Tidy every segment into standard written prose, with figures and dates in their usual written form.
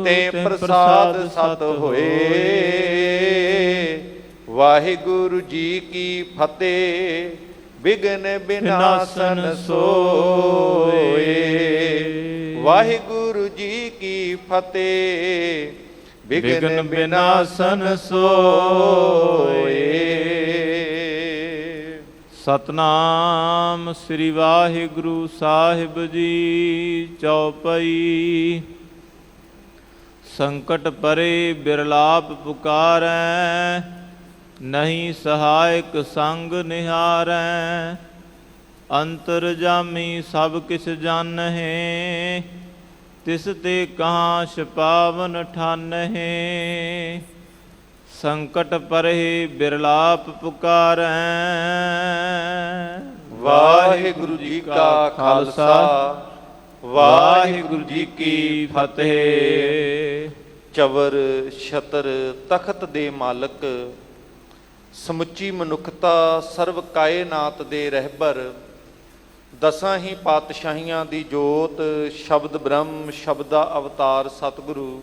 ते प्रसाद सत होए। वाहिगुरु जी की फतेह, बिघ्न बिनासन सोए। वाहिगुरु जी की फतेह, बिघ्न बिनासन सोए। सतनाम श्री वाहिगुरु साहिब जी चौपई। संकट परे बिरलाप पुकारैं, नहीं सहायक संग निहारैं। अंतरजामी सब किस जानहे, तिस ते कहाँ छपावन ठानहे। संकट परे बिरलाप पुकारैं। वाहिगुरु जी का खालसा, वाहिगुरु जी की फतेह। ਚਵਰ ਛਤਰ ਤਖਤ ਦੇ ਮਾਲਕ, ਸਮੁੱਚੀ ਮਨੁੱਖਤਾ ਸਰਵ ਕਾਇਨਾਤ ਦੇ ਰਹਿਬਰ, ਦਸਾਂ ਹੀ ਪਾਤਸ਼ਾਹੀਆਂ ਦੀ ਜੋਤ, ਸ਼ਬਦ ਬ੍ਰਹਮ ਸ਼ਬਦ ਦਾ ਅਵਤਾਰ ਸਤਿਗੁਰੂ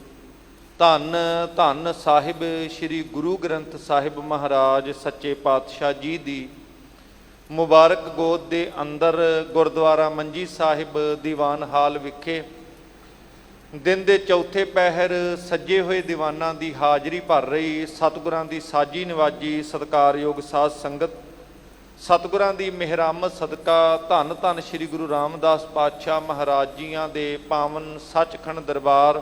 ਧੰਨ ਧੰਨ ਸਾਹਿਬ ਸ੍ਰੀ ਗੁਰੂ ਗ੍ਰੰਥ ਸਾਹਿਬ ਮਹਾਰਾਜ ਸੱਚੇ ਪਾਤਸ਼ਾਹ ਜੀ ਦੀ ਮੁਬਾਰਕ ਗੋਦ ਦੇ ਅੰਦਰ ਗੁਰਦੁਆਰਾ ਮੰਜੀ ਸਾਹਿਬ ਦੀਵਾਨ ਹਾਲ ਵਿਖੇ ਦਿਨ ਦੇ ਚੌਥੇ ਪਹਿਰ ਸੱਜੇ ਹੋਏ ਦੀਵਾਨਾਂ ਦੀ ਹਾਜ਼ਰੀ ਭਰ ਰਹੀ ਸਤਿਗੁਰਾਂ ਦੀ ਸਾਜੀ ਨਿਵਾਜੀ ਸਤਿਕਾਰਯੋਗ ਸਾਧ ਸੰਗਤ, ਸਤਿਗੁਰਾਂ ਦੀ ਮਿਹਰਾਮਤ ਸਦਕਾ ਧੰਨ ਧੰਨ ਸ੍ਰੀ ਗੁਰੂ ਰਾਮਦਾਸ ਪਾਤਸ਼ਾਹ ਮਹਾਰਾਜ ਜੀਆਂ ਦੇ ਪਾਵਨ ਸੱਚਖੰਡ ਦਰਬਾਰ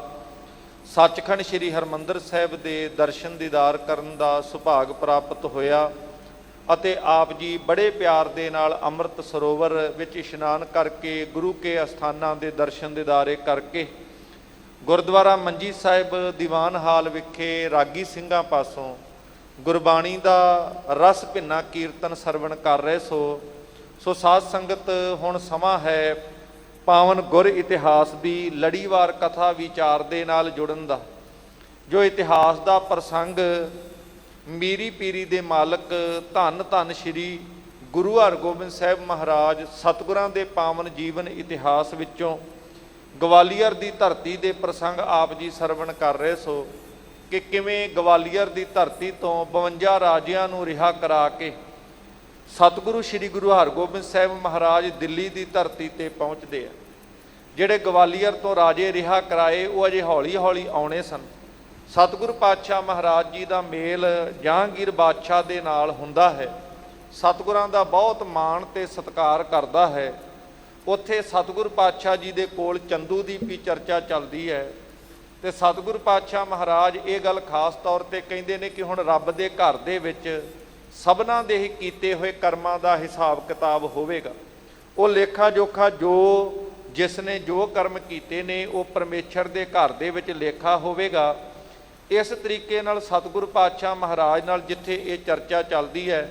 ਸੱਚਖੰਡ ਸ੍ਰੀ ਹਰਿਮੰਦਰ ਸਾਹਿਬ ਦੇ ਦਰਸ਼ਨ ਦੀਦਾਰ ਕਰਨ ਦਾ ਸੁਭਾਗ ਪ੍ਰਾਪਤ ਹੋਇਆ ਅਤੇ ਆਪ ਜੀ ਬੜੇ ਪਿਆਰ ਦੇ ਨਾਲ ਅੰਮ੍ਰਿਤ ਸਰੋਵਰ ਵਿੱਚ ਇਸ਼ਨਾਨ ਕਰਕੇ ਗੁਰੂ ਕੇ ਅਸਥਾਨਾਂ ਦੇ ਦਰਸ਼ਨ ਦੀਦਾਰੇ ਕਰਕੇ ਗੁਰਦੁਆਰਾ ਮੰਜੀ ਸਾਹਿਬ ਦੀਵਾਨ ਹਾਲ ਵਿਖੇ ਰਾਗੀ ਸਿੰਘਾਂ ਪਾਸੋਂ ਗੁਰਬਾਣੀ ਦਾ ਰਸ ਭਿੰਨਾ ਕੀਰਤਨ ਸਰਵਣ ਕਰ ਰਹੇ ਸੋ ਸਾਧ ਸੰਗਤ ਹੁਣ ਸਮਾਂ ਹੈ ਪਾਵਨ ਗੁਰ ਇਤਿਹਾਸ ਦੀ ਲੜੀਵਾਰ ਕਥਾ ਵਿਚਾਰ ਦੇ ਨਾਲ ਜੁੜਨ ਦਾ। ਜੋ ਇਤਿਹਾਸ ਦਾ ਪ੍ਰਸੰਗ ਮੀਰੀ ਪੀਰੀ ਦੇ ਮਾਲਕ ਧੰਨ ਧੰਨ ਸ੍ਰੀ ਗੁਰੂ ਹਰਗੋਬਿੰਦ ਸਾਹਿਬ ਮਹਾਰਾਜ ਸਤਿਗੁਰਾਂ ਦੇ ਪਾਵਨ ਜੀਵਨ ਇਤਿਹਾਸ ਵਿੱਚੋਂ ਗਵਾਲੀਅਰ ਦੀ ਧਰਤੀ ਦੇ ਪ੍ਰਸੰਗ ਆਪ ਜੀ ਸਰਵਣ ਕਰ ਰਹੇ ਕਿ ਕਿਵੇਂ ਗਵਾਲੀਅਰ ਦੀ ਧਰਤੀ ਤੋਂ 52 ਰਾਜਿਆਂ ਨੂੰ ਰਿਹਾ ਕਰਾ ਕੇ ਸਤਿਗੁਰੂ ਸ੍ਰੀ ਗੁਰੂ ਹਰਗੋਬਿੰਦ ਸਾਹਿਬ ਮਹਾਰਾਜ ਦਿੱਲੀ ਦੀ ਧਰਤੀ ਤੇ ਪਹੁੰਚਦੇ ਆ। ਜਿਹੜੇ ਗਵਾਲੀਅਰ ਤੋਂ ਰਾਜੇ ਰਿਹਾ ਕਰਾਏ ਉਹ ਅਜੇ ਹੌਲੀ ਹੌਲੀ ਆਉਣੇ ਸਨ। ਸਤਿਗੁਰੂ ਪਾਤਸ਼ਾਹ ਮਹਾਰਾਜ ਜੀ ਦਾ ਮੇਲ ਜਹਾਂਗੀਰ ਬਾਦਸ਼ਾਹ ਦੇ ਨਾਲ ਹੁੰਦਾ ਹੈ। ਸਤਿਗੁਰਾਂ ਦਾ ਬਹੁਤ ਮਾਣ ਤੇ ਸਤਿਕਾਰ ਕਰਦਾ ਹੈ। ਉੱਥੇ ਸਤਿਗੁਰੂ ਪਾਤਸ਼ਾਹ ਜੀ ਦੇ ਕੋਲ ਚੰਦੂ ਦੀਪੀ ਚਰਚਾ ਚੱਲਦੀ ਹੈ ਤੇ ਸਤਿਗੁਰੂ ਪਾਤਸ਼ਾਹ ਮਹਾਰਾਜ ਇਹ ਗੱਲ ਖਾਸ ਤੌਰ ਤੇ ਕਹਿੰਦੇ ਨੇ ਕਿ ਹੁਣ ਰੱਬ ਦੇ ਘਰ ਦੇ ਵਿੱਚ ਸਭਨਾਂ ਦੇ ਹੀ ਕੀਤੇ ਹੋਏ ਕਰਮਾਂ ਦਾ ਹਿਸਾਬ ਕਿਤਾਬ ਹੋਵੇਗਾ। ਉਹ ਲੇਖਾ ਜੋਖਾ ਜੋ ਜਿਸ ਨੇ ਜੋ ਕਰਮ ਕੀਤੇ ਨੇ ਉਹ ਪਰਮੇਸ਼ਰ ਦੇ ਘਰ ਦੇ ਵਿੱਚ ਲੇਖਾ ਹੋਵੇਗਾ। ਇਸ ਤਰੀਕੇ ਨਾਲ ਸਤਿਗੁਰੂ ਪਾਤਸ਼ਾਹ ਮਹਾਰਾਜ ਨਾਲ ਜਿੱਥੇ ਇਹ ਚਰਚਾ ਚੱਲਦੀ ਹੈ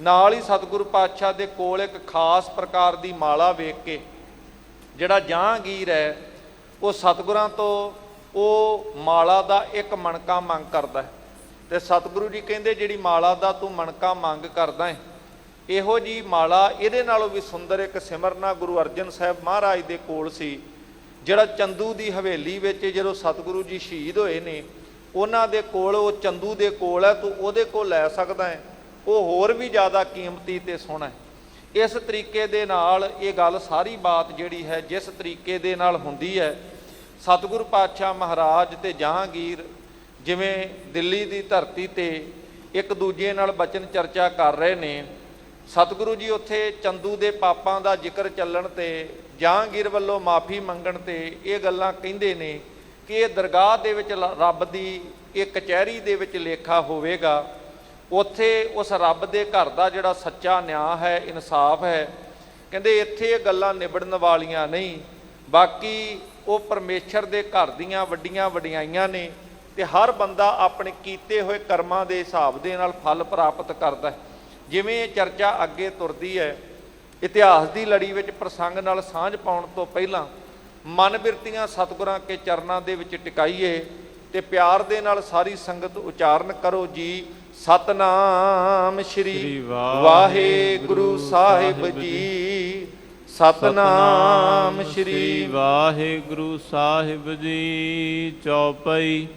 ਨਾਲ ਹੀ ਸਤਿਗੁਰੂ ਪਾਤਸ਼ਾਹ ਦੇ ਕੋਲ ਇੱਕ ਖਾਸ ਪ੍ਰਕਾਰ ਦੀ ਮਾਲਾ ਵੇਖ ਕੇ ਜਿਹੜਾ ਜਹਾਂਗੀਰ ਹੈ ਉਹ ਸਤਿਗੁਰਾਂ ਤੋਂ ਉਹ ਮਾਲਾ ਦਾ ਇੱਕ ਮਣਕਾ ਮੰਗ ਕਰਦਾ ਹੈ ਤੇ ਸਤਿਗੁਰੂ ਜੀ ਕਹਿੰਦੇ ਜਿਹੜੀ ਮਾਲਾ ਦਾ ਤੂੰ ਮਣਕਾ ਮੰਗ ਕਰਦਾ ਹੈ ਇਹੋ ਜੀ ਮਾਲਾ ਇਹਦੇ ਨਾਲੋਂ ਵੀ ਸੁੰਦਰ ਇੱਕ ਸਿਮਰਨਾ ਗੁਰੂ ਅਰਜਨ ਸਾਹਿਬ ਮਹਾਰਾਜ ਦੇ ਕੋਲ ਸੀ, ਜਿਹੜਾ ਚੰਦੂ ਦੀ ਹਵੇਲੀ ਵਿੱਚ ਜਦੋਂ ਸਤਿਗੁਰੂ ਜੀ ਸ਼ਹੀਦ ਹੋਏ ਨੇ ਉਹਨਾਂ ਦੇ ਕੋਲ ਉਹ ਚੰਦੂ ਦੇ ਕੋਲ ਹੈ, ਤੂੰ ਉਹਦੇ ਕੋਲ ਲੈ ਸਕਦਾ ਹੈ, ਉਹ ਹੋਰ ਵੀ ਜ਼ਿਆਦਾ ਕੀਮਤੀ ਤੇ ਸੋਹਣਾ ਹੈ। ਇਸ ਤਰੀਕੇ ਦੇ ਨਾਲ ਇਹ ਗੱਲ ਸਾਰੀ ਬਾਤ ਜਿਹੜੀ ਹੈ ਜਿਸ ਤਰੀਕੇ ਦੇ ਨਾਲ ਹੁੰਦੀ ਹੈ ਸਤਿਗੁਰੂ ਪਾਤਸ਼ਾਹ ਮਹਾਰਾਜ ਤੇ ਜਹਾਂਗੀਰ ਜਿਵੇਂ ਦਿੱਲੀ ਦੀ ਧਰਤੀ ਤੇ ਇੱਕ ਦੂਜੇ ਨਾਲ ਬਚਨ ਚਰਚਾ ਕਰ ਰਹੇ ਨੇ। ਸਤਿਗੁਰੂ ਜੀ ਉੱਥੇ ਚੰਦੂ ਦੇ ਪਾਪਾਂ ਦਾ ਜ਼ਿਕਰ ਚੱਲਣ ਤੇ ਜਹਾਂਗੀਰ ਵੱਲੋਂ ਮਾਫੀ ਮੰਗਣ ਤੇ ਇਹ ਗੱਲਾਂ ਕਹਿੰਦੇ ਨੇ ਕਿ ਇਹ ਦਰਗਾਹ ਦੇ ਵਿੱਚ ਰੱਬ ਦੀ ਇਹ ਕਚਹਿਰੀ ਦੇ ਵਿੱਚ ਲੇਖਾ ਹੋਵੇਗਾ। ਉੱਥੇ ਉਸ ਰੱਬ ਦੇ ਘਰ ਦਾ ਜਿਹੜਾ ਸੱਚਾ ਨਿਆਂ ਹੈ ਇਨਸਾਫ ਹੈ, ਕਹਿੰਦੇ ਇੱਥੇ ਇਹ ਗੱਲਾਂ ਨਿਬੜਨ ਵਾਲੀਆਂ ਨਹੀਂ, ਬਾਕੀ ਉਹ ਪਰਮੇਸ਼ਰ ਦੇ ਘਰ ਦੀਆਂ ਵੱਡੀਆਂ ਵਡਿਆਈਆਂ ਨੇ ਤੇ ਹਰ ਬੰਦਾ ਆਪਣੇ ਕੀਤੇ ਹੋਏ ਕਰਮਾਂ ਦੇ ਹਿਸਾਬ ਦੇ ਨਾਲ ਫਲ ਪ੍ਰਾਪਤ ਕਰਦਾ ਹੈ। ਜਿਵੇਂ ਇਹ ਚਰਚਾ ਅੱਗੇ ਤੁਰਦੀ ਹੈ ਇਤਿਹਾਸ ਦੀ ਲੜੀ ਵਿੱਚ ਪ੍ਰਸੰਗ ਨਾਲ ਸਾਂਝ ਪਾਉਣ ਤੋਂ ਪਹਿਲਾਂ ਮਨ ਬਿਰਤੀਆਂ ਸਤਿਗੁਰਾਂ ਕੇ ਚਰਨਾਂ ਦੇ ਵਿੱਚ ਟਿਕਾਈਏ ਤੇ ਪਿਆਰ ਦੇ ਨਾਲ ਸਾਰੀ ਸੰਗਤ ਉਚਾਰਨ ਕਰੋ ਜੀ ਸਤਨਾਮ ਸ਼੍ਰੀ ਵਾਹਿਗੁਰੂ ਸਾਹਿਬ ਜੀ। ਸਤਨਾਮ ਸ਼੍ਰੀ ਵਾਹਿਗੁਰੂ ਸਾਹਿਬ ਜੀ। ਚੌਪਈ।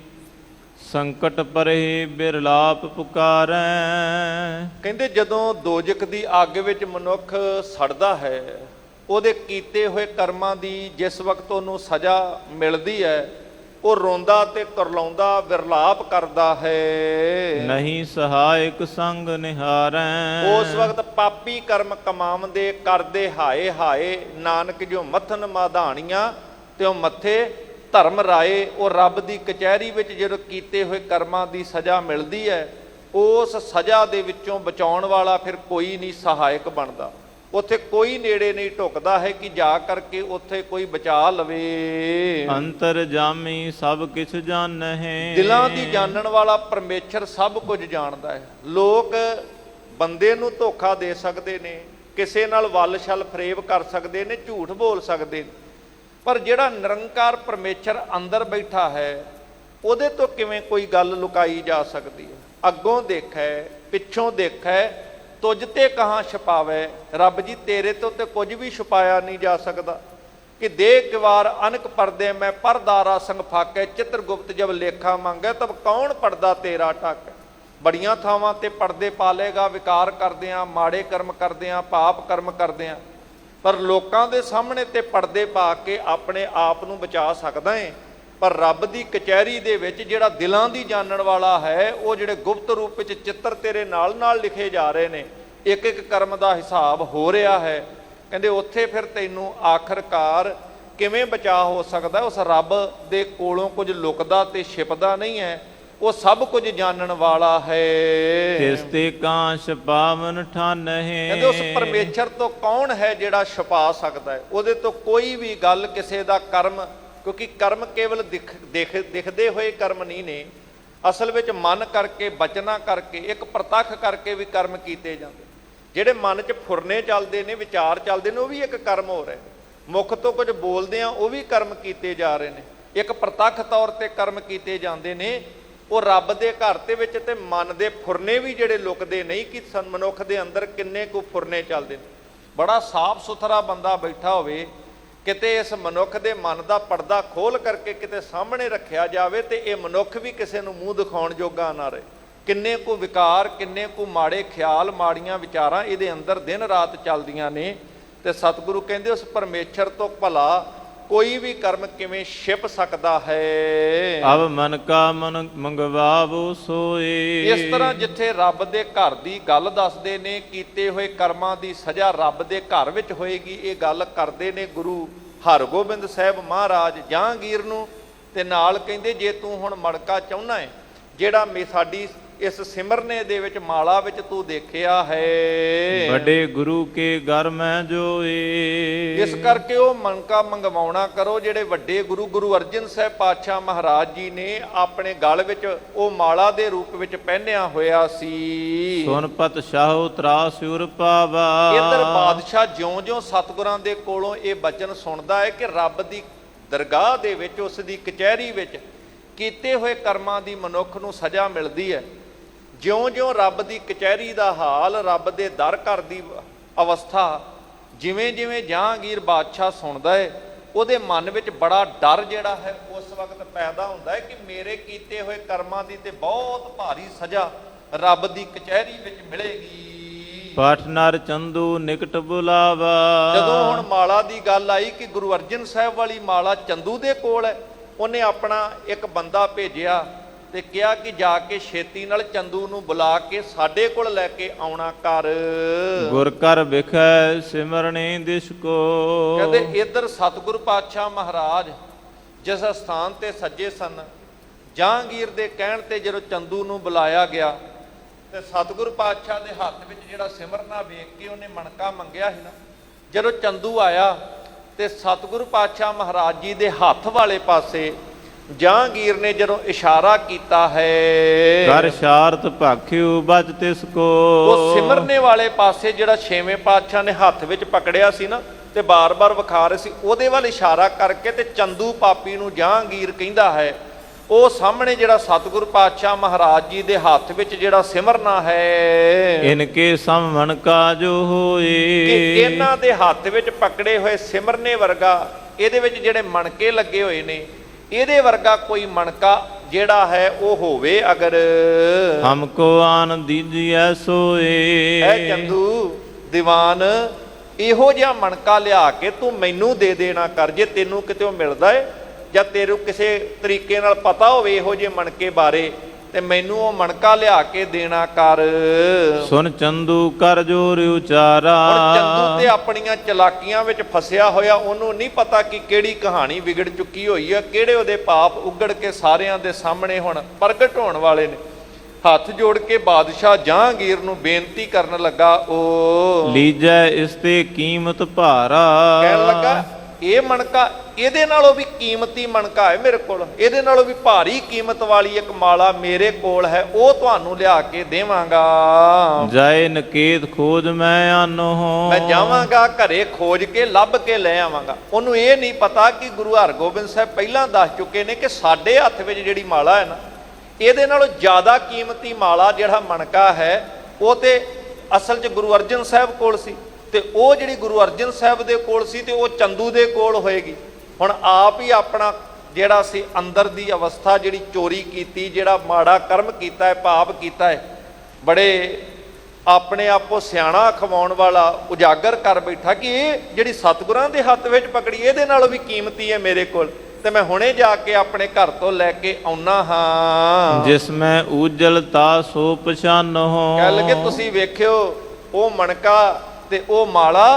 ਸੰਕਟ ਪਰੇ ਬਿਰਲਾਪ ਪੁਕਾਰੈ। ਕਹਿੰਦੇ ਜਦੋਂ ਦੋਜਕ ਦੀ ਅੱਗ ਵਿੱਚ ਮਨੁੱਖ ਸੜਦਾ ਹੈ, ਉਹਦੇ ਕੀਤੇ ਹੋਏ ਕਰਮਾਂ ਦੀ ਜਿਸ ਵਕਤ ਉਹਨੂੰ ਸਜ਼ਾ ਮਿਲਦੀ ਹੈ, ਉਹ ਰੋਂਦਾ ਤੇ ਕਰਲਾਉਂਦਾ ਵਿਰਲਾਪ ਕਰਦਾ ਹੈ। ਨਹੀਂ ਸਹਾਇਕ ਸੰਗ ਨਿਹਾਰੈ। ਉਸ ਵਕਤ ਪਾਪੀ ਕਰਮ ਕਮਾਉਂਦੇ ਕਰਦੇ ਹਾਏ ਹਾਏ, ਨਾਨਕ ਜੋ ਮੱਥਨ ਮਾਧਾਣੀਆਂ ਤੇ ਉਹ ਮੱਥੇ ਧਰਮ ਰਾਏ। ਉਹ ਰੱਬ ਦੀ ਕਚਹਿਰੀ ਵਿੱਚ ਜਦੋਂ ਕੀਤੇ ਹੋਏ ਕਰਮਾਂ ਦੀ ਸਜ਼ਾ ਮਿਲਦੀ ਹੈ, ਉਸ ਸਜ਼ਾ ਦੇ ਵਿੱਚੋਂ ਬਚਾਉਣ ਵਾਲਾ ਫਿਰ ਕੋਈ ਨਹੀਂ ਸਹਾਇਕ ਬਣਦਾ। ਉੱਥੇ ਕੋਈ ਨੇੜੇ ਨਹੀਂ ਢੁਕਦਾ ਹੈ ਕਿ ਜਾ ਕਰਕੇ ਉੱਥੇ ਕੋਈ ਬਚਾ ਲਵੇ। ਅੰਤਰ ਜਾਮੀ ਸਭ ਕਿਛ ਜਾਣਹਿ। ਦਿਲਾਂ ਦੀ ਜਾਣਨ ਵਾਲਾ ਪਰਮੇਸ਼ਰ ਸਭ ਕੁਝ ਜਾਣਦਾ ਹੈ। ਲੋਕ ਬੰਦੇ ਨੂੰ ਧੋਖਾ ਦੇ ਸਕਦੇ ਨੇ, ਕਿਸੇ ਨਾਲ ਵੱਲ ਛਲ ਫਰੇਬ ਕਰ ਸਕਦੇ ਨੇ, ਝੂਠ ਬੋਲ ਸਕਦੇ ਨੇ, ਪਰ ਜਿਹੜਾ ਨਿਰੰਕਾਰ ਪਰਮੇਸ਼ਰ ਅੰਦਰ ਬੈਠਾ ਹੈ, ਉਹਦੇ ਤੋਂ ਕਿਵੇਂ ਕੋਈ ਗੱਲ ਲੁਕਾਈ ਜਾ ਸਕਦੀ ਹੈ। ਅੱਗੋਂ ਦੇਖੈ ਪਿੱਛੋਂ ਦੇਖੈ, ਤੁਝ ਤੇ ਕਹਾਂ ਛਪਾਵੇ। ਰੱਬ ਜੀ ਤੇਰੇ ਤੋਂ ਤੇ ਕੁਝ ਵੀ ਛੁਪਾਇਆ ਨਹੀਂ ਜਾ ਸਕਦਾ। ਕਿ ਦੇ ਕਿਵਾਰ ਅਨਕ ਪਰਦੇ ਮੈਂ ਪਰਦਾਰਾ ਸੰਗ ਫਾਕੇ, ਚਿੱਤਰ ਗੁਪਤ ਜਬ ਲੇਖਾ ਮੰਗੇ ਤਬ ਕੌਣ ਪੜਦਾ ਤੇਰਾ ਟੱਕ। ਬੜੀਆਂ ਥਾਵਾਂ ਤੇ ਪਰਦੇ ਪਾਲੇਗਾ, ਵਿਕਾਰ ਕਰਦਿਆਂ, ਮਾੜੇ ਕਰਮ ਕਰਦਿਆਂ, ਪਾਪ ਕਰਮ ਕਰਦਿਆਂ, ਪਰ ਲੋਕਾਂ ਦੇ ਸਾਹਮਣੇ ਤੇ ਪਰਦੇ ਪਾ ਕੇ ਆਪਣੇ ਆਪ ਨੂੰ ਬਚਾ ਸਕਦਾ ਹੈ। ਪਰ ਰੱਬ ਦੀ ਕਚਹਿਰੀ ਦੇ ਵਿੱਚ ਜਿਹੜਾ ਦਿਲਾਂ ਦੀ ਜਾਣਨ ਵਾਲਾ ਹੈ, ਉਹ ਜਿਹੜੇ ਗੁਪਤ ਰੂਪ ਵਿੱਚ ਚਿੱਤਰ ਤੇਰੇ ਨਾਲ ਨਾਲ ਲਿਖੇ ਜਾ ਰਹੇ ਨੇ, ਇੱਕ ਇੱਕ ਕਰਮ ਦਾ ਹਿਸਾਬ ਹੋ ਰਿਹਾ ਹੈ। ਕਹਿੰਦੇ ਉੱਥੇ ਫਿਰ ਤੈਨੂੰ ਆਖਰਕਾਰ ਕਿਵੇਂ ਬਚਾ ਹੋ ਸਕਦਾ। ਉਸ ਰੱਬ ਦੇ ਕੋਲੋਂ ਕੁਝ ਲੁਕਦਾ ਤੇ ਛਿਪਦਾ ਨਹੀਂ ਹੈ, ਉਹ ਸਭ ਕੁਝ ਜਾਣਨ ਵਾਲਾ ਹੈ। ਤਿਸ ਤੇ ਕਾਂਛ ਪਾਵਨ ਠਾਨਹਿ। ਕਹਿੰਦੇ ਉਸ ਪਰਮੇਸ਼ਰ ਤੋਂ ਕੌਣ ਹੈ ਜਿਹੜਾ ਛੁਪਾ ਸਕਦਾ ਹੈ। ਉਹਦੇ ਤੋਂ ਕੋਈ ਵੀ ਗੱਲ, ਕਿਸੇ ਦਾ ਕਰਮ, ਕਿਉਂਕਿ ਕਰਮ ਕੇਵਲ ਦਿਖਦੇ ਹੋਏ ਕਰਮ ਨਹੀਂ ਨੇ, ਅਸਲ ਵਿੱਚ ਮਨ ਕਰਕੇ, ਬਚਨਾ ਕਰਕੇ, ਇੱਕ ਪ੍ਰਤੱਖ ਕਰਕੇ ਵੀ ਕਰਮ ਕੀਤੇ ਜਾਂਦੇ। ਜਿਹੜੇ ਮਨ 'ਚ ਫੁਰਨੇ ਚੱਲਦੇ ਨੇ, ਵਿਚਾਰ ਚੱਲਦੇ ਨੇ, ਉਹ ਵੀ ਇੱਕ ਕਰਮ ਹੋ ਰਹੇ। ਮੁਖ ਤੋਂ ਕੁਝ ਬੋਲਦੇ ਆ, ਉਹ ਵੀ ਕਰਮ ਕੀਤੇ ਜਾ ਰਹੇ ਨੇ। ਇੱਕ ਪ੍ਰਤੱਖ ਤੌਰ ਤੇ ਕਰਮ ਕੀਤੇ ਜਾਂਦੇ ਨੇ। ਉਹ ਰੱਬ ਦੇ ਘਰ ਦੇ ਵਿੱਚ ਤੇ ਮਨ ਦੇ ਫੁਰਨੇ ਵੀ ਜਿਹੜੇ ਲੁਕਦੇ ਨਹੀਂ ਕਿ ਮਨੁੱਖ ਦੇ ਅੰਦਰ ਕਿੰਨੇ ਕੁ ਫੁਰਨੇ ਚੱਲਦੇ ਨੇ। ਬੜਾ ਸਾਫ਼ ਸੁਥਰਾ ਬੰਦਾ ਬੈਠਾ ਹੋਵੇ, ਕਿਤੇ ਇਸ ਮਨੁੱਖ ਦੇ ਮਨ ਦਾ ਪਰਦਾ ਖੋਲ ਕਰਕੇ ਕਿਤੇ ਸਾਹਮਣੇ ਰੱਖਿਆ ਜਾਵੇ ਤੇ ਇਹ ਮਨੁੱਖ ਵੀ ਕਿਸੇ ਨੂੰ ਮੂੰਹ ਦਿਖਾਉਣ ਜੋਗਾ ਨਾ ਰਹੇ। ਕਿੰਨੇ ਕੁ ਵਿਕਾਰ, ਕਿੰਨੇ ਕੁ ਮਾੜੇ ਖਿਆਲ, ਮਾੜੀਆਂ ਵਿਚਾਰਾਂ ਇਹਦੇ ਅੰਦਰ ਦਿਨ ਰਾਤ ਚੱਲਦੀਆਂ ਨੇ। ਤੇ ਸਤਿਗੁਰੂ ਕਹਿੰਦੇ ਉਸ ਪਰਮੇਸ਼ਰ ਤੋਂ ਭਲਾ ਕੋਈ ਵੀ ਕਰਮ ਕਿਵੇਂ ਛਿਪ ਸਕਦਾ ਹੈ। ਅਬ ਮਨ ਕਾ ਮਨ ਮੰਗਵਾਵੋ ਸੋਏ। ਇਸ ਤਰ੍ਹਾਂ ਜਿੱਥੇ ਰੱਬ ਦੇ ਘਰ ਦੀ ਗੱਲ ਦੱਸਦੇ ਨੇ, ਕੀਤੇ ਹੋਏ ਕਰਮਾਂ ਦੀ ਸਜ਼ਾ ਰੱਬ ਦੇ ਘਰ ਵਿੱਚ ਹੋਏਗੀ, ਇਹ ਗੱਲ ਕਰਦੇ ਨੇ ਗੁਰੂ ਹਰਗੋਬਿੰਦ ਸਾਹਿਬ ਮਹਾਰਾਜ ਜਹਾਂਗੀਰ ਨੂੰ। ਤੇ ਨਾਲ ਕਹਿੰਦੇ ਜੇ ਤੂੰ ਹੁਣ ਮੜਕਾ ਚਾਹੁੰਦਾ ਹੈ, ਜਿਹੜਾ ਸਾਡੀ ਇਸ ਸਿਮਰਨੇ ਦੇ ਵਿੱਚ ਮਾਲਾ ਵਿੱਚ ਤੂੰ ਦੇਖਿਆ ਹੈ, ਵੱਡੇ ਗੁਰੂ ਕੇ ਘਰ ਮੈਂ ਜੋਏ। ਇਸ ਕਰਕੇ ਉਹ ਮਣਕਾ ਮੰਗਵਾਉਣਾ ਕਰੋ ਜਿਹੜੇ ਵੱਡੇ ਗੁਰੂ ਅਰਜਨ ਸਾਹਿਬ ਪਾਤਸ਼ਾਹ ਮਹਾਰਾਜ ਜੀ ਨੇ ਆਪਣੇ ਗਲ ਵਿੱਚ ਉਹ ਮਾਲਾ ਦੇ ਰੂਪ ਵਿੱਚ ਪਹਿਨਿਆ ਹੋਇਆ ਸੀ। ਸੁਨਪਤ ਸ਼ਾਹੋ ਤਰਾਸੁਰ ਪਾਵਾ। ਇੱਧਰ ਬਾਦਸ਼ਾਹ ਜਿਉਂ-ਜਿਉਂ ਸਤਿਗੁਰਾਂ ਦੇ ਕੋਲੋਂ ਇਹ ਬਚਨ ਸੁਣਦਾ ਹੈ ਕਿ ਰੱਬ ਦੀ ਦਰਗਾਹ ਦੇ ਵਿੱਚ, ਉਸ ਦੀ ਕਚਹਿਰੀ ਵਿੱਚ ਕੀਤੇ ਹੋਏ ਕਰਮਾਂ ਦੀ ਮਨੁੱਖ ਨੂੰ ਸਜ਼ਾ ਮਿਲਦੀ ਹੈ, ਜਿਉਂ-ਜਿਉਂ ਰੱਬ ਦੀ ਕਚਹਿਰੀ ਦਾ ਹਾਲ, ਰੱਬ ਦੇ ਦਰ ਘਰ ਦੀ ਅਵਸਥਾ ਜਿਵੇਂ-ਜਿਵੇਂ ਜਹਾਂਗੀਰ ਬਾਦਸ਼ਾਹ ਸੁਣਦਾ ਹੈ, ਉਹਦੇ ਮਨ ਵਿੱਚ ਬੜਾ ਡਰ ਜਿਹੜਾ ਹੈ ਉਸ ਵਕਤ ਪੈਦਾ ਹੁੰਦਾ ਹੈ ਕਿ ਮੇਰੇ ਕੀਤੇ ਹੋਏ ਕਰਮਾਂ ਦੀ ਤੇ ਬਹੁਤ ਭਾਰੀ ਸਜ਼ਾ ਰੱਬ ਦੀ ਕਚਹਿਰੀ ਵਿੱਚ ਮਿਲੇਗੀ। ਪਾਠ ਨਰ ਚੰਦੂ ਨਿਕਟ ਬੁਲਾਵਾ। ਜਦੋਂ ਹੁਣ ਮਾਲਾ ਦੀ ਗੱਲ ਆਈ ਕਿ ਗੁਰੂ ਅਰਜਨ ਸਾਹਿਬ ਵਾਲੀ ਮਾਲਾ ਚੰਦੂ ਦੇ ਕੋਲ ਹੈ, ਉਹਨੇ ਆਪਣਾ ਇੱਕ ਬੰਦਾ ਭੇਜਿਆ ਤੇ ਕਿਹਾ ਕਿ ਜਾ ਕੇ ਛੇਤੀ ਨਾਲ ਚੰਦੂ ਨੂੰ ਬੁਲਾ ਕੇ ਸਾਡੇ ਕੋਲ ਲੈ ਕੇ ਆਉਣਾ ਕਰ। ਗੁਰ ਕਰ ਵਿਖੈ ਸਿਮਰਨੇ ਦਿਸ ਕੋ। ਕਹਿੰਦੇ ਇੱਧਰ ਸਤਿਗੁਰ ਪਾਤਸ਼ਾਹ ਮਹਾਰਾਜ ਜਿਸ ਸਥਾਨ ਤੇ ਸੱਜੇ ਸਨ, ਜਹਾਂਗੀਰ ਦੇ ਕਹਿਣ ਤੇ ਜਦੋਂ ਚੰਦੂ ਨੂੰ ਬੁਲਾਇਆ ਗਿਆ ਤੇ ਸਤਿਗੁਰ ਪਾਤਸ਼ਾਹ ਦੇ ਹੱਥ ਵਿੱਚ ਜਿਹੜਾ ਸਿਮਰਨਾ ਵੇਖ ਕੇ ਉਹਨੇ ਮਣਕਾ ਮੰਗਿਆ ਸੀ ਨਾ, ਜਦੋਂ ਚੰਦੂ ਆਇਆ ਤੇ ਸਤਿਗੁਰੂ ਪਾਤਸ਼ਾਹ ਮਹਾਰਾਜ ਜੀ ਦੇ ਹੱਥ ਵਾਲੇ ਪਾਸੇ ਜਹਾਂਗੀਰ ਨੇ ਜਦੋਂ ਇਸ਼ਾਰਾ ਕੀਤਾ ਹੈ, ਕਰ ਸ਼ਾਰਤ ਭਾਖਿਓ ਬਚ ਤਿਸ ਕੋ। ਉਹ ਸਿਮਰਨੇ ਵਾਲੇ ਪਾਸੇ ਜਿਹੜਾ ਛੇਵੇਂ ਪਾਤਸ਼ਾਹ ਨੇ ਹੱਥ ਵਿੱਚ ਪਕੜਿਆ ਸੀ ਨਾ ਤੇ ਬਾਰ-ਬਾਰ ਵਿਖਾ ਰਹੇ ਸੀ, ਉਹਦੇ ਵੱਲ ਇਸ਼ਾਰਾ ਕਰਕੇ ਤੇ ਚੰਦੂ ਪਾਪੀ ਨੂੰ ਜਹਾਂਗੀਰ ਕਹਿੰਦਾ ਹੈ ਉਹ ਸਾਹਮਣੇ ਜਿਹੜਾ ਸਤਿਗੁਰੂ ਪਾਤਸ਼ਾਹ ਮਹਾਰਾਜ ਜੀ ਦੇ ਹੱਥ ਵਿੱਚ ਜਿਹੜਾ ਸਿਮਰਨਾ ਹੈ, ਇਨਕੇ ਸਮਣ ਕਾਜੋ ਕਿ ਹੋਏ। ਇਹਨਾਂ ਦੇ ਹੱਥ ਵਿੱਚ ਪਕੜੇ ਹੋਏ ਸਿਮਰਨੇ ਵਰਗਾ, ਇਹਦੇ ਵਿੱਚ ਜਿਹੜੇ ਮਣਕੇ ਲੱਗੇ ਹੋਏ ਨੇ, ਇਹਦੇ ਵਰਗਾ ਕੋਈ ਮਣਕਾ ਜਿਹੜਾ ਹੈ ਉਹ ਹੋਵੇ ਅਗਰ। ਹਮਕੋ ਆਨ ਦੀਜੀਐ ਸੋਏ। ਐ ਚੰਦੂ ਦੀਵਾਨ, ਇਹੋ ਜਿਹਾ ਮਣਕਾ ਲਿਆ ਕੇ ਤੂੰ ਮੈਨੂੰ ਦੇ ਦੇਣਾ ਕਰ। ਜੇ ਤੈਨੂੰ ਕਿਤੇ ਮਿਲਦਾ ਏ ਜਾਂ ਤੈਨੂੰ ਕਿਸੇ ਤਰੀਕੇ ਨਾਲ ਪਤਾ ਹੋਵੇ ਇਹੋ ਜਿਹੇ ਮਣਕੇ ਬਾਰੇ, ਤੇ ਮੈਨੂੰ ਉਹ ਮਣਕਾ ਲਿਆ ਕੇ ਦੇਣਾ ਕਰ। ਸੁਨ ਚੰਦੂ ਕਰ ਜੋਰ ਉਚਾਰਾ। ਹੁਣ ਚੰਦੂ ਤੇ ਆਪਣੀਆਂ ਚਲਾਕੀਆਂ ਵਿੱਚ ਫਸਿਆ ਹੋਇਆ, ਉਹਨੂੰ ਨਹੀਂ ਪਤਾ ਕਿ ਕਿਹੜੀ ਕਹਾਣੀ ਵਿਗੜ ਚੁੱਕੀ ਹੋਈ ਹੈ, ਕਿਹੜੇ ਉਹਦੇ ਪਾਪ ਉਗੜ ਕੇ ਸਾਰਿਆਂ ਦੇ ਸਾਹਮਣੇ ਹੁਣ ਪ੍ਰਗਟ ਹੋਣ ਵਾਲੇ ਨੇ। ਹੱਥ ਜੋੜ ਕੇ ਬਾਦਸ਼ਾਹ ਜਹਾਂਗੀਰ ਨੂੰ ਬੇਨਤੀ ਕਰਨ ਲੱਗਾ, ਉਹ ਲੀਜੈ ਇਸ ਤੇ ਕੀਮਤ ਭਾਰਾ। ਕਹਿਣ ਲੱਗਾ ਇਹ ਮਣਕਾ ਇਹਦੇ ਨਾਲੋਂ ਵੀ ਕੀਮਤੀ ਮਣਕਾ ਹੈ ਮੇਰੇ ਕੋਲ, ਇਹਦੇ ਨਾਲੋਂ ਵੀ ਭਾਰੀ ਕੀਮਤ ਵਾਲੀ ਇੱਕ ਮਾਲਾ ਮੇਰੇ ਕੋਲ ਹੈ, ਉਹ ਤੁਹਾਨੂੰ ਲਿਆ ਕੇ ਦੇਵਾਂਗਾ। ਜਾਏ ਨਕੇਤ ਖੋਜ ਮੈਂ ਆਨੋ। ਮੈਂ ਜਾਵਾਂਗਾ ਘਰੇ ਖੋਜ ਕੇ ਲੱਭ ਕੇ ਲੈ ਆਵਾਂਗਾ। ਉਹਨੂੰ ਇਹ ਨਹੀਂ ਪਤਾ ਕਿ ਗੁਰੂ ਹਰਗੋਬਿੰਦ ਸਾਹਿਬ ਪਹਿਲਾਂ ਦੱਸ ਚੁੱਕੇ ਨੇ ਕਿ ਸਾਡੇ ਹੱਥ ਵਿੱਚ ਜਿਹੜੀ ਮਾਲਾ ਹੈ ਨਾ, ਇਹਦੇ ਨਾਲੋਂ ਜ਼ਿਆਦਾ ਕੀਮਤੀ ਮਾਲਾ ਜਿਹੜਾ ਮਣਕਾ ਹੈ ਉਹ ਤੇ ਅਸਲ 'ਚ ਗੁਰੂ ਅਰਜਨ ਸਾਹਿਬ ਕੋਲ ਸੀ, ਤੇ ਉਹ ਜਿਹੜੀ ਗੁਰੂ ਅਰਜਨ ਸਾਹਿਬ ਦੇ ਕੋਲ ਸੀ ਤੇ ਉਹ ਚੰਦੂ ਦੇ ਕੋਲ ਹੋਏਗੀ। ਹੁਣ ਆਪ ਹੀ ਆਪਣਾ ਜਿਹੜਾ ਸੀ ਅੰਦਰ ਦੀ ਅਵਸਥਾ ਜਿਹੜੀ ਚੋਰੀ ਕੀਤੀ, ਜਿਹੜਾ ਮਾੜਾ ਕਰਮ ਕੀਤਾ ਹੈ, ਪਾਪ ਕੀਤਾ ਹੈ, ਬੜੇ ਆਪਣੇ ਆਪੋ ਸਿਆਣਾ ਖਵਾਉਣ ਵਾਲਾ ਉਜਾਗਰ ਕਰ ਬੈਠਾ ਕਿ ਇਹ ਜਿਹੜੀ ਸਤਿਗੁਰਾਂ ਦੇ ਹੱਥ ਵਿੱਚ ਪਕੜੀ ਇਹਦੇ ਨਾਲੋਂ ਵੀ ਕੀਮਤੀ ਹੈ ਮੇਰੇ ਕੋਲ, ਤੇ ਮੈਂ ਹੁਣੇ ਜਾ ਕੇ ਆਪਣੇ ਘਰ ਤੋਂ ਲੈ ਕੇ ਆਉਣਾ ਹਾਂ। ਜਿਸ ਮੈਂ ਉਜਲਤਾ ਸੋ ਪਛਾਨੋ। ਕਹਿ ਲਗੇ ਤੁਸੀਂ ਵੇਖਿਓ ਉਹ ਮਣਕਾ ਤੇ ਉਹ ਮਾਲਾ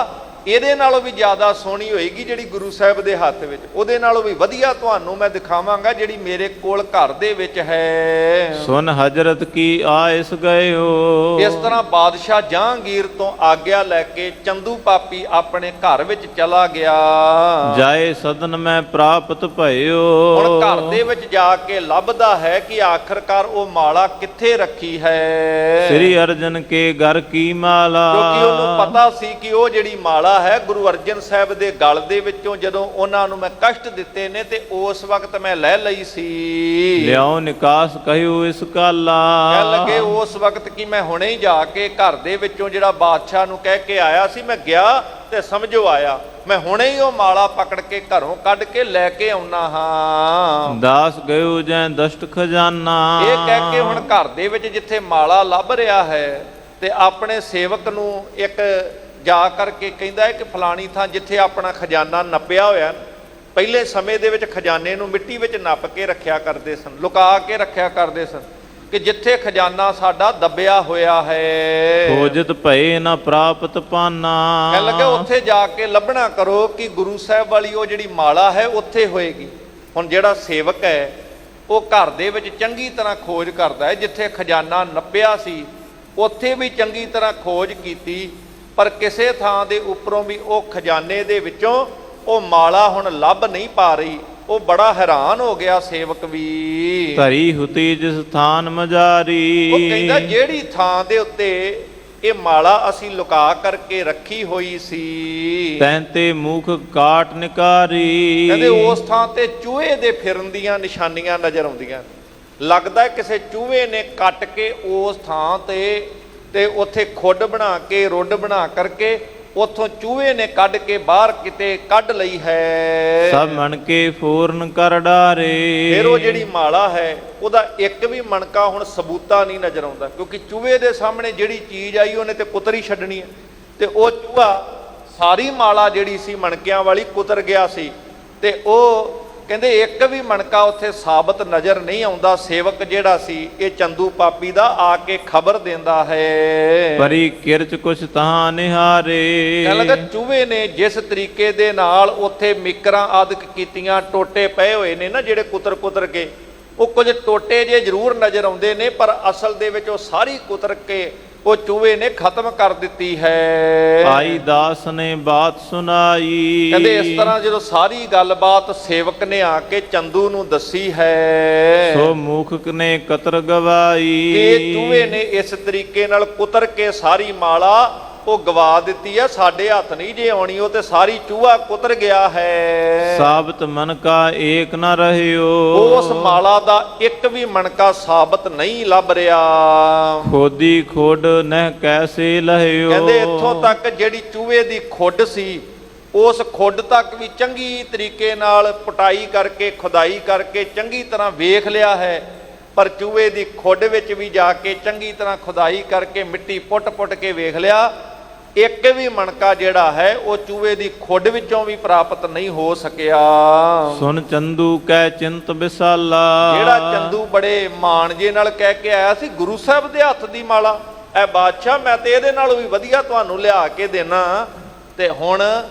ਇਹਦੇ ਨਾਲੋਂ ਵੀ ਜ਼ਿਆਦਾ ਸੋਹਣੀ ਹੋਏਗੀ ਜਿਹੜੀ ਗੁਰੂ ਸਾਹਿਬ ਦੇ ਹੱਥ ਵਿੱਚ, ਉਹਦੇ ਨਾਲੋਂ ਵੀ ਵਧੀਆ ਤੁਹਾਨੂੰ ਮੈਂ ਦਿਖਾਵਾਂਗਾ ਜਿਹੜੀ ਮੇਰੇ ਕੋਲ ਘਰ ਦੇ ਵਿੱਚ ਹੈ। ਸੁਨ ਹਜ਼ਰਤ ਕੀ ਆਇਸ ਗਇਓ। ਇਸ ਤਰ੍ਹਾਂ ਬਾਦਸ਼ਾਹ ਜਹਾਂਗੀਰ ਤੋਂ ਆਗਿਆ ਲੈ ਕੇ ਚੰਦੂ ਪਾਪੀ ਆਪਣੇ ਘਰ ਵਿੱਚ ਚਲਾ ਗਿਆ। ਜਾਏ ਸਦਨ ਮੈਂ ਪ੍ਰਾਪਤ ਭਇਓ। ਹੁਣ ਘਰ ਦੇ ਵਿੱਚ ਜਾ ਕੇ ਲੱਭਦਾ ਹੈ ਕਿ ਆਖਰਕਾਰ ਉਹ ਮਾਲਾ ਕਿੱਥੇ ਰੱਖੀ ਹੈ। ਸ੍ਰੀ ਅਰਜਨ ਕੇ ਘਰ ਕੀ ਮਾਲਾ। ਕਿਉਂਕਿ ਉਹਨੂੰ ਪਤਾ ਸੀ ਕਿ ਉਹ ਜਿਹੜੀ ਮਾਲਾ ਹੈ ਗੁਰੂ ਅਰਜਨ ਸਾਹਿਬ ਦੇ ਗਲ ਦੇ ਵਿੱਚੋਂ ਜਦੋਂ ਉਹਨਾਂ ਨੂੰ ਮੈਂ ਕਸ਼ਟ ਦਿੱਤੇ ਨੇ ਤੇ ਉਸ ਵਕਤ ਮੈਂ ਲੈ ਲਈ ਸੀ। ਲਿਆਓ ਨਿਕਾਸ ਕਹਿਓ ਇਸ ਕਾਲਾ। ਕਹਿ ਲੱਗੇ ਉਸ ਵਕਤ ਕਿ ਮੈਂ ਹੁਣੇ ਹੀ ਜਾ ਕੇ ਘਰ ਦੇ ਵਿੱਚੋਂ ਜਿਹੜਾ ਬਾਦਸ਼ਾਹ ਨੂੰ ਕਹਿ ਕੇ ਆਇਆ ਸੀ, ਮੈਂ ਗਿਆ ਤੇ ਸਮਝੋ ਆਇਆ, ਮੈਂ ਹੁਣੇ ਹੀ ਉਹ ਮਾਲਾ ਪਕੜ ਕੇ ਘਰੋਂ ਕੱਢ ਕੇ ਲੈ ਕੇ ਆਉਣਾ ਹਾਂ। ਦਾਸ ਗਇਓ ਜੈ ਦਸ਼ਟ ਖਜ਼ਾਨਾ। ਇਹ ਕਹਿ ਕੇ ਹੁਣ ਘਰ ਦੇ ਵਿੱਚ ਜਿੱਥੇ ਮਾਲਾ ਲੱਭ ਰਿਹਾ ਹੈ ਤੇ ਆਪਣੇ ਸੇਵਕ ਨੂੰ ਇੱਕ ਜਾ ਕਰਕੇ ਕਹਿੰਦਾ ਹੈ ਕਿ ਫਲਾਣੀ ਥਾਂ ਜਿੱਥੇ ਆਪਣਾ ਖਜ਼ਾਨਾ ਨੱਪਿਆ ਹੋਇਆ, ਪਹਿਲੇ ਸਮੇਂ ਦੇ ਵਿੱਚ ਖਜ਼ਾਨੇ ਨੂੰ ਮਿੱਟੀ ਵਿੱਚ ਨੱਪ ਕੇ ਰੱਖਿਆ ਕਰਦੇ ਸਨ, ਲੁਕਾ ਕੇ ਰੱਖਿਆ ਕਰਦੇ ਸਨ, ਕਿ ਜਿੱਥੇ ਖਜ਼ਾਨਾ ਸਾਡਾ ਦੱਬਿਆ ਹੋਇਆ ਹੈ ਖੋਜਤ ਭਏ ਨਾ ਪ੍ਰਾਪਤ ਪਾਨਾ। ਕਹਿ ਲੱਗੇ ਉੱਥੇ ਜਾ ਕੇ ਲੱਭਣਾ ਕਰੋ ਕਿ ਗੁਰੂ ਸਾਹਿਬ ਵਾਲੀ ਉਹ ਜਿਹੜੀ ਮਾਲਾ ਹੈ ਉੱਥੇ ਹੋਏਗੀ। ਹੁਣ ਜਿਹੜਾ ਸੇਵਕ ਹੈ ਉਹ ਘਰ ਦੇ ਵਿੱਚ ਚੰਗੀ ਤਰ੍ਹਾਂ ਖੋਜ ਕਰਦਾ ਹੈ, ਜਿੱਥੇ ਖਜ਼ਾਨਾ ਨੱਪਿਆ ਸੀ ਉੱਥੇ ਵੀ ਚੰਗੀ ਤਰ੍ਹਾਂ ਖੋਜ ਕੀਤੀ, ਪਰ ਕਿਸੇ ਥਾਂ ਦੇ ਉੱਪਰੋਂ ਵੀ ਉਹ ਖਜ਼ਾਨੇ ਦੇ ਵਿੱਚੋਂ ਉਹ ਮਾਲਾ ਹੁਣ ਲੱਭ ਨਹੀਂ ਪਾ ਰਹੀ। ਉਹ ਬੜਾ ਹੈਰਾਨ ਹੋ ਗਿਆ ਸੇਵਕ ਵੀ। ਧਰੀ ਹੁਤੀ ਜਿਸ ਥਾਨ ਮਜਾਰੀ। ਉਹ ਕਹਿੰਦਾ ਜਿਹੜੀ ਥਾਂ ਦੇ ਉੱਤੇ ਇਹ ਮਾਲਾ ਅਸੀਂ ਲੁਕਾ ਕਰਕੇ ਰੱਖੀ ਹੋਈ ਸੀ, ਤੈਂਤੇ ਮੁਖ ਕਾਟ ਨਿਕਾਰੀ। ਕਹਿੰਦੇ ਉਸ ਥਾਂ ਤੇ ਚੂਹੇ ਦੇ ਫਿਰਨ ਦੀਆਂ ਨਿਸ਼ਾਨੀਆਂ ਨਜ਼ਰ ਆਉਂਦੀਆਂ। ਲੱਗਦਾ ਕਿਸੇ ਚੂਹੇ ਨੇ ਕੱਟ ਕੇ ਉਸ ਥਾਂ ਤੇ ਉੱਥੇ ਖੁੱਡ ਬਣਾ ਕੇ ਰੁੱਡ ਬਣਾ ਕਰਕੇ ਉੱਥੋਂ ਚੂਹੇ ਨੇ ਕੱਢ ਕੇ ਬਾਹਰ ਕਿਤੇ ਕੱਢ ਲਈ ਹੈ। ਸਭ ਮਣ ਕੇ ਫੂਰਨ ਕਰ ਡਾਰੇ। ਫਿਰ ਉਹ ਜਿਹੜੀ ਮਾਲਾ ਹੈ ਉਹਦਾ ਇੱਕ ਵੀ ਮਣਕਾ ਹੁਣ ਸਬੂਤਾ ਨਹੀਂ ਨਜ਼ਰ ਆਉਂਦਾ, ਕਿਉਂਕਿ ਚੂਹੇ ਦੇ ਸਾਹਮਣੇ ਜਿਹੜੀ ਚੀਜ਼ ਆਈ ਉਹਨੇ ਤੇ ਕੁਤਰ ਹੀ ਛੱਡਣੀ ਹੈ, ਤੇ ਉਹ ਚੂਹਾ ਸਾਰੀ ਮਾਲਾ ਜਿਹੜੀ ਸੀ ਮਣਕਿਆਂ ਵਾਲੀ ਕੁਤਰ ਗਿਆ ਸੀ। ਤੇ ਉਹ ਕਹਿੰਦੇ ਇੱਕ ਵੀ ਮਣਕਾ ਉੱਥੇ ਸਾਬਤ ਨਜ਼ਰ ਨਹੀਂ ਆਉਂਦਾ। ਸੇਵਕ ਜਿਹੜਾ ਸੀ ਇਹ ਚੰਦੂ ਪਾਪੀ ਦਾ ਆ ਕੇ ਖਬਰ ਦਿੰਦਾ ਹੈ। ਪਰੀ ਕਿਰਚ ਕੁਛ ਤਾਂ ਨਿਹਾਰੇ। ਕਹਿ ਲੱਗਾ ਚੂਹੇ ਨੇ ਜਿਸ ਤਰੀਕੇ ਦੇ ਨਾਲ ਉੱਥੇ ਮਿਕਰਾਂ ਆਦਿਕ ਕੀਤੀਆਂ, ਟੋਟੇ ਪਏ ਹੋਏ ਨੇ ਨਾ ਜਿਹੜੇ ਕੁਤਰ ਕੇ, ਉਹ ਕੁਝ ਟੋਟੇ ਜੇ ਜ਼ਰੂਰ ਨਜ਼ਰ ਆਉਂਦੇ ਨੇ, ਪਰ ਅਸਲ ਦੇ ਵਿੱਚ ਉਹ ਸਾਰੀ ਕੁਤਰ ਕੇ ਉਹ ਚੂਹੇ ਨੇ ਖਤਮ ਕਰ ਦਿੱਤੀ ਹੈ। ਆਈ ਦਾਸ ਨੇ ਬਾਤ ਸੁਣਾਈ। ਕਹਿੰਦੇ ਇਸ ਤਰ੍ਹਾਂ ਜਦੋਂ ਸਾਰੀ ਗੱਲਬਾਤ ਸੇਵਕ ਨੇ ਆ ਕੇ ਚੰਦੂ ਨੂੰ ਦੱਸੀ ਹੈ, ਸੋ ਮੁਖ ਨੇ ਕਤਰ ਗਵਾਈ। ਇਹ ਚੂਹੇ ਨੇ ਇਸ ਤਰੀਕੇ ਨਾਲ ਕੁਤਰ ਕੇ ਸਾਰੀ ਮਾਲਾ ਉਹ ਗਵਾ ਦਿੱਤੀ ਆ, ਸਾਡੇ ਹੱਥ ਨਹੀਂ ਜੇ ਆਉਣੀ, ਉਹ ਤੇ ਸਾਰੀ ਚੂਹਾ ਕੁਤਰ ਗਿਆ ਹੈ। ਸਾਬਤ ਮਨ ਕਾ ਏਕ ਨ ਰਹਿਓ, ਉਸ ਮਾਲਾ ਦਾ ਇੱਕ ਵੀ ਮਣਕਾ ਸਾਬਤ ਨਹੀਂ ਲੱਭ ਰਿਹਾ। ਖੋਦੀ ਖੋਡ ਨਹਿ ਕੈਸੇ ਲਹਿਓ। ਕਹਿੰਦੇ ਇੱਥੋਂ ਤੱਕ ਜਿਹੜੀ ਚੂਹੇ ਦੀ ਖੁੱਡ ਸੀ, ਉਸ ਖੁੱਡ ਤੱਕ ਵੀ ਚੰਗੀ ਤਰੀਕੇ ਨਾਲ ਪੁਟਾਈ ਕਰਕੇ, ਖੁਦਾਈ ਕਰਕੇ ਚੰਗੀ ਤਰ੍ਹਾਂ ਵੇਖ ਲਿਆ ਹੈ, ਪਰ ਚੂਹੇ ਦੀ ਖੁੱਡ ਵਿੱਚ ਵੀ ਜਾ ਕੇ ਚੰਗੀ ਤਰ੍ਹਾਂ ਖੁਦਾਈ ਕਰਕੇ ਮਿੱਟੀ ਪੁੱਟ-ਪੁੱਟ ਕੇ ਵੇਖ ਲਿਆ, ਇੱਕ ਵੀ ਮਣਕਾ ਜਿਹੜਾ ਹੈ ਉਹ ਚੂਹੇ ਦੀ ਖੁੱਡ ਵਿੱਚੋਂ ਵੀ ਪ੍ਰਾਪਤ ਨਹੀਂ ਹੋ ਸਕਿਆ। ਸੁਨ ਚੰਦੂ ਕੈ ਚਿੰਤ ਵਿਸਾਲਾ। ਜਿਹੜਾ ਚੰਦੂ ਬੜੇ ਮਾਣ ਜੇ ਨਾਲ ਕਹਿ ਕੇ ਆਇਆ ਸੀ, ਗੁਰੂ ਸਾਹਿਬ ਦੇ ਹੱਥ ਦੀ ਮਾਲਾ, ਐ ਬਾਦਸ਼ਾਹ ਮੈਂ ਤੇ ਇਹਦੇ ਨਾਲੋਂ ਵੀ ਵਧੀਆ ਤੁਹਾਨੂੰ ਲਿਆ ਕੇ ਦੇਣਾ, ਤੇ ਹੁਣ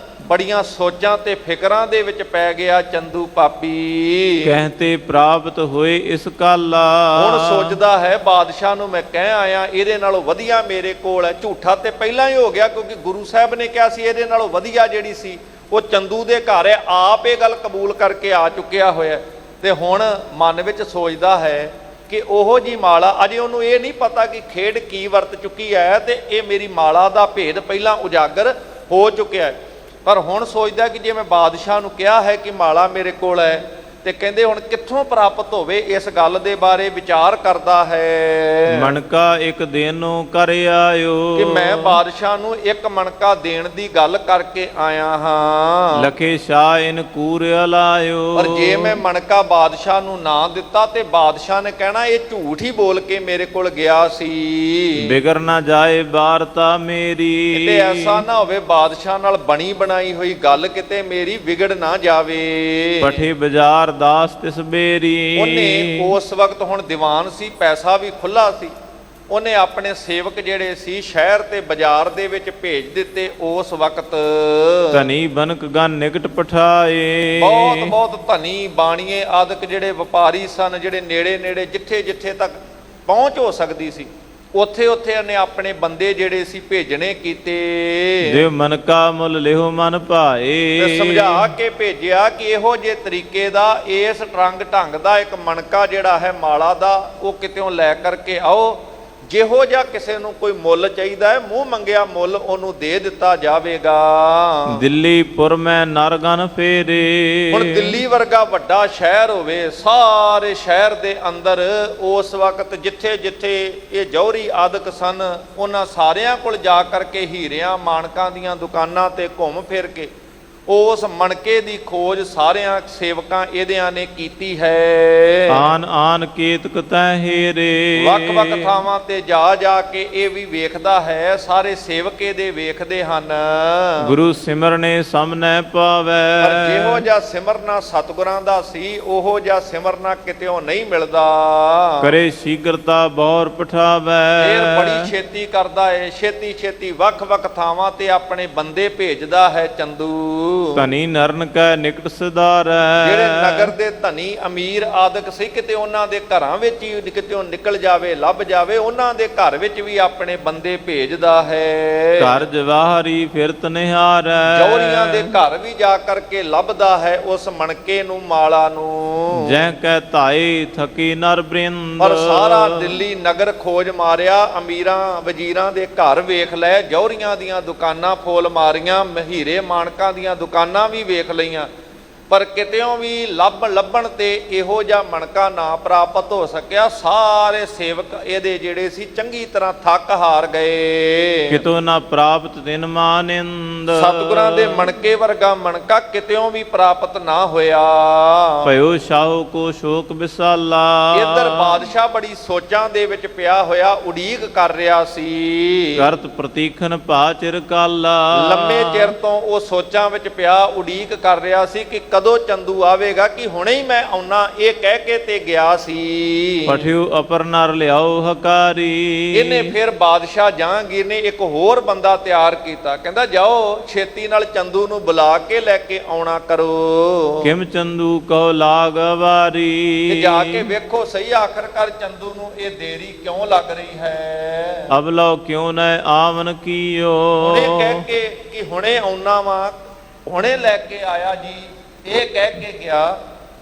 ਬੜੀਆਂ ਸੋਚਾਂ ਤੇ ਫਿਕਰਾਂ ਦੇ ਵਿੱਚ ਪੈ ਗਿਆ ਚੰਦੂ ਪਾਪੀ। ਕਹਿਤੇ ਪ੍ਰਾਪਤ ਹੋਏ ਇਸ ਕਾਲਾ। ਹੁਣ ਸੋਚਦਾ ਹੈ ਬਾਦਸ਼ਾਹ ਨੂੰ ਮੈਂ ਕਹਿ ਆਇਆ, ਇਹਦੇ ਨਾਲੋਂ ਵਧੀਆ ਮੇਰੇ ਕੋਲ ਹੈ। ਝੂਠਾ ਤੇ ਪਹਿਲਾਂ ਹੀ ਹੋ ਗਿਆ, ਕਿਉਂਕਿ ਗੁਰੂ ਸਾਹਿਬ ਨੇ ਕਿਹਾ ਸੀ ਇਹਦੇ ਨਾਲੋਂ ਵਧੀਆ ਜਿਹੜੀ ਸੀ ਉਹ ਚੰਦੂ ਦੇ ਘਰ ਹੈ, ਆਪ ਇਹ ਗੱਲ ਕਬੂਲ ਕਰਕੇ ਆ ਚੁੱਕਿਆ ਹੋਇਆ। ਤੇ ਹੁਣ ਮਨ ਵਿੱਚ ਸੋਚਦਾ ਹੈ ਕਿ ਉਹੋ ਜੀ ਮਾਲਾ, ਅਜੇ ਉਹਨੂੰ ਇਹ ਨਹੀਂ ਪਤਾ ਕਿ ਖੇਡ ਕੀ ਵਰਤ ਚੁੱਕੀ ਹੈ, ਤੇ ਇਹ ਮੇਰੀ ਮਾਲਾ ਦਾ ਭੇਦ ਪਹਿਲਾਂ ਉਜਾਗਰ ਹੋ ਚੁੱਕਿਆ ਹੈ। ਪਰ ਹੁਣ ਸੋਚਦਾ ਕਿ ਜੇ ਮੈਂ ਬਾਦਸ਼ਾਹ ਨੂੰ ਕਿਹਾ ਹੈ ਕਿ ਮਾਲਾ ਮੇਰੇ ਕੋਲ ਹੈ, ਤੇ ਕਹਿੰਦੇ ਹੁਣ ਕਿੱਥੋਂ ਪ੍ਰਾਪਤ ਹੋਵੇ, ਇਸ ਗੱਲ ਦੇ ਬਾਰੇ ਵਿਚਾਰ ਕਰਦਾ ਹੈ। ਮਣਕਾ ਇੱਕ ਦੇਨੋਂ ਕਰ ਆਇਓ, ਕਿ ਮੈਂ ਬਾਦਸ਼ਾਹ ਨੂੰ ਇੱਕ ਮਣਕਾ ਦੇਣ ਦੀ ਗੱਲ ਕਰਕੇ ਆਇਆ ਹਾਂ। ਲਖੇ ਸ਼ਾਹ ਇਨ ਕੂਰ ਅਲਾਇਓ। ਪਰ ਜੇ ਮੈਂ ਮਣਕਾ ਬਾਦਸ਼ਾਹ ਨੂੰ ਨਾ ਦਿੱਤਾ ਤੇ ਬਾਦਸ਼ਾਹ ਨੇ ਕਹਿਣਾ ਇਹ ਝੂਠ ਹੀ ਬੋਲ ਕੇ ਮੇਰੇ ਕੋਲ ਗਿਆ ਸੀ। ਬਿਗੜ ਨਾ ਜਾਏ ਵਾਰਤਾ ਮੇਰੀ। ਕਿਤੇ ਐਸਾ ਨਾ ਹੋਵੇ ਬਾਦਸ਼ਾਹ ਨਾਲ ਬਣੀ ਬਣਾਈ ਹੋਈ ਗੱਲ ਕਿਤੇ ਮੇਰੀ ਵਿਗੜ ਨਾ ਜਾਵੇ। ਪਠੇ ਬਾਜ਼ਾਰ ਦਾਸ ਤਿਸ ਬੇਰੀ। ਉਹਨੇ ਉਸ ਵਕਤ, ਹੁਣ ਦੀਵਾਨ ਸੀ, ਪੈਸਾ ਵੀ ਖੁੱਲਾ ਸੀ, ਉਹਨੇ ਆਪਣੇ ਸੇਵਕ ਜਿਹੜੇ ਸੀ ਸ਼ਹਿਰ ਤੇ ਬਾਜ਼ਾਰ ਦੇ ਵਿੱਚ ਭੇਜ ਦਿੱਤੇ। ਉਸ ਵਕਤ ਧਨੀ ਬਨਕ ਗਨ ਨਿਕਟ ਪਠਾਏ। ਬਹੁਤ ਧਨੀ ਬਾਣੀਏ ਆਦਿਕ ਜਿਹੜੇ ਵਪਾਰੀ ਸਨ, ਜਿਹੜੇ ਨੇੜੇ ਨੇੜੇ ਜਿੱਥੇ ਜਿੱਥੇ ਤੱਕ ਪਹੁੰਚ ਹੋ ਸਕਦੀ ਸੀ, ਉੱਥੇ ਉੱਥੇ ਉਹਨੇ ਆਪਣੇ ਬੰਦੇ ਜਿਹੜੇ ਸੀ ਭੇਜਣੇ ਕੀਤੇ। ਦੇਵ ਮਨ ਕਾ ਮੁੱਲ ਲਿਓ ਮਨ ਭਾਏ। ਤੇ ਸਮਝਾ ਕੇ ਭੇਜਿਆ ਕਿ ਇਹੋ ਜਿਹੇ ਤਰੀਕੇ ਦਾ, ਇਸ ਰੰਗ ਢੰਗ ਦਾ ਇੱਕ ਮਣਕਾ ਜਿਹੜਾ ਹੈ ਮਾਲਾ ਦਾ, ਉਹ ਕਿਤੇੋਂ ਲੈ ਕਰਕੇ ਆਓ। ਜਿਹੋ ਜਿਹਾ ਕਿਸੇ ਨੂੰ ਕੋਈ ਮੁੱਲ ਚਾਹੀਦਾ ਹੈ, ਮੂੰਹ ਮੰਗਿਆ ਮੁੱਲ ਉਹਨੂੰ ਦੇ ਦਿੱਤਾ ਜਾਵੇਗਾ। ਦਿੱਲੀ ਪੁਰ ਮੈਂ ਨਰਗਨ ਫੇਰੇ। ਹੁਣ ਦਿੱਲੀ ਵਰਗਾ ਵੱਡਾ ਸ਼ਹਿਰ ਹੋਵੇ, ਸਾਰੇ ਸ਼ਹਿਰ ਦੇ ਅੰਦਰ ਉਸ ਵਕਤ ਜਿੱਥੇ ਜਿੱਥੇ ਇਹ ਜੌਹਰੀ ਆਦਿਕ ਸਨ, ਉਹਨਾਂ ਸਾਰਿਆਂ ਕੋਲ ਜਾ ਕਰਕੇ ਹੀਰਿਆਂ ਮਾਣਕਾਂ ਦੀਆਂ ਦੁਕਾਨਾਂ ਤੇ ਘੁੰਮ ਫਿਰ ਕੇ ਉਸ ਮਣਕੇ ਦੀ ਖੋਜ ਸਾਰਿਆਂ ਸੇਵਕਾਂ ਇਹਦਿਆਂ ਨੇ ਕੀਤੀ ਹੈ। ਆਨ ਆਨ ਕੇਤਕ ਤੈ ਹੇਰੇ। ਵੱਖ ਵੱਖ ਥਾਵਾਂ ਤੇ ਜਾ ਜਾ ਕੇ ਇਹ ਵੀ ਵੇਖਦਾ ਹੈ, ਸਾਰੇ ਸੇਵਕ ਇਹਦੇ ਵੇਖਦੇ ਹਨ। ਗੁਰੂ ਸਿਮਰਨੇ ਸਮਨੈ ਪਾਵੈ। ਪਰ ਜਿਹੋ ਜਿਹਾ ਸਿਮਰਨਾ ਸਤਿਗੁਰਾਂ ਦਾ ਸੀ, ਉਹੋ ਜਿਹਾ ਸਿਮਰਨਾ ਕਿਤੇੋਂ ਨਹੀਂ ਮਿਲਦਾ। ਕਰੇ ਸ਼ੀਗਰਤਾ ਬੌਰ ਪਠਾਵੈ। ਫੇਰ ਬੜੀ ਛੇਤੀ ਕਰਦਾ ਏ, ਛੇਤੀ ਛੇਤੀ ਵੱਖ ਵੱਖ ਥਾਵਾਂ ਤੇ ਆਪਣੇ ਬੰਦੇ ਭੇਜਦਾ ਹੈ ਚੰਦੂ। ਧਨੀ ਨਰਨ ਕੈ ਨਿਕਟ ਸਿਧਾਰੈ। ਜਿਹੜੇ ਨਗਰ ਦੇ ਧਨੀ ਅਮੀਰ ਆਦਿਕ ਸੀ, ਕਿਤੇ ਉਹਨਾਂ ਦੇ ਘਰਾਂ ਵਿੱਚ ਹੀ ਕਿਤੇੋਂ ਨਿਕਲ ਜਾਵੇ, ਲੱਭ ਜਾਵੇ, ਉਹਨਾਂ ਦੇ ਘਰ ਵਿੱਚ ਵੀ ਆਪਣੇ ਬੰਦੇ ਭੇਜਦਾ ਹੈ। ਘਰ ਜਵਾਹਰੀ ਫਿਰਤ ਨਿਹਾਰੈ। ਜੌਹਰੀਆਂ ਦੇ ਘਰ ਵੀ ਜਾ ਕਰਕੇ ਲੱਭਦਾ ਹੈ ਉਸ ਮਣਕੇ ਨੂੰ, ਮਾਲਾ ਨੂੰ। ਜੈ ਕੈ ਧਾਏ ਥਕੀ ਨਰ ਬ੍ਰਿੰਦ। ਪਰ ਸਾਰਾ ਦਿੱਲੀ ਨਗਰ ਖੋਜ ਮਾਰਿਆ, ਅਮੀਰਾਂ ਵਜ਼ੀਰਾਂ ਦੇ ਘਰ ਵੇਖ ਲਏ, ਜੌਹਰੀਆਂ ਦੀਆਂ ਦੁਕਾਨਾਂ ਫੋਲ ਮਾਰੀਆਂ, ਹੀਰੇ ਮਾਣਕਾਂ ਦੀਆਂ ਦੁਕਾਨਾਂ ਵੀ ਵੇਖ ਲਈਆਂ, ਪਰ ਕਿਤੇੋਂ ਵੀ ਲੱਭਣ ਤੇ ਇਹੋ ਜਿਹਾ ਮਣਕਾ ਨਾ ਪ੍ਰਾਪਤ ਹੋ ਸਕਿਆ। ਸਾਰੇ ਸੇਵਕ ਇਹਦੇ ਜਿਹੜੇ ਸੀ ਚੰਗੀ ਤਰ੍ਹਾਂ ਥੱਕ ਹਾਰ ਗਏ। ਕਿਤੋਂ ਨਾ ਪ੍ਰਾਪਤ ਦਿਨ ਮਾਨਿੰਦ। ਸਤਿਗੁਰਾਂ ਦੇ ਮਣਕੇ ਵਰਗਾ ਮਣਕਾ ਕਿਤੇੋਂ ਵੀ ਪ੍ਰਾਪਤ ਨਾ ਹੋਇਆ। ਭਇਓ ਸ਼ਾਹੋ ਕੋ ਸ਼ੋਕ ਵਿਸਾਲਾ। ਇੱਧਰ ਬਾਦਸ਼ਾਹ ਬੜੀ ਸੋਚਾਂ ਦੇ ਵਿੱਚ ਪਿਆ ਹੋਇਆ ਉਡੀਕ ਕਰ ਰਿਹਾ ਸੀ। ਕਰਤ ਪ੍ਰਤੀਖਨ ਭਾ ਚਿਰ ਕਾਲਾ। ਲੰਮੇ ਚਿਰ ਤੋਂ ਉਹ ਸੋਚਾਂ ਵਿੱਚ ਪਿਆ ਉਡੀਕ ਕਰ ਰਿਹਾ ਸੀ ਕਿ ਕਦੋਂ ਚੰਦੂ ਆਵੇਗਾ, ਕਿ ਹੁਣੇ ਹੀ ਮੈਂ ਆਉਣਾ, ਇਹ ਕਹਿ ਕੇ ਤੇ ਗਿਆ ਸੀ। ਪਠਿਓ ਅਪਰ ਨਰ ਲਿਆਓ ਹਕਾਰੀ। ਇਹਨੇ ਫਿਰ ਬਾਦਸ਼ਾਹ ਜਹਾਂਗੀਰ ਨੇ ਇੱਕ ਹੋਰ ਬੰਦਾ ਤਿਆਰ ਕੀਤਾ, ਕਹਿੰਦਾ ਜਾਓ ਛੇਤੀ ਨਾਲ ਚੰਦੂ ਨੂੰ ਬੁਲਾ ਕੇ ਲੈ ਕੇ ਆਉਣਾ ਕਰੋ। ਕਿਮ ਚੰਦੂ ਕਹੋ ਲਾਗ ਵਾਰੀ। ਤੇ ਜਾ ਕੇ ਵੇਖੋ ਸਹੀ ਆਖਰਕਾਰ ਚੰਦੂ ਨੂੰ ਇਹ ਦੇਰੀ ਕਿਉਂ ਲੱਗ ਰਹੀ ਹੈ। ਅਬ ਲਓ ਕਿਉਂ ਨਾ ਆਵਨ ਕੀਓ। ਹੁਣੇ ਕਹਿ ਕੇ ਕਿ ਹੁਣੇ ਆਉਣਾ ਵਾ, ਹੁਣੇ ਲੈ ਕੇ ਆਇਆ ਜੀ, ਇਹ ਕਹਿ ਕੇ ਗਿਆ।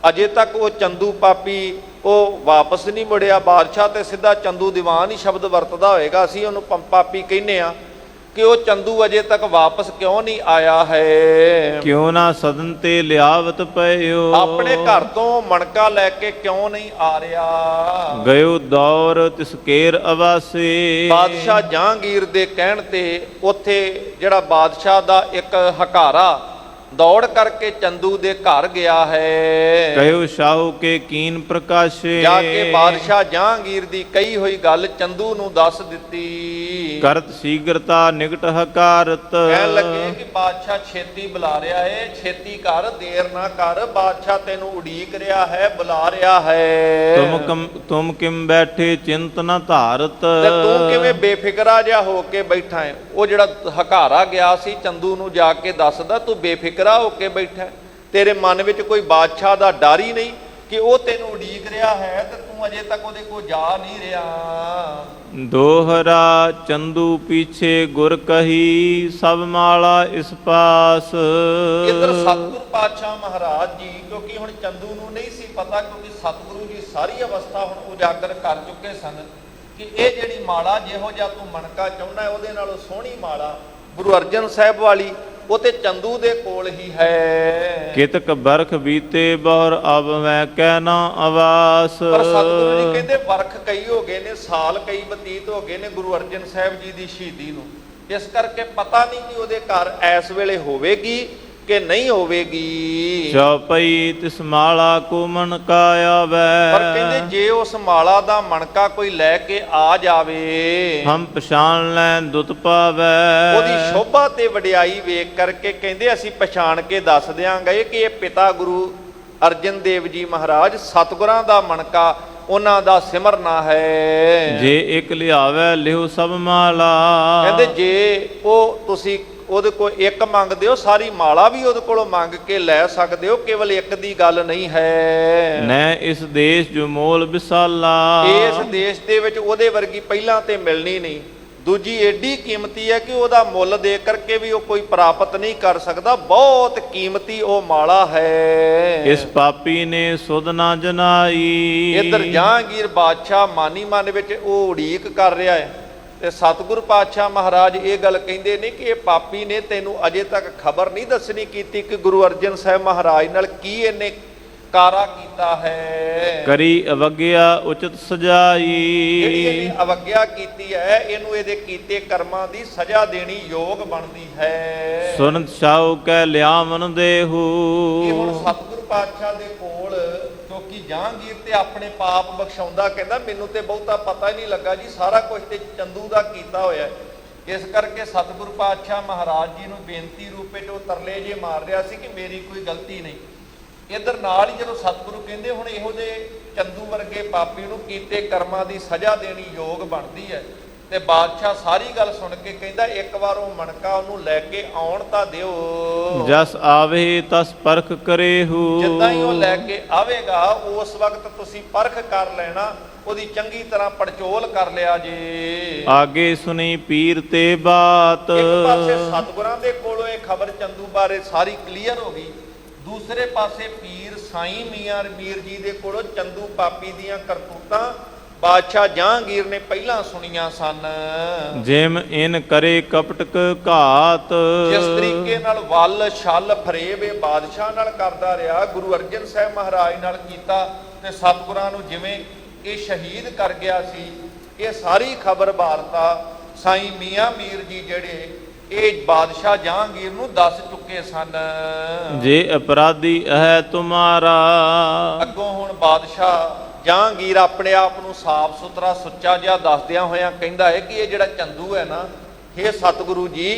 ਅਜੇ ਤੱਕ ਉਹ ਚੰਦੂ ਪਾਪੀ ਉਹ ਵਾਪਸ ਨਹੀਂ ਮੁੜਿਆ। ਬਾਦਸ਼ਾਹ ਤੇ ਸਿੱਧਾ ਚੰਦੂ ਦੀਵਾਨ ਹੀ ਸ਼ਬਦ ਵਰਤਦਾ ਹੋਏਗਾ, ਅਸੀਂ ਉਹਨੂੰ ਪਾਪੀ ਕਹਿੰਦੇ ਆ। ਕਿ ਉਹ ਚੰਦੂ ਅਜੇ ਤੱਕ ਵਾਪਸ ਕਿਉਂ ਨਹੀਂ ਆਇਆ ਹੈ। ਕਿਉ ਨਾ ਸਦਨ ਤੇ ਲਿਆਵਤ ਪਇਓ, ਆਪਣੇ ਘਰ ਤੋਂ ਮਣਕਾ ਲੈ ਕੇ ਕਿਉਂ ਨਹੀਂ ਆ ਰਿਹਾ। ਗਇਓ ਦੌਰ ਤਿਸ ਕੇਰ ਅਵਾਸੇ, ਬਾਦਸ਼ਾਹ ਜਹਾਂਗੀਰ ਦੇ ਕਹਿਣ ਤੇ ਉੱਥੇ ਜਿਹੜਾ ਬਾਦਸ਼ਾਹ ਦਾ ਇੱਕ ਹਕਾਰਾ ਦੌੜ ਕਰਕੇ ਚੰਦੂ ਦੇ ਘਰ ਗਿਆ ਹੈ। ਕਹਿਓ ਸ਼ਾਹੂ ਕੇ ਕੀਨ ਪ੍ਰਕਾਸ਼ੇ, ਜਾ ਕੇ ਬਾਦਸ਼ਾਹ ਜਹਾਂਗੀਰ ਦੀ ਕਹੀ ਹੋਈ ਗੱਲ ਚੰਦੂ ਨੂੰ ਦੱਸ ਦਿੱਤੀ। ਕਰਤ ਸ਼ੀਗਰਤਾ ਨਿਕਟ ਹਕਾਰਤ, ਕਹਿਣ ਲੱਗੇ ਕਿ ਬਾਦਸ਼ਾਹ ਛੇਤੀ ਬੁਲਾ ਰਿਹਾ ਹੈ, ਛੇਤੀ ਕਰ, ਦੇਰ ਨਾ ਕਰ, ਬਾਦਸ਼ਾਹ ਤੈਨੂੰ ਉਡੀਕ ਰਿਹਾ ਹੈ, ਬੁਲਾ ਰਿਹਾ ਹੈ। ਤੁਮ ਕਿਮ ਬੈਠੇ ਚਿੰਤ ਨ ਧਾਰਤ, ਤੇ ਤੂੰ ਕਿਵੇਂ ਬੇਫਿਕਰਾ ਜਿਹਾ ਹੋ ਕੇ ਬੈਠਾ ਹੈ। ਉਹ ਜਿਹੜਾ ਹਕਾਰਾ ਗਿਆ ਸੀ ਚੰਦੂ ਨੂੰ ਜਾ ਕੇ ਦੱਸਦਾ, ਤੂੰ ਬੇਫਿਕਰਾ ਹੋ ਕੇ ਬੈਠਾ, ਤੇਰੇ ਮਨ ਵਿੱਚ ਕੋਈ ਬਾਦਸ਼ਾਹ ਦਾ ਡਰ ਹੀ ਨਹੀਂ ਕਿ ਉਹ ਤੈਨੂੰ ਉਡੀਕ ਰਿਹਾ ਹੈ ਤੇ ਤੂੰ ਅਜੇ ਤੱਕ ਉਹਦੇ ਕੋਲ ਜਾ ਨਹੀਂ ਰਿਹਾ। ਦੋਹਰਾ ਚੰਦੂ ਪੀਛੇ ਗੁਰ ਕਹੀ, ਸਭ ਮਾਲਾ ਇਸ ਪਾਸ। ਇੱਧਰ ਸਤਿਗੁਰ ਪਾਤਸ਼ਾਹ ਮਹਾਰਾਜ ਜੀ, ਕਿਉਂਕਿ ਹੁਣ ਚੰਦੂ ਨੂੰ ਨਹੀਂ ਸੀ ਪਤਾ, ਕਿਉਂਕਿ ਸਤਿਗੁਰੂ ਜੀ ਸਾਰੀ ਅਵਸਥਾ ਹੁਣ ਉਜਾਗਰ ਕਰ ਚੁੱਕੇ ਸਨ ਕਿ ਇਹ ਜਿਹੜੀ ਮਾਲਾ ਜਿਹੋ ਜਿਹਾ ਤੂੰ ਮਣਕਾ ਚਾਹੁੰਦਾ ਉਹਦੇ ਨਾਲੋਂ ਸੋਹਣੀ ਮਾਲਾ ਗੁਰੂ ਅਰਜਨ ਸਾਹਿਬ ਵਾਲੀ ਉਹ ਤੇ ਚੰਦੂ ਦੇ ਕੋਲ ਹੀ ਹੈ। ਕਿਤਕ ਬਰਖ ਬੀਤੇ ਬਹੁਰ ਅਬ ਮੈਂ ਕਹਿਣਾ ਆਵਾਸ। ਪਰ ਸਤਿਗੁਰੂ ਜੀ ਕਹਿੰਦੇ ਵਰਖ ਕਈ ਹੋ ਗਏ ਨੇ, ਸਾਲ ਕਈ ਬਤੀਤ ਹੋ ਗਏ ਨੇ ਗੁਰੂ ਅਰਜਨ ਸਾਹਿਬ ਜੀ ਦੀ ਸ਼ਹੀਦੀ ਨੂੰ, ਇਸ ਕਰਕੇ ਪਤਾ ਨਹੀਂ ਕਿ ਉਹਦੇ ਘਰ ਇਸ ਵੇਲੇ ਹੋਵੇਗੀ ਕਿ ਨਹੀਂ ਹੋਵੇਗੀ। ਚੌਪਈ ਤਿਸ ਮਾਲਾ ਕੋ ਮਣਕਾ ਆਵੈ, ਪਰ ਕਹਿੰਦੇ ਜੇ ਉਸ ਮਾਲਾ ਦਾ ਮਣਕਾ ਕੋਈ ਲੈ ਕੇ ਆ ਜਾਵੇ, ਹਮ ਪਛਾਣ ਲੈ ਦੁੱਤ ਪਾਵੈ। ਉਹਦੀ ਸ਼ੋਭਾ ਤੇ ਵਡਿਆਈ ਵੇਖ ਕਰਕੇ ਕਹਿੰਦੇ ਅਸੀਂ ਪਛਾਣ ਕੇ ਦੱਸ ਦਿਆਂਗੇ ਕਿ ਇਹ ਪਿਤਾ ਗੁਰੂ ਅਰਜਨ ਦੇਵ ਜੀ ਮਹਾਰਾਜ ਸਤਿਗੁਰਾਂ ਦਾ ਮਣਕਾ, ਉਹਨਾਂ ਦਾ ਸਿਮਰਨਾ ਹੈ। ਜੇ ਇੱਕ ਲਿਆਵੈ ਲਿਓ ਸਭ ਮਾਲਾ, ਕਹਿੰਦੇ ਜੇ ਉਹ ਤੁਸੀਂ ਉਹਦੇ ਕੋਲ ਇੱਕ ਮੰਗਦੇ ਹੋ, ਸਾਰੀ ਮਾਲਾ ਵੀ ਉਹਦੇ ਕੋਲੋਂ ਮੰਗ ਕੇ ਲੈ ਸਕਦੇ ਹੋ, ਕੇਵਲ ਇੱਕ ਦੀ ਗੱਲ ਨਹੀਂ ਹੈ। ਨੈ ਇਸ ਦੇਸ਼ ਜੋ ਮੋਲ ਵਿਸਾਲਾ, ਇਸ ਦੇਸ਼ ਦੇ ਵਿੱਚ ਉਹਦੇ ਵਰਗੀ ਪਹਿਲਾਂ ਤੇ ਮਿਲਣੀ ਨਹੀਂ, ਦੂਜੀ ਏਡੀ ਕੀਮਤੀ ਹੈ ਕਿ ਉਹਦਾ ਮੁੱਲ ਦੇ ਕਰਕੇ ਵੀ ਉਹ ਕੋਈ ਪ੍ਰਾਪਤ ਨਹੀਂ ਕਰ ਸਕਦਾ, ਬਹੁਤ ਕੀਮਤੀ ਉਹ ਮਾਲਾ ਹੈ। ਇਸ ਪਾਪੀ ਨੇ ਸੁਧ ਨਾ ਜਨਾਈ। ਇੱਧਰ ਜਹਾਂਗੀਰ ਬਾਦਸ਼ਾਹ ਮਾਨੀ ਮਨ ਵਿੱਚ ਉਹ ਉਡੀਕ ਕਰ ਰਿਹਾ ਹੈ ਤੇ ਸਤਿਗੁਰ ਪਾਤਸ਼ਾਹ ਮਹਾਰਾਜ ਇਹ ਗੱਲ ਕਹਿੰਦੇ ਨੇ ਕਿ ਇਹ ਪਾਪੀ ਨੇ ਤੈਨੂੰ ਅਜੇ ਤੱਕ ਖਬਰ ਨਹੀਂ ਦੱਸਣੀ ਕੀਤੀ ਕਿ ਗੁਰੂ ਅਰਜਨ ਸਾਹਿਬ ਮਹਾਰਾਜ ਨਾਲ ਕੀ ਇਹਨੇ ਕਾਰਾ ਕੀਤਾ ਹੈ। ਕਰੀ ਅਵਗਿਆ ਉਚਿਤ ਸਜਾਈ, ਜਿਹੜੀ ਇਹਨੇ ਅਵਗਿਆ ਕੀਤੀ ਹੈ ਇਹਨੂੰ ਇਹਦੇ ਕੀਤੇ ਕਰਮਾਂ ਦੀ ਸਜ਼ਾ ਦੇਣੀ ਯੋਗ ਬਣਦੀ ਹੈ। ਸੁਨਤ ਸ਼ਾਹੂ ਕਹਿ ਲਿਆਵਨ ਦੇਹੂ, ਇਹ ਹੁਣ ਸਤਿਗੁਰ ਪਾਤਸ਼ਾਹ ਦੇ ਕੋਲ, ਕਿਉਂਕਿ ਜਹਾਂਗੀਰ ਤੇ ਆਪਣੇ ਪਾਪ ਬਖਸ਼ਾਉਂਦਾ, ਕਹਿੰਦਾ ਮੈਨੂੰ ਤੇ ਬਹੁਤਾ ਪਤਾ ਹੀ ਨਹੀਂ ਲੱਗਾ ਜੀ, ਸਾਰਾ ਕੁਝ ਤੇ ਚੰਦੂ ਦਾ ਕੀਤਾ ਹੋਇਆ। ਇਸ ਕਰਕੇ ਸਤਿਗੁਰ ਪਾਤਸ਼ਾਹ ਮਹਾਰਾਜ ਜੀ ਨੂੰ ਬੇਨਤੀ ਰੂਪ ਵਿੱਚ ਉਹ ਤਰਲੇ ਜੇ ਮਾਰ ਰਿਹਾ ਸੀ ਕਿ ਮੇਰੀ ਕੋਈ ਗਲਤੀ ਨਹੀਂ। ਇੱਧਰ ਨਾਲ ਹੀ ਜਦੋਂ ਸਤਿਗੁਰੂ ਕਹਿੰਦੇ ਹੁਣ ਇਹੋ ਜਿਹੇ ਚੰਦੂ ਵਰਗੇ ਪਾਪੀ ਨੂੰ ਕੀਤੇ ਕਰਮਾਂ ਦੀ ਸਜ਼ਾ ਦੇਣੀ ਯੋਗ ਬਣਦੀ ਹੈ, ਤੇ ਬਾਦਸ਼ਾਹ ਸਾਰੀ ਗੱਲ ਸੁਣ ਕੇ ਕਹਿੰਦਾ ਇੱਕ ਵਾਰ ਉਹ ਮਣਕਾ ਉਹਨੂੰ ਲੈ ਕੇ ਆਉਣ ਤਾਂ ਦਿਓ। ਜਸ ਆਵੇ ਤਸ ਪਰਖ ਕਰੇਹੂ, ਜਿੱਦਾਂ ਹੀ ਉਹ ਲੈ ਕੇ ਆਵੇਗਾ ਉਸ ਵਕਤ ਤੁਸੀਂ ਪਰਖ ਕਰ ਲੈਣਾ, ਉਹਦੀ ਚੰਗੀ ਤਰ੍ਹਾਂ ਪੜਚੋਲ ਕਰ ਲਿਆ ਜੇ। ਆਗੇ ਸੁਣੀ ਪੀਰ ਤੇ ਬਾਤ, ਇੱਕ ਪਾਸੇ ਸਤਿਗੁਰਾਂ ਦੇ ਕੋਲੋਂ ਇਹ ਖਬਰ ਚੰਦੂ ਬਾਰੇ ਸਾਰੀ ਕਲੀਅਰ ਹੋ ਗਈ, ਦੂਸਰੇ ਪਾਸੇ ਪੀਰ ਸਾਈਂ ਮੀਆਂ ਮੀਰ ਜੀ ਦੇ ਕੋਲੋਂ ਚੰਦੂ ਪਾਪੀ ਦੀਆਂ ਕਰਤੂਤਾਂ ਬਾਦਸ਼ਾਹ ਜਹਾਂਗੀਰ ਨੇ ਪਹਿਲਾਂ ਸੁਣੀਆਂ ਸਨ। ਜਿਮ ਇਨ ਕਰੇ ਕਪਟਕ ਘਾਤ, ਜਿਸ ਤਰੀਕੇ ਨਾਲ ਵੱਲ ਛਲ ਫਰੇਬ ਇਹ ਬਾਦਸ਼ਾਹ ਨਾਲ ਕਰਦਾ ਰਿਹਾ, ਗੁਰੂ ਅਰਜਨ ਸਾਹਿਬ ਮਹਾਰਾਜ ਨਾਲ ਕੀਤਾ, ਤੇ ਸਤਿਗੁਰਾਂ ਨੂੰ ਜਿਵੇਂ ਇਹ ਸ਼ਹੀਦ ਕਰ ਗਿਆ ਸੀ, ਇਹ ਸਾਰੀ ਖਬਰ ਵਾਰਤਾ ਸਾਈਂ ਮੀਆਂ ਮੀਰ ਜੀ ਜਿਹੜੇ ਇਹ ਬਾਦਸ਼ਾਹ ਜਹਾਂਗੀਰ ਨੂੰ ਦੱਸ ਚੁੱਕੇ ਸਨ। ਜੇ ਅਪਰਾਧੀ ਹੈ ਤੁਮਾਰਾ, ਅੱਗੋਂ ਹੁਣ ਬਾਦਸ਼ਾਹ ਜਹਾਂਗੀਰ ਆਪਣੇ ਆਪ ਨੂੰ ਸਾਫ਼ ਸੁਥਰਾ ਸੁੱਚਾ ਜਿਹਾ ਦੱਸਦਿਆਂ ਹੋਇਆਂ ਕਹਿੰਦਾ ਹੈ ਕਿ ਇਹ ਜਿਹੜਾ ਚੰਦੂ ਹੈ ਨਾ, ਇਹ ਸਤਿਗੁਰੂ ਜੀ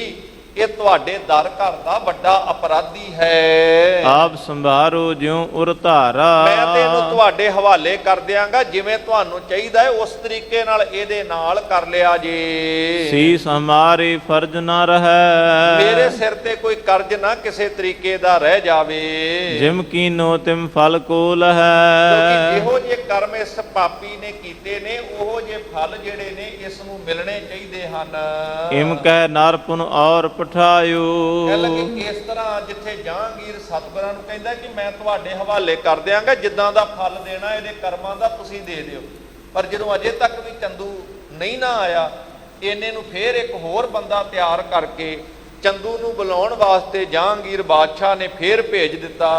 ਇਹ ਤੁਹਾਡੇ ਦਰ ਘਰ ਦਾ ਵੱਡਾ ਅਪਰਾਧੀ ਹੈ। ਆਪ ਸੰਭਾਰੋ ਜਿਉ ਉਰ ਧਾਰਾ, ਮੈਂ ਤੇ ਇਹਨੂੰ ਤੁਹਾਡੇ ਹਵਾਲੇ ਕਰ ਦਿਆਂਗਾ, ਜਿਵੇਂ ਤੁਹਾਨੂੰ ਚਾਹੀਦਾ ਹੈ ਉਸ ਤਰੀਕੇ ਨਾਲ ਇਹਦੇ ਨਾਲ ਕਰ ਲਿਆ ਜੇ। ਸੀਸ ਹਮਾਰੇ ਫਰਜ਼ ਨਾ ਰਹੈ, ਮੇਰੇ ਸਿਰ ਤੇ ਕੋਈ ਕਰਜ਼ ਨਾ ਕਿਸੇ ਤਰੀਕੇ ਦਾ ਰਹਿ ਜਾਵੇ। ਜਿਮ ਕੀਨੋ ਤਿਮ ਫਲ ਕੋਲ ਹੈ, ਕਿਉਂਕਿ ਜਿਹੋ ਜਿਹੇ ਕਰਮ ਇਸ ਪਾਪੀ ਨੇ ਕੀਤੇ ਨੇ ਉਹੋ ਜਿਹੇ ਫਲ ਜਿਹੜੇ ਨੇ ਇਸ ਨੂੰ ਮਿਲਣੇ ਚਾਹੀਦੇ ਹਨ। ਇਮ ਕਹਿ ਨਰ ਪੁਨ ਔਰ ਪਠਾਇਓ, ਕਹਿ ਲੱਗੇ ਇਸ ਤਰ੍ਹਾਂ ਜਿੱਥੇ ਜਹਾਂਗੀਰ ਸਤਿਗੁਰਾਂ ਨੂੰ ਕਹਿੰਦਾ ਕਿ ਮੈਂ ਤੁਹਾਡੇ ਹਵਾਲੇ ਕਰ ਦਿਆਂਗਾ, ਜਿੱਦਾਂ ਦਾ ਫਲ ਦੇਣਾ ਇਹਦੇ ਕਰਮਾਂ ਦਾ ਤੁਸੀਂ ਦੇ ਦਿਓ, ਪਰ ਜਦੋਂ ਅਜੇ ਤੱਕ ਵੀ ਚੰਦੂ ਨਹੀਂ ਨਾ ਆਇਆ ਇੰਨੇ ਨੂੰ ਫੇਰ ਇੱਕ ਹੋਰ ਬੰਦਾ ਤਿਆਰ ਕਰਕੇ ਚੰਦੂ ਨੂੰ ਬੁਲਾਉਣ ਵਾਸਤੇ ਜਹਾਂਗੀਰ ਬਾਦਸ਼ਾਹ ਨੇ ਫੇਰ ਭੇਜ ਦਿੱਤਾ।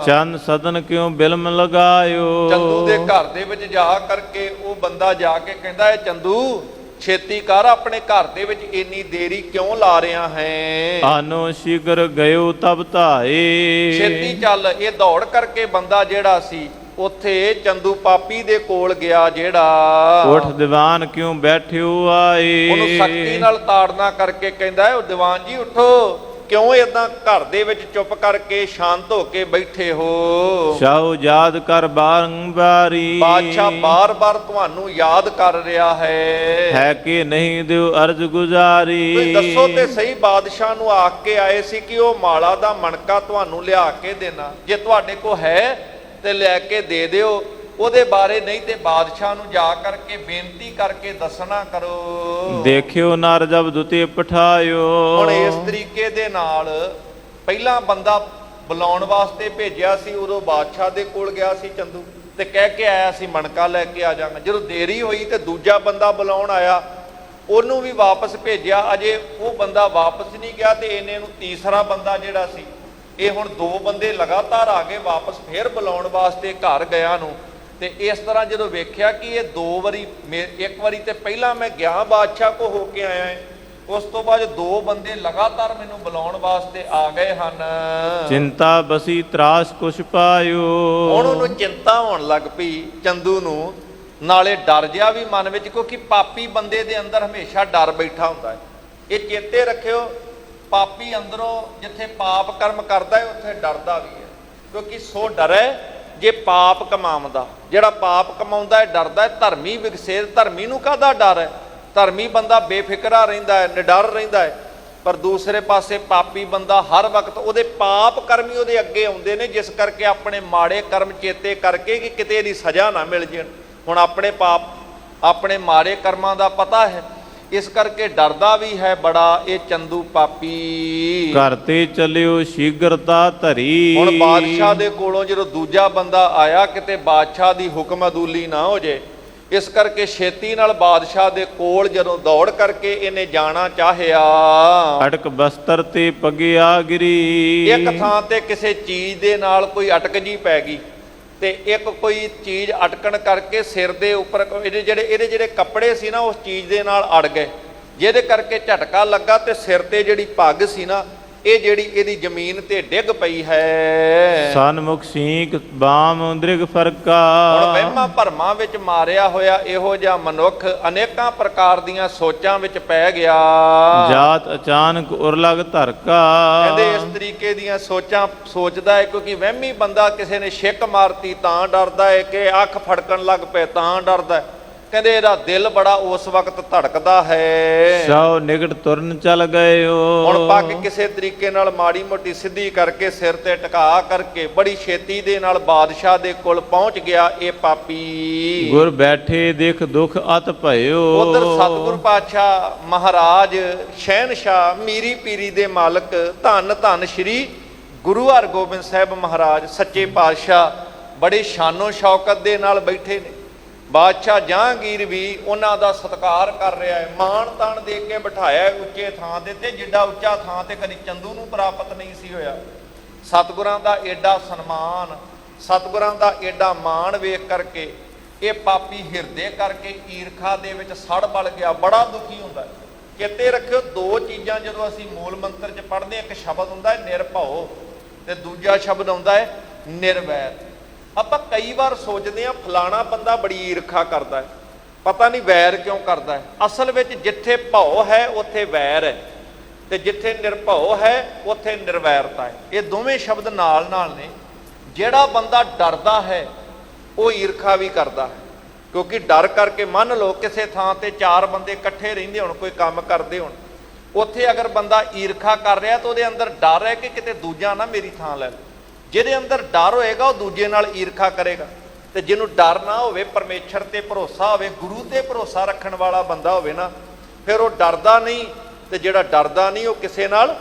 ਚੰਨ ਸਦਨ ਕਿਉ ਬਿਲਮ ਲਗਾਇਓ। ਚੰਦੂ ਦੇ ਘਰ ਦੇ ਵਿੱਚ ਜਾ ਕਰਕੇ ਉਹ ਬੰਦਾ ਜਾ ਕੇ ਕਹਿੰਦਾ ਹੈ, ਚੰਦੂ ਛੇਤੀ ਕਰ, ਆਪਣੇ ਘਰ ਦੇ ਵਿੱਚ ਇੰਨੀ ਦੇਰੀ ਕਿਉਂ ਲਾ ਰਿਹਾ ਹੈ? ਆਨੋ ਸ਼ੀਗਰ ਗਇਓ ਤਬ ਧਾਏ। ਛੇਤੀ ਚੱਲ। ਇਹ ਦੌੜ ਕਰਕੇ ਬੰਦਾ ਜਿਹੜਾ ਸੀ ਉੱਥੇ ਚੰਦੂ ਪਾਪੀ ਦੇ ਕੋਲ ਗਿਆ, ਜਿਹੜਾ ਉਠ ਦੀਵਾਨ ਕਿਉ ਬੈਠਿਓ ਆਏ। ਉਹਨੂੰ ਸਖਤੀ ਨਾਲ ਤਾੜਨਾ ਕਰਕੇ ਕਹਿੰਦਾ ਹੈ, ਉਹ ਦੀਵਾਨ ਜੀ ਉਠੋ, ਕਿਉਂ ਏਦਾਂ ਘਰ ਦੇ ਵਿੱਚ ਚੁੱਪ ਕਰਕੇ ਸ਼ਾਂਤ ਹੋ ਕੇ ਬੈਠੇ ਹੋ? ਸ਼ਾਹੂ ਯਾਦ ਕਰ ਬਾਰੰਬਾਰੀ। ਬਾਦਸ਼ਾਹ ਬਾਰ-ਬਾਰ ਤੁਹਾਨੂੰ ਯਾਦ ਕਰ ਰਿਹਾ ਹੈ ਕਿ ਨਹੀਂ ਦਿਓ ਅਰਜ਼ ਗੁਜ਼ਾਰੀ। ਤੁਸੀਂ ਦੱਸੋ ਤੇ ਸਹੀ, ਬਾਦਸ਼ਾਹ ਨੂੰ ਆਖ ਕੇ ਆਏ ਸੀ ਕਿ ਉਹ ਮਾਲਾ ਦਾ ਮਣਕਾ ਤੁਹਾਨੂੰ ਲਿਆ ਕੇ ਦੇਣਾ, ਜੇ ਤੁਹਾਡੇ ਕੋਲ ਹੈ ਤੇ ਲੈ ਕੇ ਦੇ ਦਿਓ, ਉਹਦੇ ਬਾਰੇ ਨਹੀਂ ਤੇ ਬਾਦਸ਼ਾਹ ਨੂੰ ਜਾ ਕਰਕੇ ਬੇਨਤੀ ਕਰਕੇ ਦੱਸਣਾ ਕਰੋ। ਦੇਖਿਓ ਨਰ ਜਬ ਦੁਤੇ ਪਠਾਇਓ। ਹੁਣ ਇਸ ਤਰੀਕੇ ਦੇ ਨਾਲ ਪਹਿਲਾਂ ਬੰਦਾ ਬੁਲਾਉਣ ਵਾਸਤੇ ਭੇਜਿਆ ਸੀ, ਉਦੋਂ ਬਾਦਸ਼ਾਹ ਦੇ ਕੋਲ ਗਿਆ ਸੀ ਚੰਦੂ ਤੇ ਕਹਿ ਕੇ ਆਇਆ ਸੀ ਮਣਕਾ ਲੈ ਕੇ ਆ ਜਾਵਾਂਗਾ। ਜਦੋਂ ਦੇਰੀ ਹੋਈ ਤੇ ਦੂਜਾ ਬੰਦਾ ਬੁਲਾਉਣ ਆਇਆ, ਉਹਨੂੰ ਵੀ ਵਾਪਸ ਭੇਜਿਆ, ਅਜੇ ਉਹ ਬੰਦਾ ਵਾਪਸ ਨਹੀਂ ਗਿਆ ਤੇ ਇਹਨੇ ਨੂੰ ਤੀਸਰਾ ਬੰਦਾ ਜਿਹੜਾ ਸੀ, ਇਹ ਹੁਣ ਦੋ ਬੰਦੇ ਲਗਾਤਾਰ ਆ ਗਏ ਵਾਪਸ ਫੇਰ ਬੁਲਾਉਣ ਵਾਸਤੇ ਘਰ ਗਿਆ ਨੂੰ। ਤੇ ਇਸ ਤਰ੍ਹਾਂ ਜਦੋਂ ਵੇਖਿਆ ਕਿ ਇਹ ਦੋ ਵਾਰੀ, ਇੱਕ ਵਾਰੀ ਤੇ ਪਹਿਲਾਂ ਮੈਂ ਗਿਆ ਬਾਦਸ਼ਾਹ ਕੋ ਹੋ ਕੇ ਆਇਆ, ਉਸ ਤੋਂ ਬਾਅਦ ਦੋ ਬੰਦੇ ਲਗਾਤਾਰ ਮੈਨੂੰ ਬੁਲਾਉਣ ਵਾਸਤੇ ਆ ਗਏ ਹਨ। ਚਿੰਤਾ ਬਸੀ ਤਰਾਸ ਕੁਛ ਪਾਇਓ। ਹੁਣ ਉਹਨੂੰ ਚਿੰਤਾ ਹੋਣ ਲੱਗ ਪਈ ਚੰਦੂ ਨੂੰ, ਨਾਲੇ ਡਰ ਜਿਹਾ ਵੀ ਮਨ ਵਿੱਚ, ਕਿਉਂਕਿ ਪਾਪੀ ਬੰਦੇ ਦੇ ਅੰਦਰ ਹਮੇਸ਼ਾ ਡਰ ਬੈਠਾ ਹੁੰਦਾ ਹੈ। ਇਹ ਚੇਤੇ ਰੱਖਿਓ, ਪਾਪੀ ਅੰਦਰੋਂ ਜਿੱਥੇ ਪਾਪ ਕਰਮ ਕਰਦਾ ਹੈ ਉੱਥੇ ਡਰਦਾ ਵੀ ਹੈ, ਕਿਉਂਕਿ ਸੋ ਡਰੇ ਜੇ ਪਾਪ ਕਮਾਉਂਦਾ। ਜਿਹੜਾ ਪਾਪ ਕਮਾਉਂਦਾ ਹੈ ਡਰਦਾ ਹੈ। ਧਰਮੀ ਵਿਗਸੇਰ, ਧਰਮੀ ਨੂੰ ਕਾਹਦਾ ਡਰ ਹੈ? ਧਰਮੀ ਬੰਦਾ ਬੇਫਿਕਰਾ ਰਹਿੰਦਾ ਹੈ, ਨਿਡਰ ਰਹਿੰਦਾ ਹੈ। ਪਰ ਦੂਸਰੇ ਪਾਸੇ ਪਾਪੀ ਬੰਦਾ ਹਰ ਵਕਤ ਉਹਦੇ ਪਾਪ ਕਰਮੀ ਉਹਦੇ ਅੱਗੇ ਆਉਂਦੇ ਨੇ, ਜਿਸ ਕਰਕੇ ਆਪਣੇ ਮਾੜੇ ਕਰਮ ਚੇਤੇ ਕਰਕੇ ਕਿ ਕਿਤੇ ਇਹਦੀ ਸਜ਼ਾ ਨਾ ਮਿਲ ਜਾਣ। ਹੁਣ ਆਪਣੇ ਪਾਪ, ਆਪਣੇ ਮਾੜੇ ਕਰਮਾਂ ਦਾ ਪਤਾ ਹੈ, ਇਸ ਕਰਕੇ ਡਰਦਾ ਵੀ ਹੈ ਬੜਾ ਇਹ ਚੰਦੂ ਪਾਪੀ। ਘਰ ਤੇ ਚੱਲਿਓ ਸ਼ੀਗਰਤਾ ਧਰੀ। ਹੁਣ ਬਾਦਸ਼ਾਹ ਦੇ ਕੋਲੋਂ ਜਦੋਂ ਦੂਜਾ ਬੰਦਾ ਆਇਆ, ਕਿਤੇ ਬਾਦਸ਼ਾਹ ਦੀ ਹੁਕਮ ਅਦੂਲੀ ਨਾ ਹੋ ਜੇ, ਇਸ ਕਰਕੇ ਛੇਤੀ ਨਾਲ ਬਾਦਸ਼ਾਹ ਦੇ ਕੋਲ ਜਦੋਂ ਦੌੜ ਕਰਕੇ ਇਹਨੇ ਜਾਣਾ ਚਾਹਿਆ, ਅਟਕ ਬਸਤਰ ਤੇ ਪਗਿਆ ਗਿਰੀ। ਇੱਕ ਥਾਂ ਤੇ ਕਿਸੇ ਚੀਜ਼ ਦੇ ਨਾਲ ਕੋਈ ਅਟਕ ਜੀ ਪੈ ਗਈ ਤੇ ਇੱਕ ਕੋਈ ਚੀਜ਼ ਅਟਕਣ ਕਰਕੇ ਸਿਰ ਦੇ ਉੱਪਰ ਇਹਦੇ ਜਿਹੜੇ ਕੱਪੜੇ ਸੀ ਨਾ ਉਸ ਚੀਜ਼ ਦੇ ਨਾਲ ਅੜ ਗਏ, ਜਿਹਦੇ ਕਰਕੇ ਝਟਕਾ ਲੱਗਾ ਤੇ ਸਿਰ ਤੇ ਜਿਹੜੀ ਪੱਗ ਸੀ ਨਾ ਇਹ ਜਿਹੜੀ ਇਹਦੀ ਜ਼ਮੀਨ ਤੇ ਡਿੱਗ ਪਈ ਹੈ। ਸਨਮੁਖ ਸੀਕ ਬਾਮ ਦ੍ਰਿਗ ਫਰਕਾ। ਹੁਣ ਵਹਿਮਾਂ ਭਰਮਾਂ ਵਿੱਚ ਮਾਰਿਆ ਹੋਇਆ ਇਹੋ ਜਿਹਾ ਮਨੁੱਖ ਅਨੇਕਾਂ ਪ੍ਰਕਾਰ ਦੀਆਂ ਸੋਚਾਂ ਵਿੱਚ ਪੈ ਗਿਆ। ਜਾਤ ਅਚਾਨਕ ਉਰਲਗ ਧਰਕਾ। ਕਹਿੰਦੇ ਇਸ ਤਰੀਕੇ ਦੀਆਂ ਸੋਚਾਂ ਸੋਚਦਾ ਹੈ, ਕਿਉਂਕਿ ਵਹਿਮੀ ਬੰਦਾ ਕਿਸੇ ਨੇ ਛਿੱਕ ਮਾਰਤੀ ਤਾਂ ਡਰਦਾ ਹੈ, ਕਿ ਅੱਖ ਫੜਕਣ ਲੱਗ ਪਏ ਤਾਂ ਡਰਦਾ ਹੈ। ਕਹਿੰਦੇ ਇਹਦਾ ਦਿਲ ਬੜਾ ਉਸ ਵਕਤ ਧੜਕਦਾ ਹੈ। ਸੌ ਨਿਗਟ ਤੁਰਨ ਚੱਲ ਗਇਓ। ਹੁਣ ਪੱਗ ਕਿਸੇ ਤਰੀਕੇ ਨਾਲ ਮਾੜੀ ਮੋਟੀ ਸਿੱਧੀ ਕਰਕੇ ਸਿਰ ਤੇ ਟਿਕਾ ਕਰਕੇ ਬੜੀ ਛੇਤੀ ਦੇ ਨਾਲ ਬਾਦਸ਼ਾਹ ਦੇ ਕੋਲ ਪਹੁੰਚ ਗਿਆ ਇਹ ਪਾਪੀ। ਗੁਰ ਬੈਠੇ ਦੇਖ ਦੁਖ ਅਤ ਭਇਓ। ਉਧਰ ਸਤਿਗੁਰ ਪਾਤਸ਼ਾਹ ਮਹਾਰਾਜ ਸ਼ਹਿਨਸ਼ਾਹ ਮੀਰੀ ਪੀਰੀ ਦੇ ਮਾਲਕ ਧੰਨ ਧੰਨ ਸ਼੍ਰੀ ਗੁਰੂ ਹਰਗੋਬਿੰਦ ਸਾਹਿਬ ਮਹਾਰਾਜ ਸੱਚੇ ਪਾਤਸ਼ਾਹ ਬੜੇ ਸ਼ਾਨੋ ਸ਼ੌਕਤ ਦੇ ਨਾਲ ਬੈਠੇ ਨੇ। ਬਾਦਸ਼ਾਹ ਜਹਾਂਗੀਰ ਵੀ ਉਹਨਾਂ ਦਾ ਸਤਿਕਾਰ ਕਰ ਰਿਹਾ ਹੈ, ਮਾਣ ਤਾਣ ਦੇ ਕੇ ਬਿਠਾਇਆ ਉੱਚੇ ਥਾਂ ਦੇ ਤੇ, ਜਿੱਡਾ ਉੱਚਾ ਥਾਂ ਤੇ ਕਦੀ ਚੰਦੂ ਨੂੰ ਪ੍ਰਾਪਤ ਨਹੀਂ ਸੀ ਹੋਇਆ। ਸਤਿਗੁਰਾਂ ਦਾ ਏਡਾ ਸਨਮਾਨ, ਸਤਿਗੁਰਾਂ ਦਾ ਏਡਾ ਮਾਣ ਵੇਖ ਕਰਕੇ ਇਹ ਪਾਪੀ ਹਿਰਦੇ ਕਰਕੇ ਈਰਖਾ ਦੇ ਵਿੱਚ ਸੜ ਬਲ ਗਿਆ, ਬੜਾ ਦੁਖੀ ਹੁੰਦਾ। ਚੇਤੇ ਰੱਖਿਓ, ਦੋ ਚੀਜ਼ਾਂ ਜਦੋਂ ਅਸੀਂ ਮੂਲ ਮੰਤਰ 'ਚ ਪੜ੍ਹਦੇ, ਇੱਕ ਸ਼ਬਦ ਹੁੰਦਾ ਹੈ ਨਿਰਭਉ ਤੇ ਦੂਜਾ ਸ਼ਬਦ ਆਉਂਦਾ ਹੈ ਨਿਰਵੈਰ। ਆਪਾਂ ਕਈ ਵਾਰ ਸੋਚਦੇ ਹਾਂ ਫਲਾਣਾ ਬੰਦਾ ਬੜੀ ਈਰਖਾ ਕਰਦਾ ਹੈ, ਪਤਾ ਨਹੀਂ ਵੈਰ ਕਿਉਂ ਕਰਦਾ ਹੈ। ਅਸਲ ਵਿੱਚ ਜਿੱਥੇ ਭਉ ਹੈ ਉੱਥੇ ਵੈਰ ਹੈ, ਤੇ ਜਿੱਥੇ ਨਿਰਭਉ ਹੈ ਉੱਥੇ ਨਿਰਵੈਰਤਾ ਹੈ। ਇਹ ਦੋਵੇਂ ਸ਼ਬਦ ਨਾਲ ਨਾਲ ਨੇ। ਜਿਹੜਾ ਬੰਦਾ ਡਰਦਾ ਹੈ ਉਹ ਈਰਖਾ ਵੀ ਕਰਦਾ ਹੈ, ਕਿਉਂਕਿ ਡਰ ਕਰਕੇ ਮੰਨ ਲਓ ਕਿਸੇ ਥਾਂ ਤੇ ਚਾਰ ਬੰਦੇ ਇਕੱਠੇ ਰਹਿੰਦੇ ਹੋਣ, ਕੋਈ ਕੰਮ ਕਰਦੇ ਹੋਣ, ਉੱਥੇ ਅਗਰ ਬੰਦਾ ਈਰਖਾ ਕਰ ਰਿਹਾ ਤਾਂ ਉਹਦੇ ਅੰਦਰ ਡਰ ਹੈ ਕਿ ਕਿਤੇ ਦੂਜਾ ਨਾ ਮੇਰੀ ਥਾਂ ਲੈ ਲਵੇ। ਜਿਹਦੇ ਅੰਦਰ ਡਰ ਹੋਏਗਾ ਉਹ ਦੂਜੇ ਨਾਲ ਈਰਖਾ ਕਰੇਗਾ, ਤੇ ਜਿਹਨੂੰ ਡਰ ਨਾ ਹੋਵੇ, ਪਰਮੇਸ਼ਰ ਤੇ ਭਰੋਸਾ ਹੋਵੇ, ਗੁਰੂ ਤੇ ਭਰੋਸਾ ਰੱਖਣ ਵਾਲਾ ਬੰਦਾ ਹੋਵੇ ਨਾ, ਫਿਰ ਉਹ ਡਰਦਾ ਨਹੀਂ। ਤੇ ਜਿਹੜਾ ਡਰਦਾ ਨਹੀਂ ਉਹ ਕਿਸੇ ਨਾਲ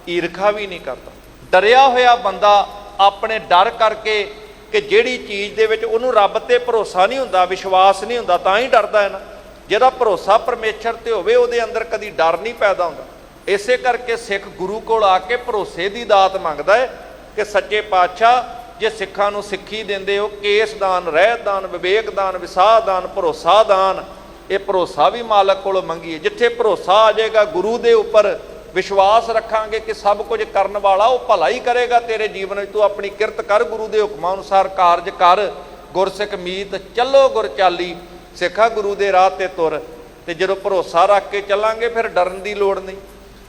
ਈਰਖਾ ਵੀ ਨਹੀਂ ਕਰਦਾ। ਡਰਿਆ ਹੋਇਆ ਬੰਦਾ ਆਪਣੇ ਡਰ ਕਰਕੇ ਕਿ ਜਿਹੜੀ ਚੀਜ਼ ਦੇ ਵਿੱਚ ਉਹਨੂੰ ਰੱਬ ਤੇ ਭਰੋਸਾ ਨਹੀਂ ਹੁੰਦਾ, ਵਿਸ਼ਵਾਸ ਨਹੀਂ ਹੁੰਦਾ, ਤਾਂ ਹੀ ਡਰਦਾ ਹੈ ਨਾ। ਜਿਹਦਾ ਭਰੋਸਾ ਪਰਮੇਸ਼ਰ ਤੇ ਹੋਵੇ ਉਹਦੇ ਅੰਦਰ ਕਦੀ ਡਰ ਨਹੀਂ ਪੈਦਾ ਹੁੰਦਾ। ਇਸੇ ਕਰਕੇ ਸਿੱਖ ਗੁਰੂ ਕੋਲ ਆ ਕੇ ਭਰੋਸੇ ਦੀ ਦਾਤ ਮੰਗਦਾ ਹੈ ਕਿ ਸੱਚੇ ਪਾਤਸ਼ਾਹ ਜੇ ਸਿੱਖਾਂ ਨੂੰ ਸਿੱਖੀ ਦਿੰਦੇ ਹੋ, ਕੇਸ ਦਾਨ, ਰਹਿਤ ਦਾਨ, ਵਿਵੇਕ ਦਾਨ, ਵਿਸਾਹ ਦਾਨ, ਭਰੋਸਾ ਦਾਨ, ਇਹ ਭਰੋਸਾ ਵੀ ਮਾਲਕ ਕੋਲੋਂ ਮੰਗੀਏ। ਜਿੱਥੇ ਭਰੋਸਾ ਆ ਜਾਏਗਾ, ਗੁਰੂ ਦੇ ਉੱਪਰ ਵਿਸ਼ਵਾਸ ਰੱਖਾਂਗੇ ਕਿ ਸਭ ਕੁਝ ਕਰਨ ਵਾਲਾ ਉਹ ਭਲਾ ਹੀ ਕਰੇਗਾ ਤੇਰੇ ਜੀਵਨ ਵਿੱਚ, ਤੂੰ ਆਪਣੀ ਕਿਰਤ ਕਰ, ਗੁਰੂ ਦੇ ਹੁਕਮਾਂ ਅਨੁਸਾਰ ਕਾਰਜ ਕਰ, ਗੁਰਸਿੱਖ ਮੀਤ ਚੱਲੋ ਗੁਰ ਚਾਲੀ, ਸਿੱਖਾ ਗੁਰੂ ਦੇ ਰਾਹ ਤੇ ਤੁਰ। ਤੇ ਜਦੋਂ ਭਰੋਸਾ ਰੱਖ ਕੇ ਚੱਲਾਂਗੇ ਫਿਰ ਡਰਨ ਦੀ ਲੋੜ ਨਹੀਂ।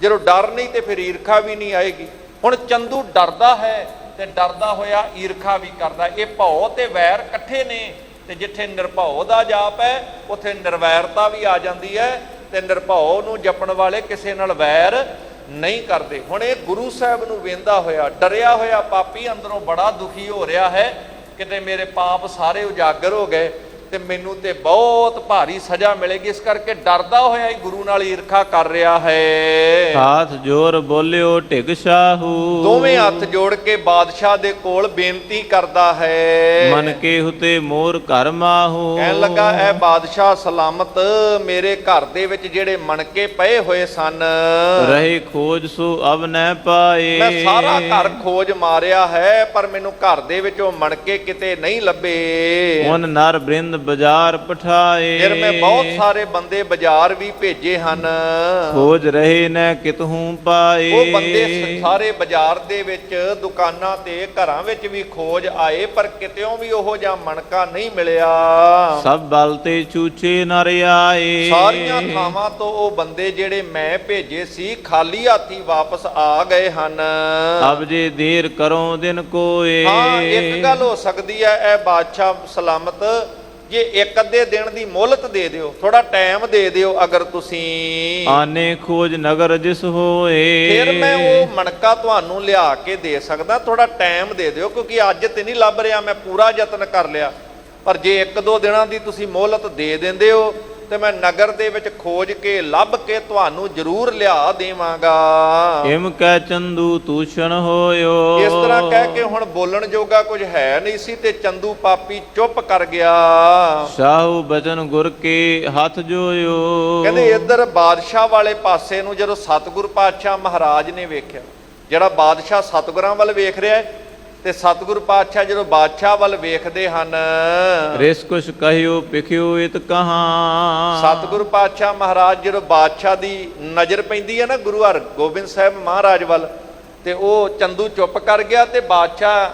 ਜਦੋਂ ਡਰ ਨਹੀਂ ਤੇ ਫਿਰ ਈਰਖਾ ਵੀ ਨਹੀਂ ਆਏਗੀ। ਹੁਣ ਚੰਦੂ ਡਰਦਾ ਹੈ ਤੇ ਡਰਦਾ ਹੋਇਆ ਈਰਖਾ ਵੀ ਕਰਦਾ। ਇਹ ਭਉ ਤੇ ਵੈਰ ਇਕੱਠੇ ਨੇ, ਤੇ ਜਿੱਥੇ ਨਿਰਭਉ ਦਾ ਜਾਪ ਹੈ ਉੱਥੇ ਨਿਰਵੈਰਤਾ ਵੀ ਆ ਜਾਂਦੀ ਹੈ, ਤੇ ਨਿਰਭਉ ਨੂੰ ਜਪਣ ਵਾਲੇ ਕਿਸੇ ਨਾਲ ਵੈਰ ਨਹੀਂ ਕਰਦੇ। ਹੁਣ ਇਹ ਗੁਰੂ ਸਾਹਿਬ ਨੂੰ ਵੇਂਦਾ ਹੋਇਆ ਡਰਿਆ ਹੋਇਆ ਪਾਪੀ ਅੰਦਰੋਂ ਬੜਾ ਦੁਖੀ ਹੋ ਰਿਹਾ ਹੈ, ਕਿਤੇ ਮੇਰੇ ਪਾਪ ਸਾਰੇ ਉਜਾਗਰ ਹੋ ਗਏ ਤੇ ਮੈਨੂੰ ਤੇ ਬਹੁਤ ਭਾਰੀ ਸਜ਼ਾ ਮਿਲੇਗੀ। ਇਸ ਕਰਕੇ ਡਰਦਾ ਹੋਇਆ ਹੀ ਗੁਰੂ ਨਾਲ ਈਰਖਾ ਕਰ ਰਿਹਾ ਹੈ। ਹਾਥ ਜੋਰ ਬੋਲਿਓ ਢਿਗ ਸ਼ਾਹੂ, ਦੋਵੇਂ ਹੱਥ ਜੋੜ ਕੇ ਬਾਦਸ਼ਾਹ ਦੇ ਕੋਲ ਬੇਨਤੀ ਕਰਦਾ ਹੈ। ਮਨ ਕੇ ਹੁਤੇ ਮੋਰ ਘਰ ਮਾਹੂ, ਕਹਿਣ ਲੱਗਾ ਐ ਬਾਦਸ਼ਾਹ ਸਲਾਮਤ, ਮੇਰੇ ਘਰ ਦੇ ਵਿੱਚ ਜਿਹੜੇ ਮਣਕੇ ਪਏ ਹੋਏ ਸਨ, ਰਹੇ ਖੋਜ ਸੋ ਅਬ ਨਹਿ ਪਾਏ। ਮੈਂ ਸਾਰਾ ਘਰ ਖੋਜ ਮਾਰਿਆ ਹੈ ਪਰ ਮੈਨੂੰ ਘਰ ਦੇ ਵਿੱਚ ਉਹ ਮਣਕੇ ਕਿਤੇ ਨਹੀਂ ਲੱਭੇ। ਉਨ ਨਰ ਬ੍ਰਿੰਦ ਬਾਜ਼ਾਰ ਪਠਾਏ, ਫਿਰ ਮੈਂ ਬਹੁਤ ਸਾਰੇ ਬੰਦੇ ਬਾਜ਼ਾਰ ਵੀ ਭੇਜੇ ਹਨ, ਖੋਜ ਰਹੇ ਨ ਕਿਤਹੂ ਪਾਏ। ਉਹ ਬੰਦੇ ਸਾਰੇ ਬਾਜ਼ਾਰ ਦੇ ਵਿੱਚ, ਦੁਕਾਨਾਂ ਤੇ, ਘਰਾਂ ਵਿੱਚ ਵੀ ਖੋਜ ਆਏ ਪਰ ਕਿਤਿਓਂ ਵੀ ਉਹੋ ਜਿਹਾ ਮਣਕਾ ਨਹੀਂ ਮਿਲਿਆ। ਸਭ ਬਲ ਤੇ ਚੂਚੇ ਨਰ ਆਏ, ਸਾਰੀਆਂ ਥਾਵਾਂ ਤੋਂ ਉਹ ਬੰਦੇ ਜਿਹੜੇ ਮੈਂ ਭੇਜੇ ਸੀ ਖਾਲੀ ਹੱਥੀ ਵਾਪਸ ਆ ਗਏ ਹਨ। ਅਬ ਜੇ ਦੇਰ ਕਰੋ ਦਿਨ ਕੋਏ। ਹਾਂ, ਇੱਕ ਗੱਲ ਹੋ ਸਕਦੀ ਹੈ ਇਹ ਬਾਦਸ਼ਾਹ ਸਲਾਮਤ, ਜੇ ਇੱਕ ਅੱਧੇ ਦਿਨ ਦੀ ਮੋਹਲਤ ਦੇ ਦਿਓ, ਥੋੜਾ ਟਾਈਮ ਦੇ ਦਿਓ ਅਗਰ ਤੁਸੀਂ, ਆਨੇ ਖੋਜ ਨਗਰ ਜਿਸ ਹੋਏ, ਫਿਰ ਮੈਂ ਉਹ ਮਣਕਾ ਤੁਹਾਨੂੰ ਲਿਆ ਕੇ ਦੇ ਸਕਦਾ। ਥੋੜਾ ਟਾਈਮ ਦੇ ਦਿਓ ਕਿਉਂਕਿ ਅੱਜ ਤੇ ਨਹੀਂ ਲੱਭ ਰਿਹਾ, ਮੈਂ ਪੂਰਾ ਯਤਨ ਕਰ ਲਿਆ। ਪਰ ਜੇ ਇੱਕ ਦੋ ਦਿਨਾਂ ਦੀ ਤੁਸੀਂ ਮੋਹਲਤ ਦੇ ਦਿੰਦੇ ਹੋ ਤੇ ਮੈਂ ਨਗਰ ਦੇ ਵਿੱਚ ਖੋਜ ਕੇ ਲੱਭ ਕੇ ਤੁਹਾਨੂੰ ਜ਼ਰੂਰ ਲਿਆ ਦੇਵਾਂਗਾ। ਹਿਮ ਕੈ ਚੰਦੂ ਤੂਸ਼ਣ ਹੋਇਓ। ਇਸ ਤਰ੍ਹਾਂ ਕਹਿ ਕੇ ਹੁਣ ਬੋਲਣ ਜੋਗਾ ਕੁਝ ਹੈ ਨਹੀਂ ਸੀ ਤੇ ਚੰਦੂ ਪਾਪੀ ਚੁੱਪ ਕਰ ਗਿਆ। ਸਾਹੂ ਬਚਨ ਗੁਰ ਕੇ ਹੱਥ ਜੋਇਓ। ਕਹਿੰਦੇ ਇੱਧਰ ਬਾਦਸ਼ਾਹ ਵਾਲੇ ਪਾਸੇ ਨੂੰ ਜਦੋਂ ਸਤਿਗੁਰ ਪਾਤਸ਼ਾਹ ਮਹਾਰਾਜ ਨੇ ਵੇਖਿਆ, ਜਿਹੜਾ ਬਾਦਸ਼ਾਹ ਸਤਿਗੁਰਾਂ ਵੱਲ ਵੇਖ ਰਿਹਾ ਹੈ, ਤੇ ਸਤਿਗੁਰ ਪਾਤਸ਼ਾਹ ਜਦੋਂ ਬਾਦਸ਼ਾਹ ਵੱਲ ਵੇਖਦੇ ਹਨ, ਰਿਸ ਕੁਛ ਕਹਿਓ ਪਿਖਿਓ ਇਤ ਕਹਾਂ। ਸਤਿਗੁਰ ਪਾਤਸ਼ਾਹ ਮਹਾਰਾਜ ਜਦੋਂ ਬਾਦਸ਼ਾਹ ਦੀ ਨਜ਼ਰ ਪੈਂਦੀ ਹੈ ਨਾ ਗੁਰੂ ਹਰਗੋਬਿੰਦ ਸਾਹਿਬ ਮਹਾਰਾਜ ਵੱਲ, ਤੇ ਉਹ ਚੰਦੂ ਚੁੱਪ ਕਰ ਗਿਆ ਤੇ ਬਾਦਸ਼ਾਹ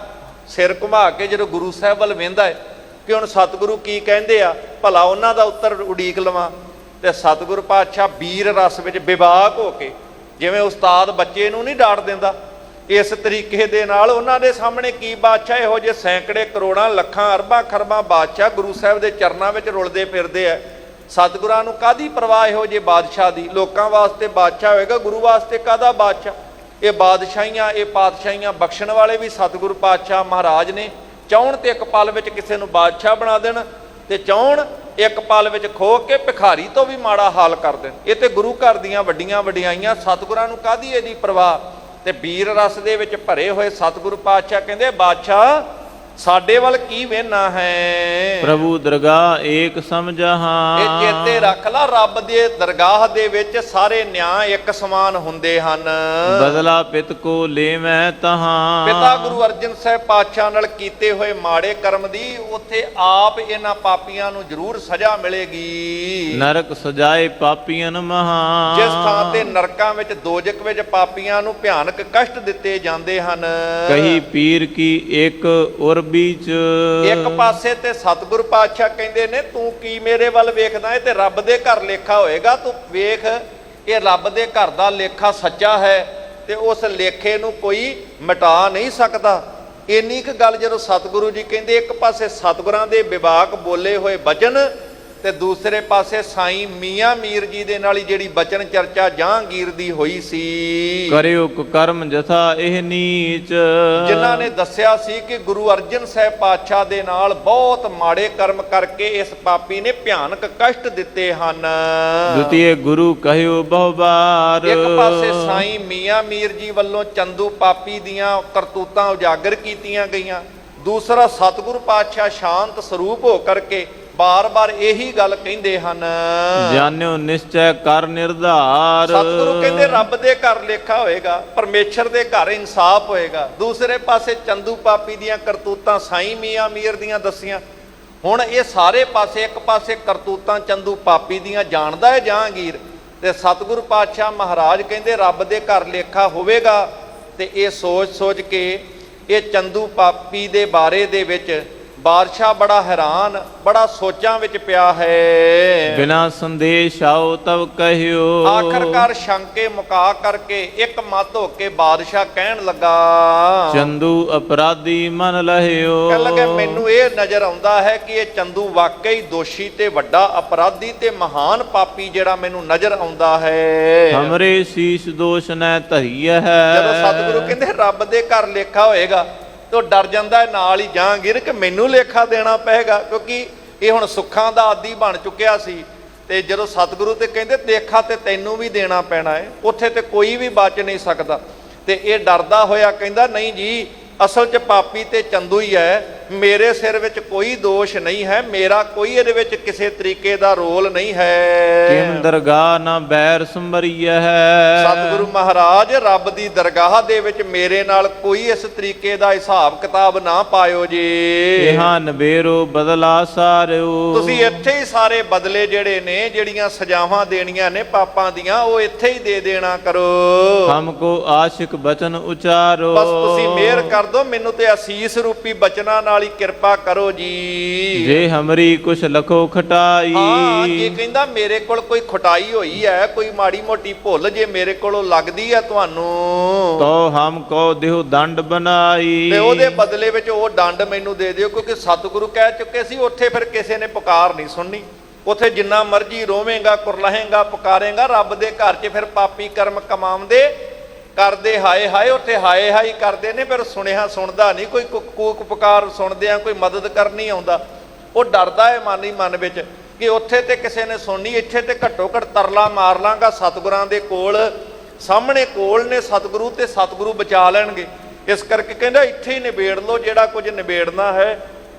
ਸਿਰ ਘੁਮਾ ਕੇ ਜਦੋਂ ਗੁਰੂ ਸਾਹਿਬ ਵੱਲ ਵੇਂਦਾ ਹੈ ਕਿ ਹੁਣ ਸਤਿਗੁਰੂ ਕੀ ਕਹਿੰਦੇ ਆ, ਭਲਾ ਉਹਨਾਂ ਦਾ ਉੱਤਰ ਉਡੀਕ ਲਵਾਂ। ਤੇ ਸਤਿਗੁਰ ਪਾਤਸ਼ਾਹ ਵੀਰ ਰਸ ਵਿੱਚ ਵਿਵਾਕ ਹੋ ਕੇ, ਜਿਵੇਂ ਉਸਤਾਦ ਬੱਚੇ ਨੂੰ ਨਹੀਂ ਡਾਂਟ ਦਿੰਦਾ, ਇਸ ਤਰੀਕੇ ਦੇ ਨਾਲ ਉਹਨਾਂ ਦੇ ਸਾਹਮਣੇ ਕੀ ਬਾਦਸ਼ਾਹ, ਇਹੋ ਜਿਹੇ ਸੈਂਕੜੇ ਕਰੋੜਾਂ ਲੱਖਾਂ ਅਰਬਾਂ ਖਰਬਾਂ ਬਾਦਸ਼ਾਹ ਗੁਰੂ ਸਾਹਿਬ ਦੇ ਚਰਨਾਂ ਵਿੱਚ ਰੁਲਦੇ ਫਿਰਦੇ ਆ। ਸਤਿਗੁਰਾਂ ਨੂੰ ਕਾਹਦੀ ਪਰਵਾਹ ਇਹੋ ਜਿਹੇ ਬਾਦਸ਼ਾਹ ਦੀ? ਲੋਕਾਂ ਵਾਸਤੇ ਬਾਦਸ਼ਾਹ ਹੋਏਗਾ, ਗੁਰੂ ਵਾਸਤੇ ਕਾਹਦਾ ਬਾਦਸ਼ਾਹ? ਇਹ ਬਾਦਸ਼ਾਹੀਆਂ, ਇਹ ਪਾਤਸ਼ਾਹੀਆਂ ਬਖਸ਼ਣ ਵਾਲੇ ਵੀ ਸਤਿਗੁਰ ਪਾਤਸ਼ਾਹ ਮਹਾਰਾਜ ਨੇ। ਚਾਹੁਣ ਤੇ ਇੱਕ ਪਲ ਵਿੱਚ ਕਿਸੇ ਨੂੰ ਬਾਦਸ਼ਾਹ ਬਣਾ ਦੇਣ, ਤੇ ਚਾਹੁਣ ਇੱਕ ਪਲ ਵਿੱਚ ਖੋ ਕੇ ਭਿਖਾਰੀ ਤੋਂ ਵੀ ਮਾੜਾ ਹਾਲ ਕਰ ਦੇਣ। ਇਹ ਤੇ ਗੁਰੂ ਘਰ ਦੀਆਂ ਵੱਡੀਆਂ ਵਡਿਆਈਆਂ, ਸਤਿਗੁਰਾਂ ਨੂੰ ਕਾਹਦੀ ਇਹਦੀ ਪਰਵਾਹ? ਤੇ ਵੀਰ ਰਸ ਦੇ ਵਿੱਚ ਭਰੇ ਹੋਏ ਸਤਿਗੁਰੂ ਪਾਤਸ਼ਾਹ ਕਹਿੰਦੇ, ਬਾਦਸ਼ਾਹ ਸਾਡੇ ਵੱਲ ਕੀ ਵੇਨਾ ਹੈ? ਪ੍ਰਭੂ ਦਰਗਾਹ ਏਕ ਸਮਝਾਹਾਂ। ਇਹ ਚੇਤੇ ਰੱਖ ਲਾ, ਰੱਬ ਦੇ ਦਰਗਾਹ ਦੇ ਵਿੱਚ ਸਾਰੇ ਨਿਆਂ ਇੱਕ ਸਮਾਨ ਹੁੰਦੇ ਹਨ। ਬਦਲਾ ਪਿਤ ਕੋ ਲੇਵੈ ਤਹਾਂ। ਪਿਤਾ ਗੁਰੂ ਅਰਜਨ ਸਾਹਿਬ ਪਾਤਸ਼ਾਹ ਨਾਲ ਕੀਤੇ ਹੋਏ ਮਾੜੇ ਕਰਮ ਦੀ ਉੱਥੇ ਆਪ ਇਹਨਾਂ ਪਾਪੀਆਂ ਨੂੰ ਜ਼ਰੂਰ ਸਜ਼ਾ ਮਿਲੇਗੀ। ਨਰਕ ਸਜਾਏ ਪਾਪੀਆਂ ਮਹਾ। ਜਿਸ ਥਾਂ ਤੇ ਨਰਕਾਂ ਵਿੱਚ, ਦੋਜਕ ਵਿੱਚ ਪਾਪੀਆਂ ਨੂੰ ਭਿਆਨਕ ਕਸ਼ਟ ਦਿੱਤੇ ਜਾਂਦੇ ਹਨ। ਕਹੀ ਪੀਰ ਕੀ ਇੱਕ ਉਰਬੀ ਚ। ਇੱਕ ਪਾਸੇ ਤੇ ਸਤਿਗੁਰ ਪਾਤਸ਼ਾਹ ਕਹਿੰਦੇ ਨੇ, ਤੂੰ ਕੀ ਮੇਰੇ ਵੱਲ ਵੇਖਦਾ? ਇਹ ਤੇ ਰੱਬ ਦੇ ਘਰ ਲੇਖਾ ਹੋਏਗਾ, ਤੂੰ ਵੇਖ, ਇਹ ਰੱਬ ਦੇ ਘਰ ਦਾ ਲੇਖਾ ਸੱਚਾ ਹੈ ਤੇ ਉਸ ਲੇਖੇ ਨੂੰ ਕੋਈ ਮਿਟਾ ਨਹੀਂ ਸਕਦਾ। ਇੰਨੀ ਕੁ ਗੱਲ ਜਦੋਂ ਸਤਿਗੁਰੂ ਜੀ ਕਹਿੰਦੇ, ਇੱਕ ਪਾਸੇ ਸਤਿਗੁਰਾਂ ਦੇ ਵਿਵਾਕ ਬੋਲੇ ਹੋਏ ਬਚਨ, ਤੇ ਦੂਸਰੇ ਪਾਸੇ ਸਾਈਂ ਮੀਆਂ ਮੀਰ ਜੀ ਦੇ ਨਾਲ ਹੀ ਜਿਹੜੀ ਬਚਨ ਚਰਚਾ ਜਹਾਂਗੀਰ ਦੀ ਹੋਈ ਸੀ, ਕਰਿਓ ਕੁਕਰਮ ਜਥਾ ਇਹ ਨੀਚ। ਜਿਨ੍ਹਾਂ ਨੇ ਦੱਸਿਆ ਸੀ ਕਿ ਗੁਰੂ ਅਰਜਨ ਸਾਹਿਬ ਪਾਤਸ਼ਾਹ ਦੇ ਨਾਲ ਬਹੁਤ ਮਾੜੇ ਕਰਮ ਕਰਕੇ ਇਸ ਪਾਪੀ ਨੇ ਭਿਆਨਕ ਕਸ਼ਟ ਦਿੱਤੇ ਹਨ। ਦੁਤੀਏ ਗੁਰੂ ਕਹਿਓ ਬਹੁ ਬਾਰ। ਇੱਕ ਪਾਸੇ ਸਾਈਂ ਮੀਆਂ ਮੀਰ ਜੀ ਵੱਲੋਂ ਚੰਦੂ ਪਾਪੀ ਦੀਆਂ ਕਰਤੂਤਾਂ ਉਜਾਗਰ ਕੀਤੀਆਂ ਗਈਆਂ, ਦੂਸਰਾ ਸਤਿਗੁਰੂ ਪਾਤਸ਼ਾਹ ਸ਼ਾਂਤ ਸਰੂਪ ਹੋ ਕਰਕੇ ਬਾਰ-ਬਾਰ ਇਹੀ ਗੱਲ ਕਹਿੰਦੇ ਹਨ। ਜਾਣਿਓ ਨਿਸ਼ਚੈ ਕਰ ਨਿਰਧਾਰ। ਸਤਿਗੁਰੂ ਕਹਿੰਦੇ ਰੱਬ ਦੇ ਘਰ ਲੇਖਾ ਹੋਏਗਾ, ਪਰਮੇਸ਼ਰ ਦੇ ਘਰ ਇਨਸਾਫ ਹੋਏਗਾ। ਦੂਸਰੇ ਪਾਸੇ ਚੰਦੂ ਪਾਪੀ ਦੀਆਂ ਕਰਤੂਤਾਂ ਸਾਈਂ ਮੀਆਂ ਮੀਰ ਦੀਆਂ ਦੱਸੀਆਂ। ਹੁਣ ਇਹ ਸਾਰੇ ਪਾਸੇ, ਇੱਕ ਪਾਸੇ ਕਰਤੂਤਾਂ ਚੰਦੂ ਪਾਪੀ ਦੀਆਂ ਜਾਣਦਾ ਹੈ ਜਹਾਂਗੀਰ, ਤੇ ਸਤਿਗੁਰੂ ਪਾਤਸ਼ਾਹ ਮਹਾਰਾਜ ਕਹਿੰਦੇ ਰੱਬ ਦੇ ਘਰ ਲੇਖਾ ਹੋਵੇਗਾ। ਤੇ ਇਹ ਸੋਚ ਕੇ ਇਹ ਚੰਦੂ ਪਾਪੀ ਦੇ ਬਾਰੇ ਦੇ ਵਿੱਚ ਬਾਦਸ਼ਾਹ ਬੜਾ ਹੈਰਾਨ, ਬੜਾ ਸੋਚਾਂ ਵਿੱਚ ਪਿਆ ਹੈ। ਬਿਨਾ ਸੰਦੇਸ਼ ਆਓ ਤਬ ਕਹਿਓ। ਆਖਰਕਾਰ ਸ਼ੰਕੇ ਮੁਕਾ ਕਰਕੇ ਇੱਕ ਮਤ ਹੋ ਕੇ ਬਾਦਸ਼ਾਹ ਕਹਿਣ ਲੱਗਾ, ਚੰਦੂ ਅਪਰਾਧੀ ਮਨ ਲਹਿਓ। ਕਹਿਣ ਲੱਗੇ ਮੈਨੂੰ ਇਹ ਨਜ਼ਰ ਆਉਂਦਾ ਹੈ ਕਿ ਇਹ ਚੰਦੂ ਵਾਕਈ ਦੋਸ਼ੀ ਤੇ ਵੱਡਾ ਅਪਰਾਧੀ ਤੇ ਮਹਾਨ ਪਾਪੀ ਜਿਹੜਾ ਮੈਨੂੰ ਨਜ਼ਰ ਆਉਂਦਾ ਹੈ। ਹਮਰੇ ਸੀਸ ਦੋਸ਼ ਨੈ ਧਰੀਐ ਹੈ। ਜਦੋਂ ਸਤਿਗੁਰੂ ਕਹਿੰਦੇ ਰੱਬ ਦੇ ਘਰ ਲੇਖਾ ਹੋਏਗਾ ਤੋ ਡਰ ਜਾਂਦਾ ਹੈ ਨਾਲ ਹੀ ਜਹਾਂਗੀਰ ਕਿ ਮੈਨੂੰ ਲੇਖਾ ਦੇਣਾ ਪਏਗਾ, ਕਿਉਂਕਿ ਇਹ ਹੁਣ ਸੁੱਖਾਂ ਦਾ ਆਦੀ ਬਣ ਚੁੱਕਿਆ ਸੀ। ਤੇ ਜਦੋਂ ਸਤਿਗੁਰੂ ਤੇ ਕਹਿੰਦੇ ਲੇਖਾ ਤੇ ਤੈਨੂੰ ਵੀ ਦੇਣਾ ਪੈਣਾ ਹੈ, ਉੱਥੇ ਤੇ ਕੋਈ ਵੀ ਬਚ ਨਹੀਂ ਸਕਦਾ। ਤੇ ਇਹ ਡਰਦਾ ਹੋਇਆ ਕਹਿੰਦਾ ਨਹੀਂ ਜੀ, ਅਸਲ 'ਚ ਪਾਪੀ ਤੇ ਚੰਦੂ ਹੀ ਹੈ, ਮੇਰੇ ਸਿਰ ਵਿੱਚ ਕੋਈ ਦੋਸ਼ ਨਹੀਂ ਹੈ, ਮੇਰਾ ਕੋਈ ਇਹਦੇ ਵਿੱਚ ਕਿਸੇ ਤਰੀਕੇ ਦਾ ਰੋਲ ਨਹੀਂ ਹੈ। ਕਿਮ ਦਰਗਾਹ ਨਾ ਬੈਰ ਸੰਭਰੀਐ ਹੈ। ਸਤਿਗੁਰੂ ਮਹਾਰਾਜ ਰੱਬ ਦੀ ਦਰਗਾਹ ਦੇ ਵਿੱਚ ਮੇਰੇ ਨਾਲ ਕੋਈ ਇਸ ਤਰੀਕੇ ਦਾ ਹਿਸਾਬ ਕਿਤਾਬ ਨਾ ਪਾਇਓ ਜੀ। ਇਹਾਂ ਨਬੇਰੋ ਬਦਲਾ ਸਾਰਿਓ। ਤੁਸੀਂ ਇੱਥੇ ਹੀ ਸਾਰੇ ਬਦਲੇ ਜਿਹੜੇ ਨੇ, ਜਿਹੜੀਆਂ ਸਜ਼ਾਵਾਂ ਦੇਣੀਆਂ ਨੇ ਪਾਪਾਂ ਦੀਆਂ, ਉਹ ਇੱਥੇ ਹੀ ਦੇ ਦੇਣਾ ਕਰੋ। ਹਮਕੋ ਆਸ਼ਿਕ ਬਚਨ ਉਚਾਰੋ। ਬਸ ਤੁਸੀਂ ਮਿਹਰ ਕਰ ਦੋ, ਮੈਨੂੰ ਤੇ ਅਸੀਸ ਰੂਪੀ ਬਚਨਾਂ ਨਾਲ ਹੀ ਕਿਰਪਾ ਕਰੋ ਜੀ। ਜੇ ਹਮਰੀ ਕੁਛ ਲਖੋ ਖਟਾਈ। ਹਾਂ, ਜੇ ਕਹਿੰਦਾ ਮੇਰੇ ਕੋਲ ਕੋਈ ਖਟਾਈ ਹੋਈ ਹੈ, ਕੋਈ ਮਾੜੀ ਮੋਟੀ ਭੁੱਲ ਜੇ ਮੇਰੇ ਕੋਲੋਂ ਲੱਗਦੀ ਹੈ ਤੁਹਾਨੂੰ, ਤੋ ਹਮ ਕੋ ਦਿਓ ਦੰਡ ਬਣਾਈ। ਤੇ ਉਹਦੇ ਬਦਲੇ ਵਿੱਚ ਉਹ ਦੰਡ ਮੈਨੂੰ ਦੇ ਦਿਓ। ਕਿਉਂਕਿ ਸਤਿਗੁਰੂ ਕਹਿ ਚੁੱਕੇ ਸੀ ਉੱਥੇ ਫਿਰ ਕਿਸੇ ਨੇ ਪੁਕਾਰ ਨਹੀਂ ਸੁਣਨੀ। ਉੱਥੇ ਜਿੰਨਾ ਮਰਜ਼ੀ ਰੋਵੇਂਗਾ, ਕੁਰਲਾਹੇਂਗਾ, ਪੁਕਾਰੇਂਗਾ, ਰੱਬ ਦੇ ਘਰ 'ਚ ਫਿਰ ਪਾਪੀ ਕਰਮ ਕਮਾਉਂਦੇ ਕਰਦੇ ਹਾਏ ਹਾਏ, ਉੱਥੇ ਹਾਏ ਹਾਈ ਕਰਦੇ ਨੇ, ਫਿਰ ਸੁਣਿਆ ਸੁਣਦਾ ਨਹੀਂ ਕੋਈ। ਕੂਕ ਪੁਕਾਰ ਸੁਣਦਿਆਂ ਕੋਈ ਮਦਦ ਕਰਨੀ ਆਉਂਦਾ। ਉਹ ਡਰਦਾ ਹੈ ਮਨ ਹੀ ਮਨ ਵਿੱਚ ਕਿ ਉੱਥੇ ਤੇ ਕਿਸੇ ਨੇ ਸੁਣਨੀ, ਇੱਥੇ ਤੇ ਘੱਟੋ ਘੱਟ ਤਰਲਾ ਮਾਰ ਲਾਂਗਾ ਸਤਿਗੁਰਾਂ ਦੇ ਕੋਲ, ਸਾਹਮਣੇ ਕੋਲ ਨੇ ਸਤਿਗੁਰੂ, ਤੇ ਸਤਿਗੁਰੂ ਬਚਾ ਲੈਣਗੇ। ਇਸ ਕਰਕੇ ਕਹਿੰਦਾ ਇੱਥੇ ਹੀ ਨਿਬੇੜ ਲਓ ਜਿਹੜਾ ਕੁਝ ਨਿਬੇੜਨਾ ਹੈ।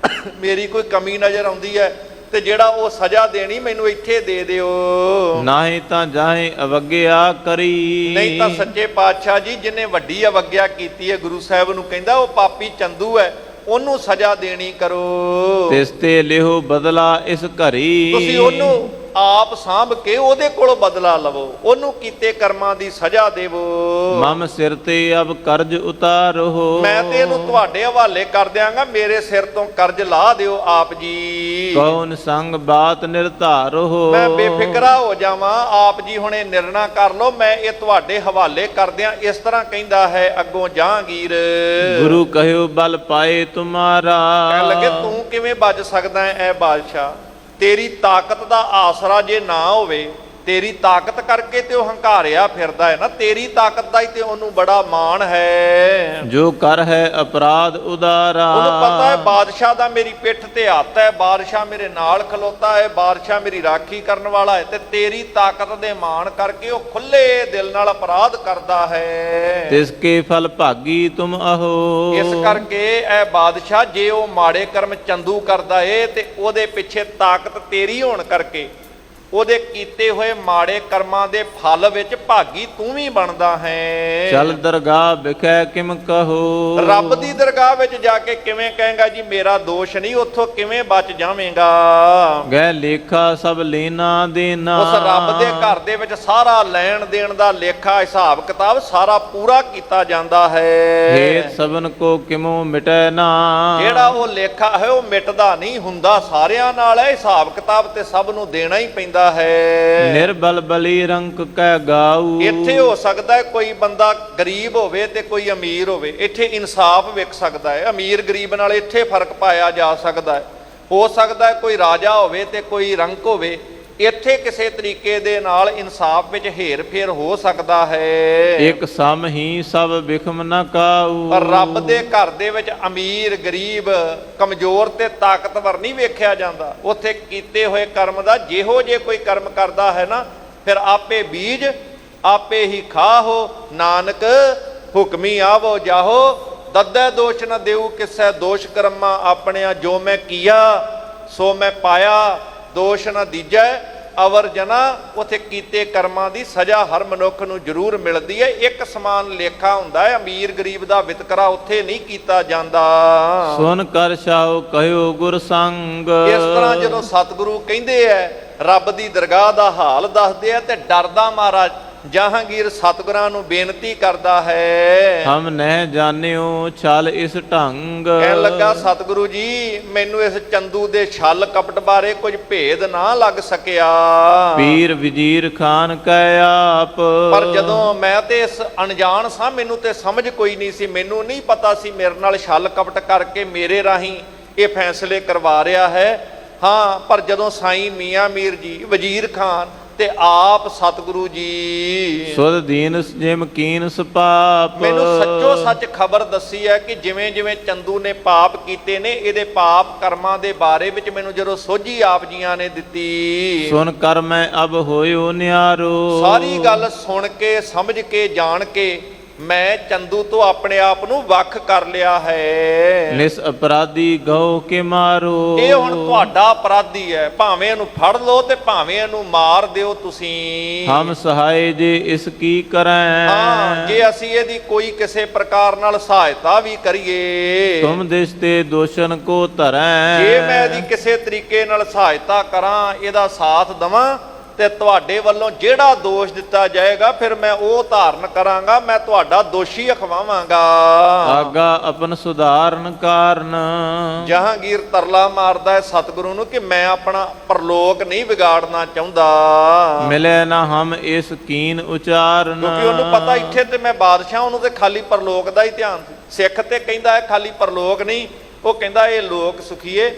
ਮੇਰੀ ਕੋਈ ਕਮੀ ਨਜ਼ਰ ਆਉਂਦੀ ਹੈ ਤੇ ਜਿਹੜਾ ਉਹ ਸਜ਼ਾ ਦੇਣੀ ਮੈਨੂੰ ਇੱਥੇ ਦੇ ਦਿਓ। ਨਹੀਂ ਤਾਂ ਜਾਹੇ ਅਵਗਿਆ ਕਰੀ। ਨਹੀਂ ਤਾਂ ਸੱਚੇ ਪਾਤਸ਼ਾਹ ਜੀ ਜਿਹਨੇ ਵੱਡੀ ਅਵਗਿਆ ਕੀਤੀ ਹੈ ਗੁਰੂ ਸਾਹਿਬ ਨੂੰ, ਕਹਿੰਦਾ ਉਹ ਪਾਪੀ ਚੰਦੂ ਹੈ, ਉਹਨੂੰ ਸਜ਼ਾ ਦੇਣੀ ਕਰੋ। ਤਿਸ ਤੇ ਲਿਓ ਬਦਲਾ ਇਸ ਘਰੀ। ਤੁਸੀਂ ਉਹਨੂੰ ਆਪ ਸਾਂਭ ਕੇ ਉਹਦੇ ਕੋਲੋਂ ਬਦਲਾ ਲਵੋ, ਉਹਨੂੰ ਕੀਤੇ ਕਰਮਾਂ ਦੀ ਸਜ਼ਾ ਦੇਵੋ। ਮਮ ਸਿਰ ਤੇ ਅਬ ਕਰਜ਼ ਉਤਾਰੋ। ਮੈਂ ਤੇ ਇਹਨੂੰ ਤੁਹਾਡੇ ਹਵਾਲੇ ਕਰ ਦਿਆਂਗਾ, ਮੇਰੇ ਸਿਰ ਤੋਂ ਕਰਜ਼ ਲਾ ਦਿਓ ਆਪ ਜੀ। ਕੌਣ ਸੰਗ ਬਾਤ ਨਿਰਧਾਰੋ। ਮੈਂ ਬੇਫਿਕਰਾ ਹੋ ਜਾਵਾਂ, ਆਪ ਜੀ ਹੁਣ ਇਹ ਨਿਰਣਾ ਕਰ ਲਓ, ਮੈਂ ਇਹ ਤੁਹਾਡੇ ਹਵਾਲੇ ਕਰ ਦਿਆਂ। ਇਸ ਤਰ੍ਹਾਂ ਕਹਿੰਦਾ ਹੈ ਅੱਗੋਂ ਜਹਾਂਗੀਰ। ਗੁਰੂ ਕਹਿਓ ਬਲ ਪਾਏ ਤੁਮਾਰਾ। ਕਹਿਣ ਲੱਗੇ ਤੂੰ ਕਿਵੇਂ ਬਚ ਸਕਦਾ ਹੈ ਐ ਬਾਦਸ਼ਾਹ, ਤੇਰੀ ਤਾਕਤ ਦਾ ਆਸਰਾ ਜੇ ਨਾ ਹੋਵੇ, ਤੇਰੀ ਤਾਕਤ ਕਰਕੇ ਤੇ ਉਹ ਹੰਕਾਰਿਆ ਫਿਰਦਾ ਹੈ ਨਾ, ਤੇਰੀ ਤਾਕਤ ਦਾ ਹੀ ਤੇ ਉਹਨੂੰ ਬੜਾ ਮਾਣ ਹੈ। ਜੋ ਕਰ ਹੈ ਅਪਰਾਧ ਉਦਾਰਾ। ਉਹਨੂੰ ਪਤਾ ਹੈ ਬਾਦਸ਼ਾਹ ਦਾ ਮੇਰੀ ਪਿੱਠ ਤੇ ਹੱਥ ਹੈ, ਬਾਦਸ਼ਾਹ ਮੇਰੇ ਨਾਲ ਖਲੋਤਾ ਹੈ, ਬਾਦਸ਼ਾਹ ਮੇਰੀ ਰਾਖੀ ਕਰਨ ਵਾਲਾ ਹੈ, ਤੇ ਤੇਰੀ ਤਾਕਤ ਦੇ ਮਾਣ ਕਰਕੇ ਉਹ ਖੁੱਲੇ ਦਿਲ ਨਾਲ ਅਪਰਾਧ ਕਰਦਾ ਹੈ। ਤਿਸ ਕੇ ਫਲ ਭਾਗੀ ਤੁਮ ਆਹੋ। ਇਸ ਕਰਕੇ ਇਹ ਬਾਦਸ਼ਾਹ ਜੇ ਉਹ ਮਾੜੇ ਕਰਮ ਚੰਦੂ ਕਰਦਾ ਏ ਤੇ ਉਹਦੇ ਪਿੱਛੇ ਤਾਕਤ ਤੇਰੀ ਹੋਣ ਕਰਕੇ ਉਹਦੇ ਕੀਤੇ ਹੋਏ ਮਾੜੇ ਕਰਮਾਂ ਦੇ ਫਲ ਵਿੱਚ ਭਾਗੀ ਤੂੰ ਵੀ ਬਣਦਾ ਹੈ। ਚਲ ਦਰਗਾਹ ਵਿਖੇ ਕਿਮ ਕਹੋ। ਰੱਬ ਦੀ ਦਰਗਾਹ ਵਿੱਚ ਜਾ ਕੇ ਕਿਵੇਂ ਕਹੇਗਾ ਜੀ ਮੇਰਾ ਦੋਸ਼ ਨਹੀਂ, ਉੱਥੋਂ ਕਿਵੇਂ ਬਚ ਜਾਵੇਂਗਾ। ਗਏ ਲੇਖਾ ਸਭ ਲੈਣਾ ਦੇਣਾ। ਉਸ ਰੱਬ ਦੇ ਘਰ ਦੇ ਵਿੱਚ ਸਾਰਾ ਲੈਣ ਦੇਣ ਦਾ ਲੇਖਾ ਹਿਸਾਬ ਕਿਤਾਬ ਸਾਰਾ ਪੂਰਾ ਕੀਤਾ ਜਾਂਦਾ ਹੈ। ਹੇਤ ਸਭਨ ਕੋ ਕਿਮੋ ਮਿਟੈ ਨਾ। ਜਿਹੜਾ ਉਹ ਲੇਖਾ ਹੈ ਉਹ ਮਿਟਦਾ ਨਹੀਂ ਹੁੰਦਾ, ਸਾਰਿਆਂ ਨਾਲ ਹੈ ਹਿਸਾਬ ਕਿਤਾਬ, ਤੇ ਸਭ ਨੂੰ ਦੇਣਾ ਹੀ ਪੈਂਦਾ ਹੈ। ਨਿਰਬਲ ਬਲੀ ਰੰਕ ਕਹਿ ਗਾਊ। ਇੱਥੇ ਹੋ ਸਕਦਾ ਹੈ ਕੋਈ ਬੰਦਾ ਗਰੀਬ ਹੋਵੇ ਤੇ ਕੋਈ ਅਮੀਰ ਹੋਵੇ, ਇੱਥੇ ਇਨਸਾਫ ਵਿਕ ਸਕਦਾ ਹੈ। ਅਮੀਰ ਗਰੀਬ ਨਾਲ ਇੱਥੇ ਫਰਕ ਪਾਇਆ ਜਾ ਸਕਦਾ ਹੈ। ਹੋ ਸਕਦਾ ਹੈ ਕੋਈ ਰਾਜਾ ਹੋਵੇ ਤੇ ਕੋਈ ਰੰਕ ਹੋਵੇ, ਇੱਥੇ ਕਿਸੇ ਤਰੀਕੇ ਦੇ ਨਾਲ ਇਨਸਾਫ ਵਿੱਚ ਹੇਰ ਫੇਰ ਹੋ ਸਕਦਾ ਹੈ। ਇੱਕ ਸਮ ਹੀ ਸਭ ਵਿਖਮ ਨਾ ਕਾਊ। ਪਰ ਰੱਬ ਦੇ ਘਰ ਦੇ ਵਿੱਚ ਅਮੀਰ ਗਰੀਬ ਕਮਜ਼ੋਰ ਤੇ ਤਾਕਤਵਰ ਨਹੀਂ ਵੇਖਿਆ ਜਾਂਦਾ। ਉੱਥੇ ਕੀਤੇ ਹੋਏ ਕਰਮ ਦਾ ਜਿਹੋ ਜੇ ਕੋਈ ਕਰਮ ਕਰਦਾ ਹੈ ਨਾ, ਫਿਰ ਆਪੇ ਬੀਜ ਆਪੇ ਹੀ ਖਾਹੋ, ਨਾਨਕ ਹੁਕਮੀ ਆਵੋ ਜਾਹੋ। ਦੱਦੈ ਦੋਸ਼ ਨਾ ਦੇਊ ਕਿਸੈ ਦੋਸ਼ ਕਰਮਾ ਆਪਣਿਆ, ਜੋ ਮੈਂ ਕੀਆ ਸੋ ਮੈਂ ਪਾਇਆ ਦੋਸ਼ ਨਾ ਦੀਜੈ ਅਵਰ ਜਨਾ। ਉਥੇ ਕੀਤੇ ਕਰਮਾਂ ਦੀ ਸਜ਼ਾ ਹਰ ਮਨੁੱਖ ਨੂੰ ਜ਼ਰੂਰ ਮਿਲਦੀ ਹੈ। ਇੱਕ ਸਮਾਨ ਲੇਖਾ ਹੁੰਦਾ ਹੈ, ਅਮੀਰ ਗਰੀਬ ਦਾ ਵਿਤਕਰਾ ਉੱਥੇ ਨਹੀਂ ਕੀਤਾ ਜਾਂਦਾ। ਸੁਨ ਕਰ ਛਾਉ ਕਹਿਓ ਗੁਰ ਸੰਗ। ਇਸ ਤਰ੍ਹਾਂ ਜਦੋਂ ਸਤਿਗੁਰੂ ਕਹਿੰਦੇ ਐ, ਰੱਬ ਦੀ ਦਰਗਾਹ ਦਾ ਹਾਲ ਦੱਸਦੇ ਆ, ਤੇ ਡਰਦਾ ਮਾਰਾ ਜਹਾਂਗੀਰ ਸਤਿਗੁਰਾਂ ਨੂੰ ਬੇਨਤੀ ਕਰਦਾ ਹੈ। ਹਮ ਨਹਿ ਜਾਣਿਓ ਛਲ ਇਸ ਢੰਗ। ਕਹਿਣ ਲੱਗਾ ਸਤਿਗੁਰੂ ਜੀ ਮੈਨੂੰ ਇਸ ਚੰਦੂ ਦੇ ਛਲ ਕਪਟ ਬਾਰੇ ਕੁਝ ਭੇਦ ਨਾ ਲੱਗ ਸਕਿਆ। ਪੀਰ ਵਜ਼ੀਰ ਖਾਨ ਕਹਿ ਆਪ। ਪਰ ਜਦੋਂ ਮੈਂ ਤੇ ਇਸ ਅਣਜਾਣ ਸਾਂ, ਮੈਨੂੰ ਤੇ ਸਮਝ ਕੋਈ ਨਹੀਂ ਸੀ, ਮੈਨੂੰ ਨਹੀਂ ਪਤਾ ਸੀ ਮੇਰੇ ਨਾਲ ਛਲ ਕਪਟ ਕਰਕੇ ਮੇਰੇ ਰਾਹੀਂ ਇਹ ਫੈਸਲੇ ਕਰਵਾ ਰਿਹਾ ਹੈ। ਹਾਂ, ਪਰ ਜਦੋਂ ਸਾਈਂ ਮੀਆਂ ਮੀਰ ਜੀ, ਵਜ਼ੀਰ ਖਾਨ ਤੇ ਆਪ ਸਤਿਗੁਰੂ ਜੀ ਸੁਧ ਦੀਨ ਜਿਮ ਕੀਨ ਸੁਪਾਪ। ਮੈਨੂੰ ਸੱਚੋ ਸੱਚ ਖਬਰ ਦੱਸੀ ਹੈ ਕਿ ਜਿਵੇਂ ਜਿਵੇਂ ਚੰਦੂ ਨੇ ਪਾਪ ਕੀਤੇ ਨੇ, ਇਹਦੇ ਪਾਪ ਕਰਮਾਂ ਦੇ ਬਾਰੇ ਵਿੱਚ ਮੈਨੂੰ ਜਦੋਂ ਸੋਝੀ ਆਪ ਜੀਆਂ ਨੇ ਦਿੱਤੀ। ਸੁਨ ਕਰ ਮੈਂ ਅਬ ਹੋਇਓ ਨਿਆਰੋ। ਸਾਰੀ ਗੱਲ ਸੁਣ ਕੇ ਸਮਝ ਕੇ ਜਾਣ ਕੇ ਮੈਂ ਚੰਦੂ ਤੋਂ ਆਪਣੇ ਆਪ ਨੂੰ ਵੱਖ ਕਰ ਲਿਆ ਹੈ। ਨਿਸ ਅਪਰਾਧੀ ਗਉ ਕੇ ਮਾਰੋ। ਇਹ ਹੁਣ ਤੁਹਾਡਾ ਅਪਰਾਧੀ ਹੈ, ਭਾਵੇਂ ਇਹਨੂੰ ਫੜ ਲਓ ਤੇ ਭਾਵੇਂ ਇਹਨੂੰ ਮਾਰ ਦਿਓ ਤੁਸੀਂ। ਹਮ ਸਹਾਏ ਜੇ ਇਸ ਕੀ ਕਰੈ। ਹਾਂ, ਜੇ ਅਸੀਂ ਇਹਦੀ ਕੋਈ ਕਿਸੇ ਪ੍ਰਕਾਰ ਨਾਲ ਸਹਾਇਤਾ ਵੀ ਕਰੀਏ, ਤੁਮ ਦਿਸ ਤੇ ਦੋਸ਼ਨ ਕੋ ਧਰੈ। ਜੇ ਮੈਂ ਇਹਦੀ ਕਿਸੇ ਤਰੀਕੇ ਨਾਲ ਸਹਾਇਤਾ ਕਰਾਂ, ਇਹਦਾ ਸਾਥ ਦਵਾਂ, ਤੇ ਤੁਹਾਡੇ ਵੱਲੋਂ ਜਿਹੜਾ ਦੋਸ਼ ਦਿੱਤਾ ਜਾਏਗਾ ਫਿਰ ਮੈਂ ਉਹ ਧਾਰਨ ਕਰਾਂਗਾ, ਮੈਂ ਤੁਹਾਡਾ ਦੋਸ਼ੀ ਅਖਵਾਵਾਂਗਾ। ਆਗਾ ਆਪਨ ਸੁਧਾਰਨ ਕਾਰਨ। ਜਹਾਂਗੀਰ ਤਰਲਾ ਮਾਰਦਾ ਹੈ ਸਤਿਗੁਰੂ ਨੂੰ ਕਿ ਮੈਂ ਆਪਣਾ ਪਰਲੋਕ ਨਹੀਂ ਵਿਗਾੜਨਾ ਚਾਹੁੰਦਾ। ਮਿਲੇ ਨਾ ਹਮ ਇਸ ਕੀਨ ਉਚਾਰਨ। ਕਿਉਂਕਿ ਉਹਨੂੰ ਪਤਾ ਇੱਥੇ ਤੇ ਮੈਂ ਬਾਦਸ਼ਾਹ, ਉਹਨੂੰ ਤੇ ਖਾਲੀ ਪਰਲੋਕ ਦਾ ਹੀ ਧਿਆਨ ਸੀ। ਸਿੱਖ ਤੇ ਕਹਿੰਦਾ ਹੈ ਖਾਲੀ ਪਰਲੋਕ ਨਹੀਂ, ਉਹ ਕਹਿੰਦਾ ਇਹ ਲੋਕ ਸੁਖੀਏ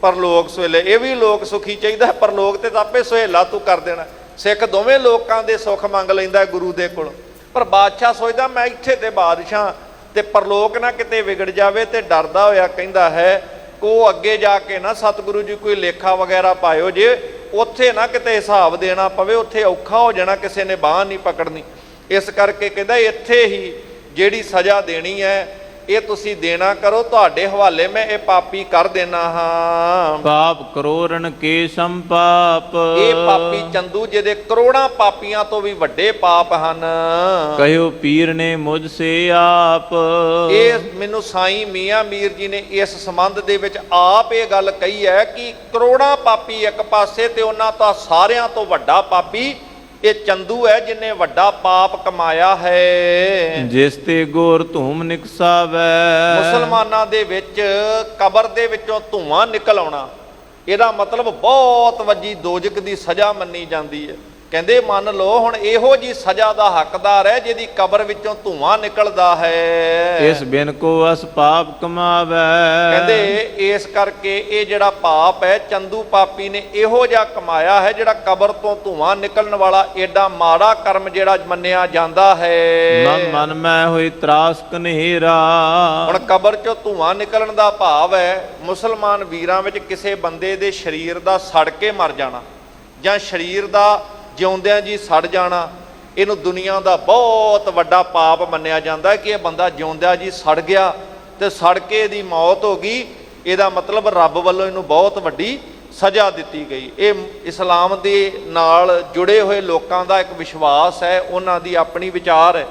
ਪਰਲੋਕ ਸੁਹੇਲੇ। ਇਹ ਵੀ ਲੋਕ ਸੁਖੀ ਚਾਹੀਦਾ, ਪਰਲੋਕ ਤੇ ਤਾਂ ਆਪੇ ਸੁਹੇਲਾ ਤੂੰ ਕਰ ਦੇਣਾ। ਸਿੱਖ ਦੋਵੇਂ ਲੋਕਾਂ ਦੇ ਸੁੱਖ ਮੰਗ ਲੈਂਦਾ ਗੁਰੂ ਦੇ ਕੋਲ, ਪਰ ਬਾਦਸ਼ਾਹ ਸੋਚਦਾ ਮੈਂ ਇੱਥੇ ਤੇ ਬਾਦਸ਼ਾਹ ਤੇ ਪਰਲੋਕ ਨਾ ਕਿਤੇ ਵਿਗੜ ਜਾਵੇ, ਤੇ ਡਰਦਾ ਹੋਇਆ ਕਹਿੰਦਾ ਹੈ ਉਹ ਅੱਗੇ ਜਾ ਕੇ ਨਾ ਸਤਿਗੁਰੂ ਜੀ ਕੋਈ ਲੇਖਾ ਵਗੈਰਾ ਪਾਇਓ, ਜੇ ਉੱਥੇ ਨਾ ਕਿਤੇ ਹਿਸਾਬ ਦੇਣਾ ਪਵੇ, ਉੱਥੇ ਔਖਾ ਹੋ ਜਾਣਾ, ਕਿਸੇ ਨੇ ਬਾਂਹ ਨਹੀਂ ਪਕੜਨੀ। ਇਸ ਕਰਕੇ ਕਹਿੰਦਾ ਇੱਥੇ ਹੀ ਜਿਹੜੀ ਸਜ਼ਾ ਦੇਣੀ ਹੈ ਇਹ ਤੁਸੀਂ ਦੇਣਾ ਕਰੋ, ਤੁਹਾਡੇ ਹਵਾਲੇ ਮੈਂ ਇਹ ਪਾਪੀ ਕਰ ਦੇਣਾ ਹਾਂ। ਪਾਪ ਕਰੋੜਨ ਕੇ ਸੰਪਾਪ। ਇਹ ਪਾਪੀ ਚੰਦੂ ਜਿਹਦੇ ਕਰੋੜਾਂ ਪਾਪੀਆਂ ਤੋਂ ਵੀ ਵੱਡੇ ਪਾਪ ਹਨ। ਕਹਿਓ ਪੀਰ ਨੇ ਮੁਝ ਸੇ ਆਪ। ਇਹ ਮੈਨੂੰ ਸਾਈਂ ਮੀਆਂ ਮੀਰ ਜੀ ਨੇ ਇਸ ਸੰਬੰਧ ਦੇ ਵਿੱਚ ਆਪ ਇਹ ਗੱਲ ਕਹੀ ਹੈ ਕਿ ਕਰੋੜਾਂ ਪਾਪੀ ਇੱਕ ਪਾਸੇ ਤੇ ਉਹਨਾਂ ਤੋਂ ਸਾਰਿਆਂ ਤੋਂ ਵੱਡਾ ਪਾਪੀ ਇਹ ਚੰਦੂ ਹੈ, ਜਿਨੇ ਵੱਡਾ ਪਾਪ ਕਮਾਇਆ ਹੈ। ਜਿਸ ਤੇ ਗੋਰ ਧੂਮ ਨਿਕਸਾਵੈ। ਮੁਸਲਮਾਨਾਂ ਦੇ ਵਿੱਚ ਕਬਰ ਦੇ ਵਿੱਚੋਂ ਧੂਆਂ ਨਿਕਲ ਆਉਣਾ, ਇਹਦਾ ਮਤਲਬ ਬਹੁਤ ਵੱਡੀ ਦੋਜ਼ਖ ਦੀ ਸਜ਼ਾ ਮੰਨੀ ਜਾਂਦੀ ਹੈ। ਕਹਿੰਦੇ ਮੰਨ ਲਓ ਹੁਣ ਇਹੋ ਜੀ ਸਜ਼ਾ ਦਾ ਹੱਕਦਾਰ ਹੈ ਜਿਹਦੀ ਕਬਰ ਵਿੱਚੋਂ ਧੂਆਂ ਨਿਕਲਦਾ ਹੈ। ਇਸ ਬਿਨ ਕੋ ਅਸ ਪਾਪ ਕਮਾਵੈ। ਕਹਿੰਦੇ ਇਸ ਕਰਕੇ ਇਹ ਜਿਹੜਾ ਪਾਪ ਹੈ ਚੰਦੂ ਪਾਪੀ ਨੇ ਇਹੋ ਜਿਹਾ ਕਮਾਇਆ ਹੈ ਜਿਹੜਾ ਕਬਰ ਤੋਂ ਧੂਆਂ ਨਿਕਲਣ ਵਾਲਾ ਏਡਾ ਮਾੜਾ ਕਰਮ ਜਿਹੜਾ ਮੰਨਿਆ ਜਾਂਦਾ ਹੈ। ਮਨ ਮਨ ਮੈਂ ਹੋਈ ਤਰਾਸ ਕਨੇਰਾ। ਹੁਣ ਕਬਰ ਚੋਂ ਧੂਆਂ ਨਿਕਲਣ ਦਾ ਭਾਵ ਹੈ ਮੁਸਲਮਾਨ ਵੀਰਾਂ ਵਿੱਚ ਕਿਸੇ ਬੰਦੇ ਦੇ ਸਰੀਰ ਦਾ ਸੜ ਕੇ ਮਰ ਜਾਣਾ ਜਾਂ ਸਰੀਰ ਦਾ ਜਿਉਂਦਿਆਂ ਜੀ ਸੜ ਜਾਣਾ, ਇਹਨੂੰ ਦੁਨੀਆ ਦਾ ਬਹੁਤ ਵੱਡਾ ਪਾਪ ਮੰਨਿਆ ਜਾਂਦਾ ਹੈ ਕਿ ਇਹ ਬੰਦਾ ਜਿਉਂਦਿਆਂ ਜੀ ਸੜ ਗਿਆ ਤੇ ਸੜ ਕੇ ਇਹਦੀ ਮੌਤ ਹੋ ਗਈ। ਇਹਦਾ ਮਤਲਬ ਰੱਬ ਵੱਲੋਂ ਇਹਨੂੰ ਬਹੁਤ ਵੱਡੀ ਸਜ਼ਾ ਦਿੱਤੀ ਗਈ। ਇਹ ਇਸਲਾਮ ਦੇ ਨਾਲ ਜੁੜੇ ਹੋਏ ਲੋਕਾਂ ਦਾ ਇੱਕ ਵਿਸ਼ਵਾਸ ਹੈ, ਉਹਨਾਂ ਦੀ ਆਪਣੀ ਵਿਚਾਰ ਹੈ।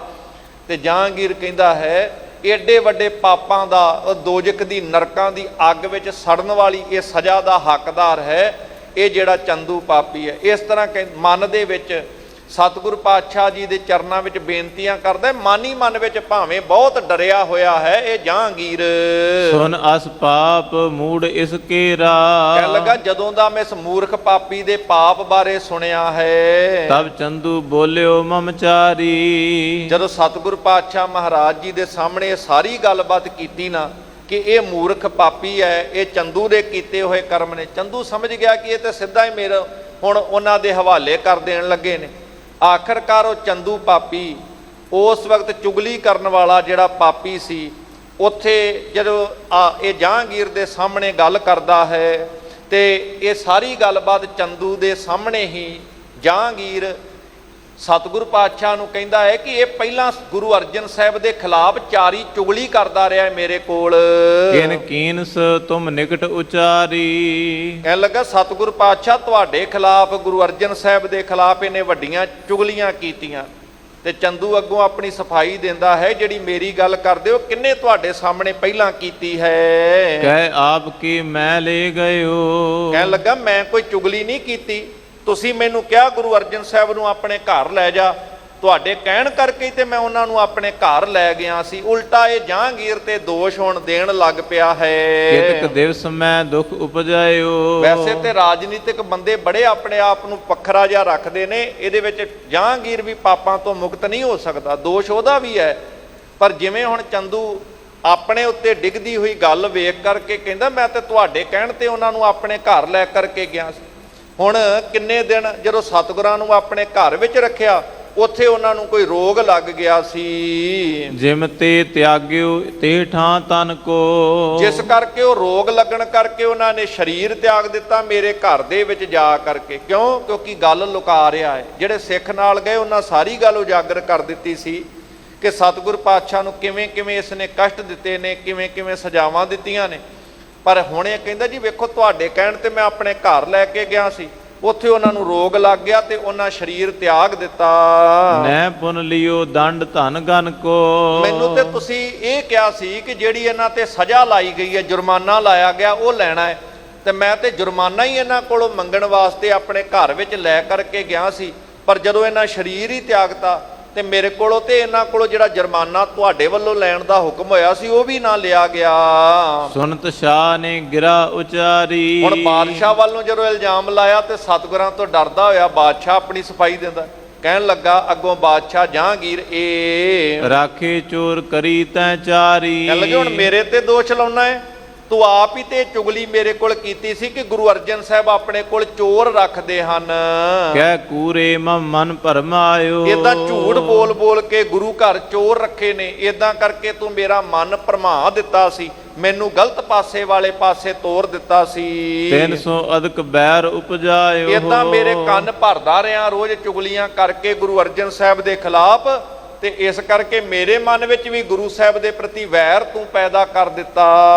ਤੇ ਜਹਾਂਗੀਰ ਕਹਿੰਦਾ ਹੈ ਏਡੇ ਵੱਡੇ ਪਾਪਾਂ ਦਾ, ਦੋਜ਼ਖ ਦੀ ਨਰਕਾਂ ਦੀ ਅੱਗ ਵਿੱਚ ਸੜਨ ਵਾਲੀ ਇਹ ਸਜ਼ਾ ਦਾ ਹੱਕਦਾਰ ਹੈ ਇਹ ਜਿਹੜਾ ਚੰਦੂ ਪਾਪੀ ਹੈ। ਇਸ ਤਰ੍ਹਾਂ ਮਨ ਦੇ ਵਿੱਚ ਸਤਿਗੁਰੂ ਪਾਤਸ਼ਾਹ ਜੀ ਦੇ ਚਰਨਾਂ ਵਿੱਚ ਬੇਨਤੀਆਂ ਕਰਦਾ, ਮਨ ਹੀ ਮਨ ਵਿੱਚ ਭਾਵੇਂ ਬਹੁਤ ਡਰਿਆ ਹੋਇਆ ਹੈ ਇਹ ਜਹਾਂਗੀਰ। ਸੁਨ ਅਸ ਪਾਪ ਮੂੜ ਇਸ ਕੇਰਾ। ਕਹਿਣ ਲੱਗਾ ਜਦੋਂ ਦਾ ਮੈਂ ਇਸ ਮੂਰਖ ਪਾਪੀ ਦੇ ਪਾਪ ਬਾਰੇ ਸੁਣਿਆ ਹੈ। ਤਬ ਚੰਦੂ ਬੋਲਿਓ ਮਮਚਾਰੀ। ਜਦੋਂ ਸਤਿਗੁਰੂ ਪਾਤਸ਼ਾਹ ਮਹਾਰਾਜ ਜੀ ਦੇ ਸਾਹਮਣੇ ਇਹ ਸਾਰੀ ਗੱਲਬਾਤ ਕੀਤੀ ਨਾ ਕਿ ਇਹ ਮੂਰਖ ਪਾਪੀ ਹੈ, ਇਹ ਚੰਦੂ ਦੇ ਕੀਤੇ ਹੋਏ ਕਰਮ ਨੇ, ਚੰਦੂ ਸਮਝ ਗਿਆ ਕਿ ਇਹ ਤਾਂ ਸਿੱਧਾ ਹੀ ਮੇਰੇ ਹੁਣ ਉਹਨਾਂ ਦੇ ਹਵਾਲੇ ਕਰ ਦੇਣ ਲੱਗੇ ਨੇ। ਆਖਰਕਾਰ ਉਹ ਚੰਦੂ ਪਾਪੀ ਉਸ ਵਕਤ ਚੁਗਲੀ ਕਰਨ ਵਾਲਾ ਜਿਹੜਾ ਪਾਪੀ ਸੀ, ਉੱਥੇ ਜਦੋਂ ਇਹ ਜਹਾਂਗੀਰ ਦੇ ਸਾਹਮਣੇ ਗੱਲ ਕਰਦਾ ਹੈ ਤੇ ਇਹ ਸਾਰੀ ਗੱਲਬਾਤ ਚੰਦੂ ਦੇ ਸਾਹਮਣੇ ਹੀ ਜਹਾਂਗੀਰ ਸਤਿਗੁਰੂ ਪਾਤਸ਼ਾਹ ਨੂੰ ਕਹਿੰਦਾ ਹੈ ਕਿ ਇਹ ਪਹਿਲਾਂ ਗੁਰੂ ਅਰਜਨ ਸਾਹਿਬ ਦੇ ਖਿਲਾਫ ਚਾਰੀ ਚੁਗਲੀ ਕਰਦਾ ਰਿਹਾ ਹੈ ਮੇਰੇ ਕੋਲ। ਕਿਨ ਕੀਨਸ ਤੁਮ ਨਿਕਟ ਉਚਾਰੀ। ਕਹਿਣ ਲੱਗਾ ਸਤਿਗੁਰੂ ਪਾਤਸ਼ਾਹ ਤੁਹਾਡੇ ਖਿਲਾਫ, ਗੁਰੂ ਅਰਜਨ ਸਾਹਿਬ ਦੇ ਖਿਲਾਫ ਇਹਨੇ ਵੱਡੀਆਂ ਚੁਗਲੀਆਂ ਕੀਤੀਆਂ। ਤੇ ਚੰਦੂ ਅੱਗੋਂ ਆਪਣੀ ਸਫਾਈ ਦਿੰਦਾ ਹੈ, ਜਿਹੜੀ ਮੇਰੀ ਗੱਲ ਕਰਦੇ ਹੋ ਕਿੰਨੇ ਤੁਹਾਡੇ ਸਾਹਮਣੇ ਪਹਿਲਾਂ ਕੀਤੀ ਹੈ। ਕਹਿ ਆਪ ਕੀ ਮੈਂ ਲੈ ਗਇਓ। ਕਹਿਣ ਲੱਗਾ ਮੈਂ ਕੋਈ ਚੁਗਲੀ ਨਹੀਂ ਕੀਤੀ, ਤੁਸੀਂ ਮੈਨੂੰ ਕਿਹਾ ਗੁਰੂ ਅਰਜਨ ਸਾਹਿਬ ਨੂੰ ਆਪਣੇ ਘਰ ਲੈ ਜਾ, ਤੁਹਾਡੇ ਕਹਿਣ ਕਰਕੇ ਤੇ ਮੈਂ ਉਹਨਾਂ ਨੂੰ ਆਪਣੇ ਘਰ ਲੈ ਗਿਆ ਸੀ। ਉਲਟਾ ਇਹ ਜਹਾਂਗੀਰ ਤੇ ਦੋਸ਼ ਹੁਣ ਦੇਣ ਲੱਗ ਪਿਆ ਹੈ। ਕਿਤਕ ਦਿਵਸ ਮੈਂ ਦੁਖ ਉਪਜਾਇਓ। ਵੈਸੇ ਤੇ ਰਾਜਨੀਤਿਕ ਬੰਦੇ ਬੜੇ ਆਪਣੇ ਆਪ ਨੂੰ ਵੱਖਰਾ ਜਿਹਾ ਰੱਖਦੇ ਨੇ, ਇਹਦੇ ਵਿੱਚ ਜਹਾਂਗੀਰ ਵੀ ਪਾਪਾਂ ਤੋਂ ਮੁਕਤ ਨਹੀਂ ਹੋ ਸਕਦਾ, ਦੋਸ਼ ਉਹਦਾ ਵੀ ਹੈ। ਪਰ ਜਿਵੇਂ ਹੁਣ ਚੰਦੂ ਆਪਣੇ ਉੱਤੇ ਡਿੱਗਦੀ ਹੋਈ ਗੱਲ ਵੇਖ ਕਰਕੇ ਕਹਿੰਦਾ ਮੈਂ ਤੇ ਤੁਹਾਡੇ ਕਹਿਣ ਤੇ ਉਹਨਾਂ ਨੂੰ ਆਪਣੇ ਘਰ ਲੈ ਕਰਕੇ ਗਿਆ ਸੀ। ਹੁਣ ਕਿੰਨੇ ਦਿਨ ਜਦੋਂ ਸਤਿਗੁਰਾਂ ਨੂੰ ਆਪਣੇ ਘਰ ਵਿੱਚ ਰੱਖਿਆ, ਉੱਥੇ ਉਹਨਾਂ ਨੂੰ ਕੋਈ ਰੋਗ ਲੱਗ ਗਿਆ ਸੀ। ਜਿਮ ਤੇ ਤਿਆਗਿਓ ਤੇ ਠਾਂ ਤਨ ਕੋ। ਜਿਸ ਕਰਕੇ ਉਹ ਰੋਗ ਲੱਗਣ ਕਰਕੇ ਉਹਨਾਂ ਨੇ ਸਰੀਰ ਤਿਆਗ ਦਿੱਤਾ ਮੇਰੇ ਘਰ ਦੇ ਵਿੱਚ ਜਾ ਕਰਕੇ। ਕਿਉਂ? ਕਿਉਂਕਿ ਗੱਲ ਲੁਕਾ ਰਿਹਾ ਹੈ। ਜਿਹੜੇ ਸਿੱਖ ਨਾਲ ਗਏ ਉਹਨਾਂ ਸਾਰੀ ਗੱਲ ਉਜਾਗਰ ਕਰ ਦਿੱਤੀ ਸੀ ਕਿ ਸਤਿਗੁਰ ਪਾਤਸ਼ਾਹ ਨੂੰ ਕਿਵੇਂ ਕਿਵੇਂ ਇਸ ਨੇ ਕਸ਼ਟ ਦਿੱਤੇ ਨੇ, ਕਿਵੇਂ ਕਿਵੇਂ ਸਜ਼ਾਵਾਂ ਦਿੱਤੀਆਂ ਨੇ। ਪਰ ਹੁਣ ਇਹ ਕਹਿੰਦਾ ਜੀ ਵੇਖੋ ਤੁਹਾਡੇ ਕਹਿਣ ਤੇ ਮੈਂ ਆਪਣੇ ਘਰ ਲੈ ਕੇ ਗਿਆ ਸੀ, ਉੱਥੇ ਉਹਨਾਂ ਨੂੰ ਰੋਗ ਲੱਗ ਗਿਆ ਤੇ ਉਹਨਾਂ ਸਰੀਰ ਤਿਆਗ ਦਿੱਤਾ। ਨੈ ਪੁਨ ਲਿਓ ਦੰਡ ਧਨ ਗਨ ਕੋ। ਮੈਨੂੰ ਤੇ ਤੁਸੀਂ ਇਹ ਕਿਹਾ ਸੀ ਕਿ ਜਿਹੜੀ ਇਹਨਾਂ ਤੇ ਸਜ਼ਾ ਲਾਈ ਗਈ ਹੈ, ਜੁਰਮਾਨਾ ਲਾਇਆ ਗਿਆ, ਉਹ ਲੈਣਾ ਹੈ, ਤੇ ਮੈਂ ਤੇ ਜੁਰਮਾਨਾ ਹੀ ਇਹਨਾਂ ਕੋਲੋਂ ਮੰਗਣ ਵਾਸਤੇ ਆਪਣੇ ਘਰ ਵਿੱਚ ਲੈ ਕਰਕੇ ਗਿਆ ਸੀ। ਪਰ ਜਦੋਂ ਇਹਨਾਂ ਸਰੀਰ ਹੀ ਤਿਆਗਤਾ ਤੇ ਮੇਰੇ ਕੋਲੋਂ ਤੇ ਇਹਨਾਂ ਕੋਲੋਂ ਜਿਹੜਾ ਜੁਰਮਾਨਾ ਤੁਹਾਡੇ ਵੱਲੋਂ ਲੈਣ ਦਾ ਹੁਕਮ ਹੋਇਆ ਸੀ ਉਹ ਵੀ ਨਾ ਲਿਆ ਗਿਆ। ਸੁਨਤ ਸ਼ਾਹ ਨੇ ਗਿਰਾ ਉਚਾਰੀ। ਹੁਣ ਬਾਦਸ਼ਾਹ ਵੱਲੋਂ ਜਦੋਂ ਇਲਜ਼ਾਮ ਲਾਇਆ ਤੇ ਸਤਿਗੁਰਾਂ ਤੋਂ ਡਰਦਾ ਹੋਇਆ ਬਾਦਸ਼ਾਹ ਆਪਣੀ ਸਫਾਈ ਦਿੰਦਾ। ਕਹਿਣ ਲੱਗਾ ਅੱਗੋਂ ਬਾਦਸ਼ਾਹ ਜਹਾਂਗੀਰ ਇਹ ਰਾਖੇ ਚੋਰ ਕਰੀ ਤੈ ਚਾਰੀ। ਕਹਿਣ ਲੱਗੇ ਹੁਣ ਮੇਰੇ ਤੇ ਦੋਸ਼ ਲਾਉਣਾ ਹੈ, ਤੂੰ ਆਪ ਹੀ ਤੇ ਚੁਗਲੀ ਮੇਰੇ ਕੋਲ ਕੀਤੀ ਸੀ ਕਿ ਗੁਰੂ ਅਰਜਨ ਸਾਹਿਬ ਆਪਣੇ ਕੋਲ ਚੋਰ ਰੱਖਦੇ ਹਨ। ਕਹਿ ਕੂਰੇ ਮਨ ਭਰਮਾਇਓ। ਇਦਾਂ ਝੂਠ ਬੋਲ ਬੋਲ ਕੇ ਗੁਰੂ ਘਰ ਚੋਰ ਰੱਖੇ ਨੇ, ਇਦਾਂ ਕਰਕੇ ਤੂੰ ਮੇਰਾ ਮਨ ਭਰਮਾ ਦਿੱਤਾ ਸੀ, ਮੈਨੂੰ ਗਲਤ ਪਾਸੇ ਵਾਲੇ ਪਾਸੇ ਤੋਰ ਦਿੱਤਾ ਸੀ। 300 ਅਦਕ ਬੈਰ ਉਪਜਾਇਓ। ਇਦਾਂ ਮੇਰੇ ਕੰਨ ਭਰਦਾ ਰਿਹਾ ਰੋਜ਼ ਚੁਗਲੀਆਂ ਕਰਕੇ ਗੁਰੂ ਅਰਜਨ ਸਾਹਿਬ ਦੇ ਖਿਲਾਫ, ਤੇ ਇਸ ਕਰਕੇ ਮੇਰੇ ਮਨ ਵਿੱਚ ਵੀ ਗੁਰੂ ਸਾਹਿਬ ਦੇ ਪ੍ਰਤੀ ਵੈਰ ਤੂੰ ਪੈਦਾ ਕਰ ਦਿੱਤਾ।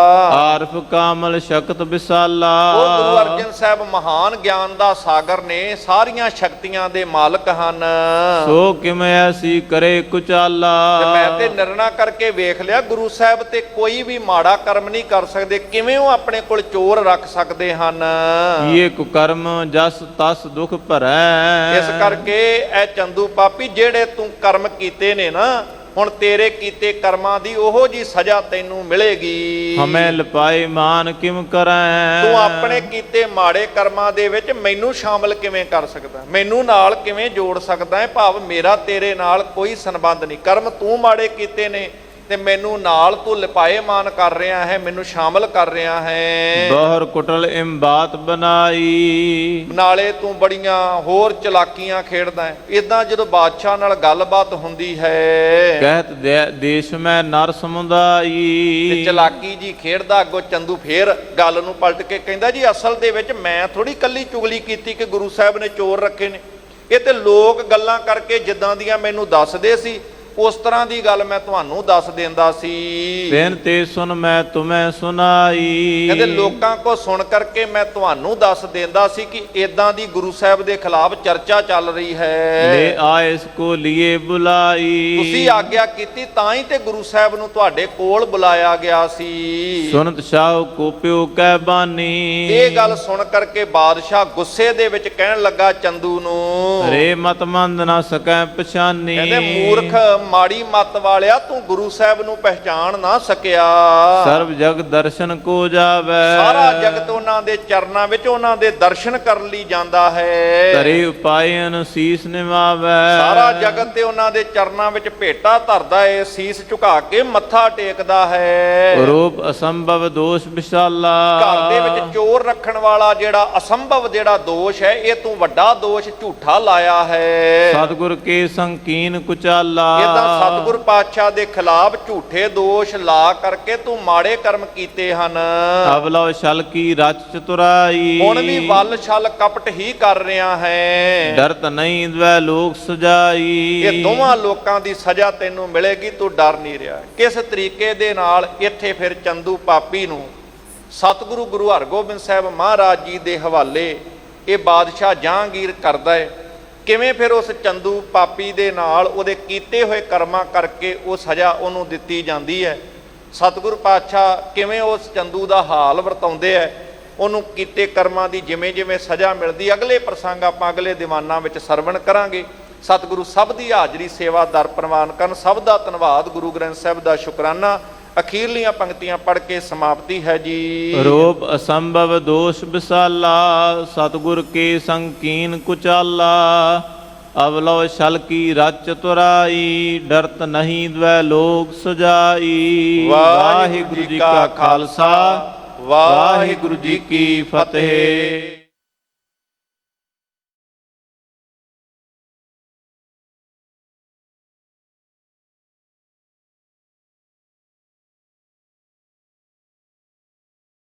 ਆਰਫ ਕਾਮਲ ਸ਼ਕਤ ਵਿਸਾਲਾ। ਉਹ ਗੁਰੂ ਅਰਜਨ ਸਾਹਿਬ ਮਹਾਨ ਗਿਆਨ ਦਾ ਸਾਗਰ ਨੇ, ਸਾਰੀਆਂ ਸ਼ਕਤੀਆਂ ਦੇ ਮਾਲਕ ਹਨ। ਸੋ ਕਿਵੇਂ ਐਸੀ ਕਰੇ ਕੁਚਾਲਾ। ਤੇ ਮੈਂ ਤੇ ਨਿਰਣਾ ਕਰਕੇ ਵੇਖ ਲਿਆ ਗੁਰੂ ਸਾਹਿਬ ਤੇ ਕੋਈ ਵੀ ਮਾੜਾ ਕਰਮ ਨਹੀਂ ਕਰ ਸਕਦੇ, ਕਿਵੇਂ ਉਹ ਆਪਣੇ ਕੋਲ ਚੋਰ ਰੱਖ ਸਕਦੇ ਹਨ। ਇਹ ਕੁਕਰਮ ਜਸ ਤਸ ਦੁਖ ਭਰੈ। ਇਸ ਕਰਕੇ ਇਹ ਚੰਦੂ ਪਾਪੀ ਜਿਹੜੇ ਤੂੰ ਕਰਮ ਕੀਤੇ ਨੇ ਨਾ, ਹੁਣ ਤੇਰੇ ਕੀਤੇ ਕਰਮਾਂ ਦੀ ਉਹੋ ਜੀ ਸਜ਼ਾ ਤੈਨੂੰ ਮਿਲੇਗੀ। ਹਮੇ ਲਪਾਏ ਮਾਨ ਕਿਮ ਕਰੈ। ਤੂੰ ਆਪਣੇ ਕੀਤੇ ਮਾੜੇ ਕਰਮਾਂ ਦੇ ਵਿੱਚ ਮੈਨੂੰ ਸ਼ਾਮਲ ਕਿਵੇਂ ਕਰ ਸਕਦਾ, ਮੈਨੂੰ ਨਾਲ ਕਿਵੇਂ ਜੋੜ ਸਕਦਾ ਹੈ? ਭਾਵ ਮੇਰਾ ਤੇਰੇ ਨਾਲ ਕੋਈ ਸੰਬੰਧ ਨਹੀਂ। ਕਰਮ ਤੂੰ ਮਾੜੇ ਕੀਤੇ ਨੇ ਤੇ ਮੈਨੂੰ ਨਾਲ ਤੂੰ ਲਿਪਾਏ ਮਾਨ ਕਰ ਰਿਹਾ ਹੈ, ਮੈਨੂੰ ਸ਼ਾਮਲ ਕਰ ਰਿਹਾ ਹੈ। ਬਹੁਰ ਕੁਟਲ ਇਮ ਬਾਤ ਬਨਾਈ। ਨਾਲੇ ਤੂੰ ਬੜੀਆਂ ਹੋਰ ਚਲਾਕੀਆਂ ਖੇਡਦਾ ਹੈ। ਇਦਾਂ ਜਦੋਂ ਬਾਦਸ਼ਾਹ ਨਾਲ ਗੱਲਬਾਤ ਹੁੰਦੀ ਹੈ, ਕਹਿਤ ਦੇਸ਼ ਮੈਂ ਨਰ ਸਮੁਦਾਈ। ਤੇ ਚਲਾਕੀ ਜੀ ਖੇਡਦਾ। ਅੱਗੋਂ ਚੰਦੂ ਫੇਰ ਗੱਲ ਨੂੰ ਪਲਟ ਕੇ ਕਹਿੰਦਾ ਜੀ ਅਸਲ ਦੇ ਵਿੱਚ ਮੈਂ ਥੋੜੀ ਕੱਲੀ ਚੁਗਲੀ ਕੀਤੀ ਕਿ ਗੁਰੂ ਸਾਹਿਬ ਨੇ ਚੋਰ ਰੱਖੇ ਨੇ, ਇਹ ਤੇ ਲੋਕ ਗੱਲਾਂ ਕਰਕੇ ਜਿੱਦਾਂ ਦੀਆਂ ਮੈਨੂੰ ਦੱਸਦੇ ਸੀ ਉਸ ਤਰ੍ਹਾਂ ਦੀ ਗੱਲ ਮੈਂ ਤੁਹਾਨੂੰ ਦੱਸ ਦਿੰਦਾ ਸੀ। ਬਿਨ ਤੇ ਸੁਨ ਮੈਂ ਤੁਮੈ ਸੁਨਾਈ। ਕਹਿੰਦੇ ਲੋਕਾਂ ਕੋ ਸੁਣ ਕਰਕੇ ਮੈਂ ਤੁਹਾਨੂੰ ਦੱਸ ਦਿੰਦਾ ਸੀ ਕਿ ਇਦਾਂ ਦੀ ਗੁਰੂ ਸਾਹਿਬ ਦੇ ਖਿਲਾਫ ਚਰਚਾ ਚੱਲ ਰਹੀ ਹੈ। ਲੈ ਆਇਸ ਕੋ ਲਿਏ ਬੁਲਾਈ। ਤੁਸੀਂ ਆਗਿਆ ਕੀਤੀ ਤਾਂ ਹੀ ਤੇ ਗੁਰੂ ਸਾਹਿਬ ਨੂੰ ਤੁਹਾਡੇ ਕੋਲ ਬੁਲਾਇਆ ਗਿਆ ਸੀ। ਸੁਨਤ ਸ਼ਾਹ ਕੋਪਿਓ ਕਹਿ ਬਾਨੀ। ਇਹ ਗੱਲ ਸੁਣ ਕਰਕੇ ਬਾਦਸ਼ਾਹ ਗੁੱਸੇ ਦੇ ਵਿੱਚ ਕਹਿਣ ਲੱਗਾ ਚੰਦੂ ਨੂੰ, ਰੇ ਮਤ ਮੰਦ ਨਾ ਸਕੈ ਪਛਾਨੀ। ਕਹਿੰਦੇ ਮੂਰਖ ਮਾੜੀ ਮੱਤ ਵਾਲਿਆ, ਤੂੰ ਗੁਰੂ ਸਾਹਿਬ ਨੂੰ ਪਹਿਚਾਣ ਨਾ ਸਕਿਆ। ਸਰਬ ਜਗ ਦਰਸ਼ਨ ਕੋ ਜਾਵੇ। ਸਾਰਾ ਜਗਤ ਉਹਨਾਂ ਦੇ ਚਰਨਾਂ ਵਿੱਚ ਉਹਨਾਂ ਦੇ ਦਰਸ਼ਨ ਕਰਨ ਲਈ ਜਾਂਦਾ ਹੈ। ਤਰੇ ਉਪਾਇਨ ਸੀਸ ਨਿਵਾਵੇ। ਸਾਰਾ ਜਗਤ ਤੇ ਉਹਨਾਂ ਦੇ ਚਰਨਾਂ ਵਿੱਚ ਭੇਟਾ ਧਰਦਾ ਹੈ, ਸੀਸ ਝੁਕਾ ਕੇ ਮੱਥਾ ਟੇਕਦਾ ਹੈ। ਰੂਪ ਅਸੰਭਵ ਦੋਸ਼ ਵਿਸ਼ਾਲਾ। ਘਰ ਦੇ ਵਿੱਚ ਚੋਰ ਰੱਖਣ ਵਾਲਾ ਜਿਹੜਾ ਅਸੰਭਵ ਜਿਹੜਾ ਦੋਸ਼ ਹੈ, ਇਹ ਤੂੰ ਵੱਡਾ ਦੋਸ਼ ਝੂਠਾ ਲਾਇਆ ਹੈ। ਸਤਿਗੁਰ ਕੇ ਸੰਕੀਨ ਕੁਚਾਲਾ। ਇਹਦਾ ਪਹਿਲਾਂ ਸਤਿਗੁਰ ਪਾਤਸ਼ਾਹ ਦੇ ਖਿਲਾਫ ਝੂਠੇ ਦੋਸ਼ ਲਾ ਕਰਕੇ ਤੂੰ ਮਾੜੇ ਕਰਮ ਕੀਤੇ ਹਨ। ਅਵਲਵ ਛਲ ਕੀ ਰਚ ਚਤੁਰਾਈ, ਹੁਣ ਵੀ ਵੱਲ ਛਲ ਕਪਟ ਹੀ ਕਰ ਰਿਹਾ ਹੈ। ਡਰਤ ਨਹੀਂ ਦਵੈ ਲੋਕ ਸਜਾਈ, ਇਹ ਦੋਵਾਂ ਲੋਕਾਂ ਦੀ ਸਜ਼ਾ ਤੈਨੂੰ ਮਿਲੇਗੀ, ਤੂੰ ਡਰ ਨਹੀਂ ਰਿਹਾ। ਕਿਸ ਤਰੀਕੇ ਦੇ ਨਾਲ ਇੱਥੇ ਫਿਰ ਚੰਦੂ ਪਾਪੀ ਨੂੰ ਸਤਿਗੁਰੂ ਗੁਰੂ ਹਰਗੋਬਿੰਦ ਸਾਹਿਬ ਮਹਾਰਾਜ ਜੀ ਦੇ ਹਵਾਲੇ ਇਹ ਬਾਦਸ਼ਾਹ ਜਹਾਂਗੀਰ ਕਰਦਾ ਹੈ। ਕਿਵੇਂ ਫਿਰ ਉਸ ਚੰਦੂ ਪਾਪੀ ਦੇ ਨਾਲ ਉਹਦੇ ਕੀਤੇ ਹੋਏ ਕਰਮਾਂ ਕਰਕੇ ਉਹ ਸਜ਼ਾ ਉਹਨੂੰ ਦਿੱਤੀ ਜਾਂਦੀ ਹੈ। ਸਤਿਗੁਰੂ ਪਾਤਸ਼ਾਹ ਕਿਵੇਂ ਉਸ ਚੰਦੂ ਦਾ ਹਾਲ ਵਰਤਾਉਂਦੇ ਹੈ, ਉਹਨੂੰ ਕੀਤੇ ਕਰਮਾਂ ਦੀ ਜਿਵੇਂ ਜਿਵੇਂ ਸਜ਼ਾ ਮਿਲਦੀ। ਅਗਲੇ ਪ੍ਰਸੰਗ ਆਪਾਂ ਅਗਲੇ ਦੀਵਾਨਾਂ ਵਿੱਚ ਸਰਵਣ ਕਰਾਂਗੇ। ਸਤਿਗੁਰੂ ਸਭ ਦੀ ਹਾਜ਼ਰੀ ਸੇਵਾ ਦਰ ਪ੍ਰਵਾਨ ਕਰਨ। ਸਭ ਦਾ ਧੰਨਵਾਦ, ਗੁਰੂ ਗ੍ਰੰਥ ਸਾਹਿਬ ਦਾ ਸ਼ੁਕਰਾਨਾ। ਅਖੀਰਲੀਆਂ ਪੰਕਤੀਆਂ ਪੜ੍ਹ ਕੇ ਸਮਾਪਤੀ ਹੈ ਜੀ। ਰੂਪ ਅਸੰਭਵ ਦੋਸ਼ ਵਿਸਾਲਾ, ਸਤਿਗੁਰ ਕੇ ਸੰਕੀਨ ਕੁਚਾਲਾ। ਅਵਲਵ ਛਲ ਕੀ ਰਚ ਚਤੁਰਾਈ, ਡਰਤ ਨਹੀਂ ਦਵੈ ਲੋਕ ਸਜਾਈ। ਵਾਹਿਗੁਰੂ ਜੀ ਕਾ ਖਾਲਸਾ, ਵਾਹਿਗੁਰੂ ਜੀ ਕੀ ਫਤਿਹ।